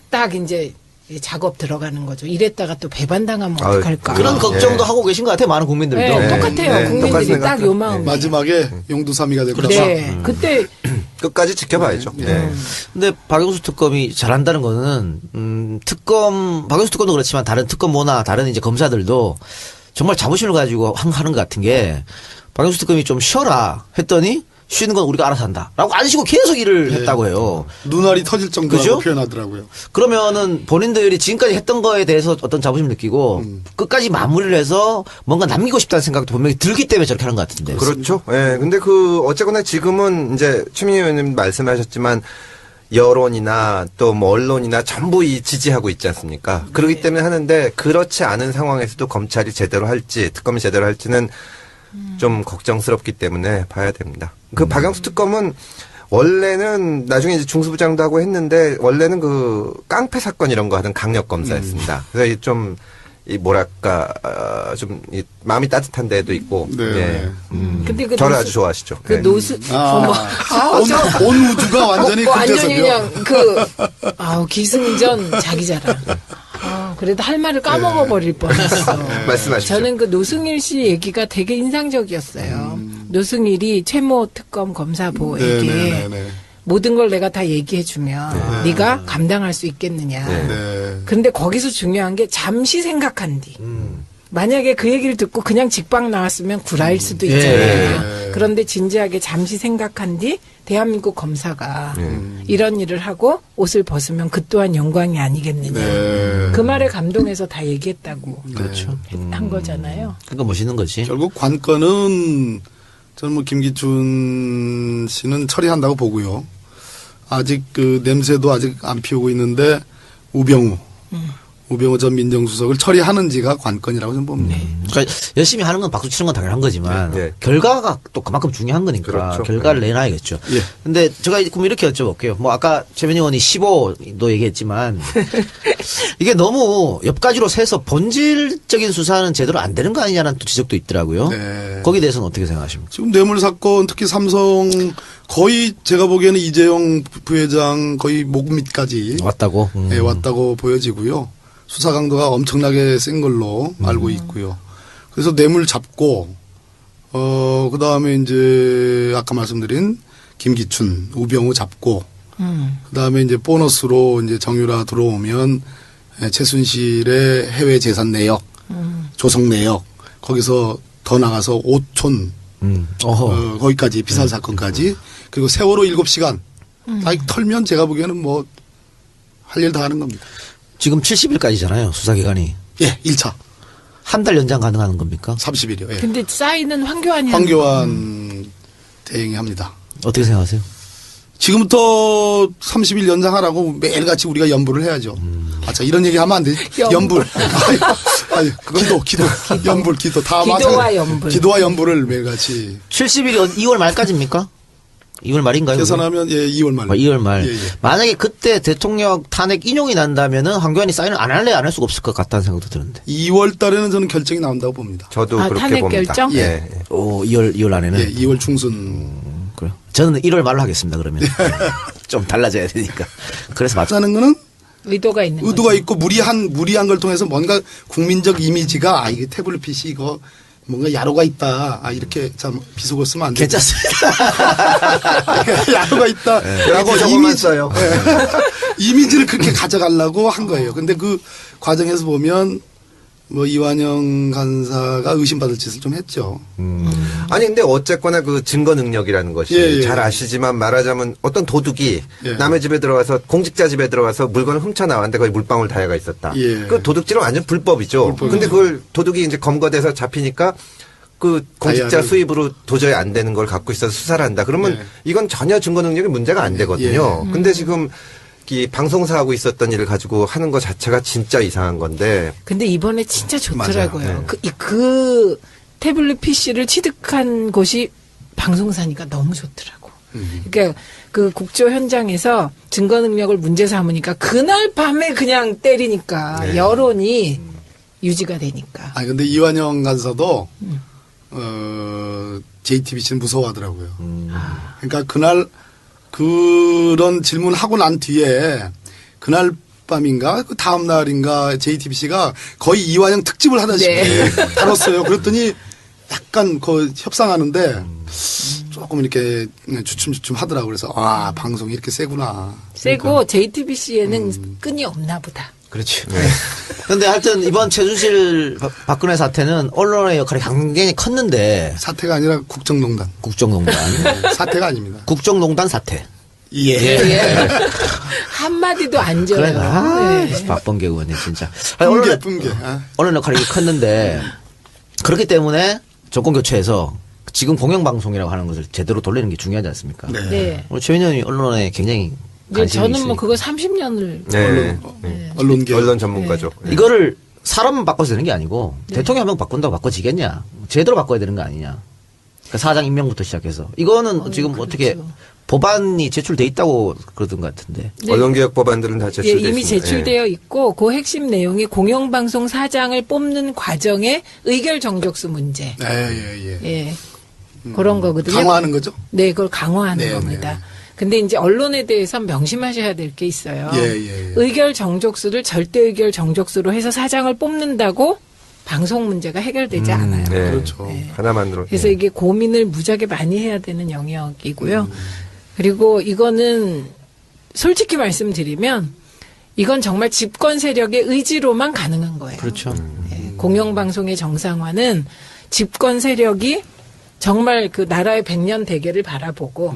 딱 이제 작업 들어가는 거죠. 이랬다가 또 배반당하면 아유, 어떡할까. 그런 걱정도 하고 계신 것 같아요. 많은 국민들도. 네, 똑같아요. 네, 똑같은 국민들이 딱 요 생각. 마음이. 마지막에 용두사미가 될 거다. 네. 그때 끝까지 지켜봐야죠. 네. 근데 박영수 특검이 잘한다는 거는 박영수 특검도 그렇지만 다른 특검모나 다른 이제 검사들도 정말 자부심을 가지고 하는 것 같은 게 박영수 특검이 좀 쉬어라 했더니 쉬는 건 우리가 알아서 한다. 라고 안 쉬고 계속 일을 했다고 해요. 눈알이 터질 정도라고 그죠? 표현하더라고요. 그러면은 본인들이 지금까지 했던 거에 대해서 어떤 자부심을 느끼고 끝까지 마무리를 해서 뭔가 남기고 싶다는 생각도 분명히 들기 때문에 저렇게 하는 것 같은데. 그렇죠. 예. 근데 어쨌거나 지금은 이제 최민희 의원님 말씀하셨지만 여론이나 또 뭐 언론이나 전부 지지하고 있지 않습니까? 그렇기 때문에 하는데 그렇지 않은 상황에서도 검찰이 제대로 할지 특검이 제대로 할지는 좀 걱정스럽기 때문에 봐야 됩니다. 그 박영수 특검은 원래는 나중에 이제 중수부장도 하고 했는데 원래는 그 깡패 사건 이런 거 하던 강력 검사였습니다. 그래서 좀 뭐랄까 마음이 따뜻한 데도 있고. 네. 예. 근데 그 저를 아주 좋아하시죠. 그 예. 온 우주가 완전히 완전히 금태섭이요. 그냥 기승전 자기 자랑. 그래도 할 말을 까먹어 버릴 뻔했어. 말씀하십시오. 저는 그 노승일 씨 얘기가 되게 인상적이었어요. 노승일이 최모 특검 검사보에게 네네네. 모든 걸 내가 다 얘기해주면 네가 감당할 수 있겠느냐. 네. 근데 거기서 중요한 게 잠시 생각한 뒤. 만약에 그 얘기를 듣고 그냥 직방 나왔으면 구라일 수도 있잖아요. 그런데 진지하게 잠시 생각한 뒤 대한민국 검사가 이런 일을 하고 옷을 벗으면 그 또한 영광이 아니겠느냐. 네. 그 말에 감동해서 다 얘기했다고 그렇죠. 한 거잖아요. 그러니까 멋있는 거지. 결국 관건은 저는 뭐 김기춘 씨는 처리한다고 보고요. 아직 그 냄새도 아직 안 피우고 있는데 우병우 전 민정수석을 처리하는지가 관건이라고 저는 봅니다. 그러니까 열심히 하는 건 박수 치는 건 당연한 거지만 네. 결과가 또 그만큼 중요한 거니까 그렇죠. 결과를 내놔야겠죠. 예. 근데 제가 그럼 이렇게 여쭤볼게요. 뭐 아까 최민희 의원이 15도 얘기했지만 이게 너무 옆가지로 세서 본질적인 수사는 제대로 안 되는 거 아니냐는 또 지적도 있더라고요. 네. 거기에 대해서는 어떻게 생각하십니까? 지금 뇌물 사건 특히 삼성 거의 제가 보기에는 이재용 부회장 거의 목 밑까지 왔다고? 예, 왔다고 보여지고요. 수사 강도가 엄청나게 센 걸로 알고 있고요. 그래서 뇌물 잡고 그 다음에 이제 아까 말씀드린 김기춘, 우병우 잡고 그 다음에 이제 보너스로 이제 정유라 들어오면 최순실의 해외 재산 내역, 조성 내역 거기서 더 나가서 5촌 거기까지 비싼 사건까지 그리고 세월호 7시간 다 털면 제가 보기에는 뭐 할 일 다 하는 겁니다. 지금 70일까지잖아요. 수사기간이. 예, 1차. 한 달 연장 가능한 겁니까? 30일이요. 예. 근데 사인은 황교안이 황교안 대행이 합니다. 어떻게 생각하세요? 지금부터 30일 연장하라고 매일같이 우리가 연부를 해야죠. 자, 이런 얘기 하면 안 되지. 연불. 아니, 기도. 연불, 다 기도와 연불. 기도와 연불을 매일같이. 70일이 2월 말까지입니까? 2월 말인가요? 계산하면, 예, 2월 말. 2월 말. 예, 예. 만약에 그때 대통령 탄핵 인용이 난다면은 황교안이 사인을 안 할래 안 할 수가 없을 것 같다는 생각도 드는데. 2월 달에는 저는 결정이 나온다고 봅니다. 저도 그렇게 탄핵 봅니다. 결정? 예. 오, 2월 안에는. 예, 2월 중순. 그래요. 저는 1월 말로 하겠습니다, 그러면. 좀 달라져야 되니까. 그래서 맞 하는 거는 의도가 있는 의도가 거죠. 있고 무리한 걸 통해서 뭔가 국민적 이미지가 이게 태블릿 PC 이거 뭔가 야로가 있다. 이렇게 참 비속어 쓰면 안 돼. 괜찮습니다. 야로가 있다. 라고 저것만 써요. 이미지를 그렇게 가져가려고 한 거예요. 근데 그 과정에서 보면 뭐 이완영 간사가 의심받을 짓을 좀 했죠. 아니 근데 어쨌거나 그 증거 능력이라는 것이 예, 예. 잘 아시지만 말하자면 어떤 도둑이 예. 남의 집에 들어가서 공직자 집에 들어가서 물건을 훔쳐 나왔는데 거기 물방울 다해가 있었다. 예. 그 도둑질은 완전 불법이죠. 근데 그걸 도둑이 이제 검거돼서 잡히니까 그 공직자 다이아를- 수입으로 도저히 안 되는 걸 갖고 있어서 수사를 한다. 그러면 예. 이건 전혀 증거 능력이 문제가 안 되거든요. 근데 지금 이 방송사 하고 있었던 일을 가지고 하는 것 자체가 진짜 이상한 건데 근데 이번에 진짜 좋더라고요. 맞아요. 그 태블릿 PC를 취득한 곳이 방송사니까 너무 좋더라고. 그러니까 그 국조 현장에서 증거 능력을 문제 삼으니까 그날 밤에 그냥 때리니까 여론이 유지가 되니까. 근데 이완영 간사도 JTBC는 무서워하더라고요. 그러니까 그날 그런 질문하고 난 뒤에 그날 밤인가 그 다음 날인가 JTBC가 거의 이완영 특집을 하다시피 네. 다뤘어요. 그랬더니 약간 그 협상하는데 조금 이렇게 주춤주춤 하더라고요. 그래서 방송이 이렇게 세구나. 세고 JTBC에는 끈이 없나 보다. 그렇지. 근데 하여튼 이번 최순실 박근혜 사태는 언론의 역할이 굉장히 컸는데 사태가 아니라 국정농단. 국정농단. 사태가 아닙니다. 국정농단 사태. 예. 한마디도 안 져요. 그래. 네. 박범계 의원님 진짜. 아니, 뿜게. 언론 역할이 컸는데 그렇기 때문에 정권 교체해서 지금 공영방송이라고 하는 것을 제대로 돌리는 게 중요하지 않습니까? 네. 네. 오늘 최 의원이 언론에 굉장히 근데 관심이 저는 있으니까. 뭐 그거 30년을 네. 언론계. 언론 전문가죠. 네. 이거를 사람만 바꿔서 되는 게 아니고 대통령 한 명 바꾼다고 바꿔지겠냐? 제대로 바꿔야 되는 거 아니냐? 그러니까 사장 임명부터 시작해서 이거는 지금 그렇죠. 어떻게 법안이 제출돼 있다고 그러던 것 같은데. 네. 언론개혁 법안들은 다 예, 제출돼 이미 있습니다. 제출되어 있고 그 핵심 내용이 공영방송 사장을 뽑는 과정의 의결 정족수 문제. 예. 예. 그런 거거든요. 강화하는 거죠? 네, 그걸 강화하는 네, 겁니다. 네. 근데 이제 언론에 대해서 명심하셔야 될 게 있어요. 예. 의결 정족수를 절대 의결 정족수로 해서 사장을 뽑는다고 방송 문제가 해결되지 않아요. 네. 그렇죠. 하나만으로. 그래서 이게 고민을 무지하게 많이 해야 되는 영역이고요. 그리고 이거는 솔직히 말씀드리면 이건 정말 집권 세력의 의지로만 가능한 거예요. 그렇죠. 예, 공영방송의 정상화는 집권 세력이 정말 그 나라의 100년 대계를 바라보고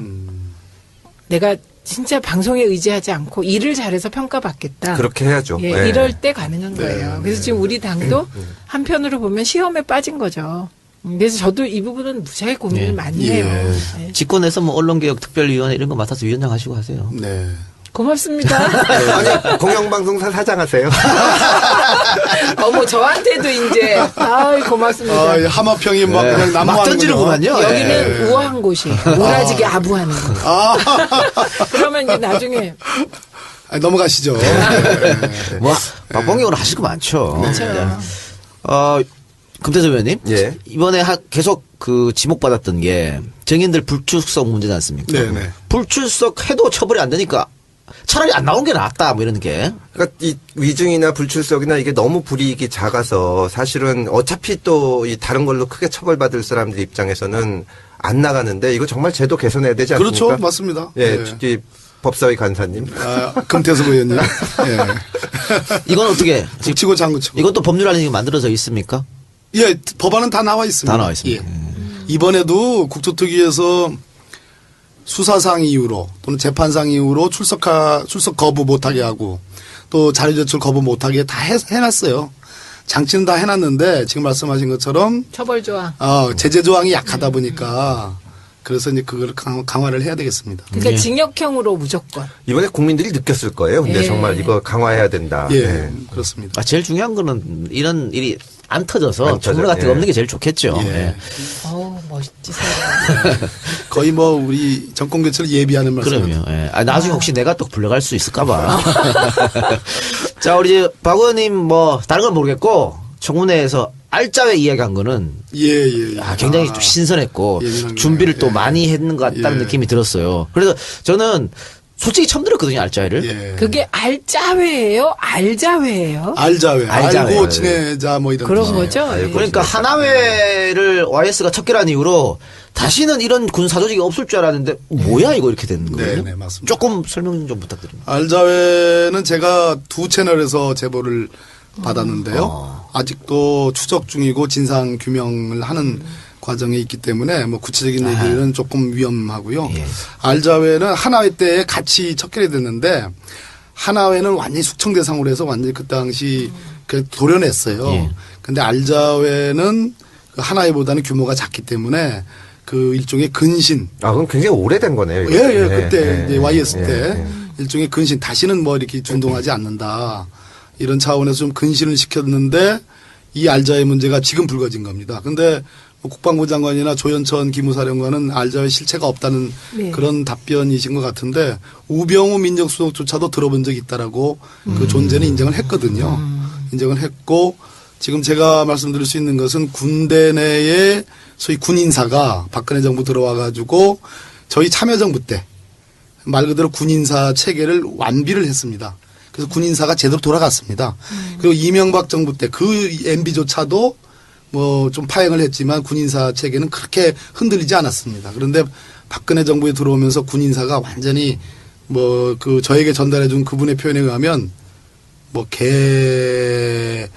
내가 진짜 방송에 의지하지 않고 일을 잘해서 평가받겠다. 그렇게 해야죠. 예, 네. 이럴 때 가능한 거예요. 그래서 지금 우리 당도 한편으로 보면 시험에 빠진 거죠. 그래서 저도 이 부분은 무지하게 고민을 예. 많이 예. 해요. 예. 집권해서 뭐 언론개혁 특별위원회 이런 거 맡아서 위원장 하시고 하세요. 네. 고맙습니다. 아니, 공영방송사 사장하세요. 어머 저한테도 이제 아이 고맙습니다. 이 하마평이 막 네. 그냥 막 난무하는군요. 던지는구만요. 여기는 우아한 곳이 우라지게 아부하는 곳. 그러면 이제 나중에 넘어가시죠. 뭐 박범계 의원 하실 거 많죠. 그렇죠. 금태섭 의원님, 예. 이번에 계속 그 지목받았던 게 정인들 불출석 문제지 않습니까? 네네. 불출석해도 처벌이 안 되니까 차라리 안 나온 게 낫다 뭐 이런 게. 그러니까 이 위증이나 불출석이나 이게 너무 불이익이 작아서 사실은 어차피 또 이 다른 걸로 크게 처벌받을 사람들 입장에서는 안 나가는데 이거 정말 제도 개선해야 되지 않습니까? 그렇죠. 맞습니다. 예, 이 법사위 간사님. 금태섭 의원님. 예. 이건 어떻게? 북치고 장구치고. 이것도 법률안이 만들어져 있습니까? 예, 법안은 다 나와 있습니다. 다 나와 있습니다. 예. 이번에도 국토특위에서 수사상 이유로 또는 재판상 이유로 출석 거부 못하게 하고 또 자료 제출 거부 못하게 다 해놨어요. 장치는 다 해놨는데 지금 말씀하신 것처럼 처벌 조항. 제재 조항이 약하다 보니까 그래서 이제 그걸 강화를 해야 되겠습니다. 그러니까 예. 징역형으로 무조건. 이번에 국민들이 느꼈을 거예요. 근데 예. 정말 이거 강화해야 된다. 예, 네. 그렇습니다. 제일 중요한 거는 이런 일이 안 터져서 안 터져, 처벌 같은 거 예. 없는 게 제일 좋겠죠. 예. 예. 멋지세요. 거의 뭐 우리 정권 교체를 예비하는 말씀. 그럼요. 예. 나중에 혹시 내가 또 불려갈 수 있을까봐. 자, 우리 박 의원님 뭐 다른 건 모르겠고 청문회에서 알짜배 이야기한 거는 예. 굉장히 좀 신선했고 예민한 준비를 거예요. 또 예. 많이 했는 것 같다는 예. 느낌이 들었어요. 그래서 저는 솔직히 처음 들었거든요, 알짜배를. 예. 그게 알짜회예요? 알자회예요? 알자회. 알자회. 알고 지내자 뭐 이런 그런 뜻이에요. 거죠? 예. 그러니까 하나회를 YS가 척결한 이후로 다시는 이런 군 사조직이 없을 줄 알았는데 뭐야 이거 이렇게 되는 거예요? 네, 맞습니다. 조금 설명 좀 부탁드립니다. 알자회는 제가 두 채널에서 제보를 받았는데요. 아직도 추적 중이고 진상 규명을 하는 과정에 있기 때문에 뭐 구체적인 얘기는 조금 위험하고요. 예. 알자회는 하나회 때 같이 척결이 됐는데 하나회는 완전히 숙청 대상으로 해서 완전히 그 당시 도려냈어요. 예. 근데 알자회는 그 하나회보다는 규모가 작기 때문에 그 일종의 근신. 그럼 굉장히 오래된 거네요. 이거. 예, 네, 그때 네, 이제 YS 네, 때 네. 일종의 근신, 다시는 뭐 이렇게 준동하지 않는다. 이런 차원에서 좀 근신을 시켰는데 이 알자회 문제가 지금 불거진 겁니다. 근데 뭐 국방부 장관이나 조현천 기무사령관은 알자회 실체가 없다는 네. 그런 답변이신 것 같은데 우병우 민정수석조차도 들어본 적이 있다라고 그 존재는 인정을 했거든요. 인정을 했고 지금 제가 말씀드릴 수 있는 것은 군대 내에 소위 군인사가 박근혜 정부 들어와 가지고 저희 참여정부 때 말 그대로 군인사 체계를 완비를 했습니다. 그래서 군인사가 제대로 돌아갔습니다. 그리고 이명박 정부 때 그 MB조차도 뭐 좀 파행을 했지만 군인사 체계는 그렇게 흔들리지 않았습니다. 그런데 박근혜 정부에 들어오면서 군인사가 완전히 뭐 그 저에게 전달해 준 그분의 표현에 의하면 뭐 개판이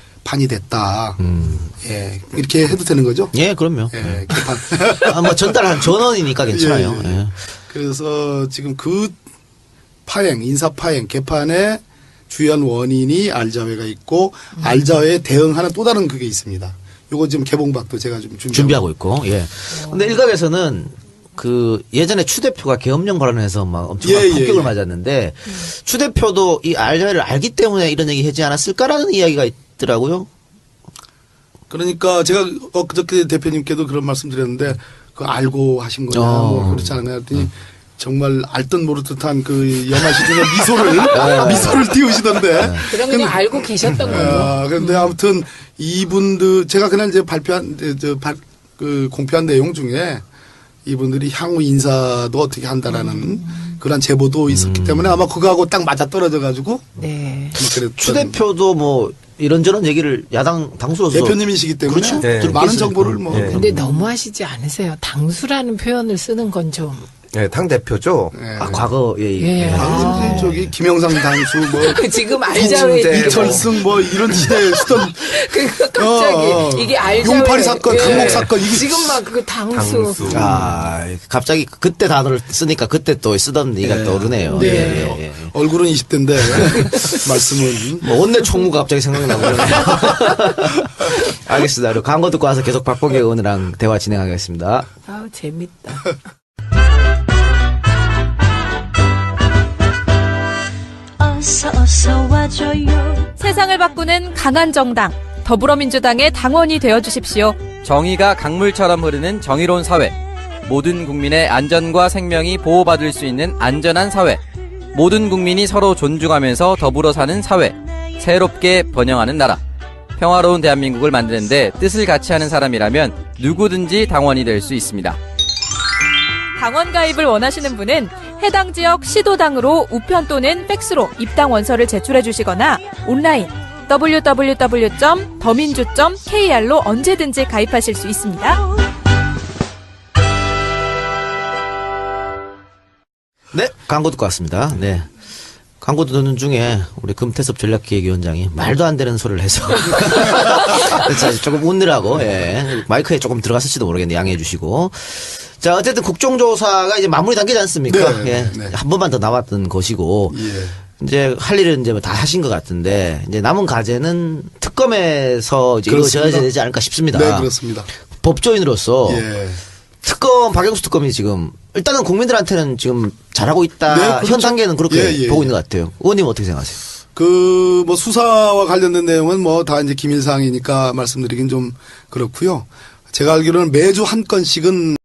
됐다. 예, 이렇게 해도 되는 거죠? 예, 그럼요. 예, 개판. 뭐 전달한 전원이니까 괜찮아요. 예, 예. 예. 그래서 지금 그 파행, 인사 파행, 개판의 주요한 원인이 알자회가 있고 알자회에 대응하는 또 다른 그게 있습니다. 요거 지금 개봉박도 제가 좀 준비하고 있고, 예. 근데 일각에서는 그 예전에 추 대표가 계엄령 발언해서 막 엄청난 예, 폭격을 예. 맞았는데 추 대표도 이 알자회를 알기 때문에 이런 얘기 하지 않았을까라는 이야기가 있더라고요. 그러니까 제가 그저께 대표님께도 그런 말씀 드렸는데 그 알고 하신 거냐 뭐 그렇지 않냐 했더니 정말 알듯 모르듯한 그 연하 시절의 미소를 띄우시던데. 그럼 그냥 알고 계셨던 거예요. 그런데 아무튼 이분들 제가 그날 이제 그 공표한 내용 중에 이분들이 향후 인사도 어떻게 한다라는 그런 제보도 있었기 때문에 아마 그거하고 딱 맞아 떨어져 가지고 네. 추 대표도 뭐 이런저런 얘기를 야당 당수로서 대표님이시기 때문에 그렇죠. 네. 많은 정보를 뭐 근데 너무하시지 않으세요? 당수라는 표현을 쓰는 건 좀. 네, 당 대표죠. 아, 과거 예. 저기 김영삼 당수 뭐 지금 알자회 통제, 이철승 뭐 이런 시대에 쓰던 그러니까 갑자기 이게 알자회 용팔이 사건, 강목 사건 이게 지금 막 그 당수. 아, 갑자기 그때 단어를 쓰니까 그때 또 쓰던 얘기가 떠오르네요. 네. 예, 예. 얼굴은 20대인데 말씀은 뭐 원내 총무가 갑자기 생각나고 그러네요. 알겠습니다. 그리고 광고 듣고 와서 계속 박보계 의원이랑 대화 진행하겠습니다. 아우 재밌다. 어서 와줘요. 세상을 바꾸는 강한 정당 더불어민주당의 당원이 되어 주십시오. 정의가 강물처럼 흐르는 정의로운 사회. 모든 국민의 안전과 생명이 보호받을 수 있는 안전한 사회. 모든 국민이 서로 존중하면서 더불어 사는 사회. 새롭게 번영하는 나라. 평화로운 대한민국을 만드는데 뜻을 같이 하는 사람이라면 누구든지 당원이 될 수 있습니다. 당원 가입을 원하시는 분은 해당 지역 시도당으로 우편 또는 팩스로 입당 원서를 제출해 주시거나 온라인 www.더민주.kr로 언제든지 가입하실 수 있습니다. 네, 광고 듣고 왔습니다. 네. 광고 듣는 중에 우리 금태섭 전략기획위원장이 말도 안 되는 소리를 해서 그래서 조금 웃느라고 예. 마이크에 조금 들어갔을지도 모르겠는데 양해해 주시고 자 어쨌든 국정조사가 이제 마무리 단계지 않습니까? 네, 예. 네. 한 번만 더 남았던 것이고 예. 이제 할 일은 이제 다 하신 것 같은데 이제 남은 과제는 특검에서 이제 그렇습니다. 이루어져야 되지 않을까 싶습니다. 네 그렇습니다. 법조인으로서 예. 특검 박영수 특검이 지금 일단은 국민들한테는 지금 잘하고 있다. 네, 그렇죠. 현 단계는 그렇게 예, 예, 보고 예. 있는 것 같아요. 의원님 어떻게 생각하세요? 그 뭐 수사와 관련된 내용은 뭐 다 이제 기밀사항이니까 말씀드리긴 좀 그렇고요. 제가 알기로는 매주 한 건씩은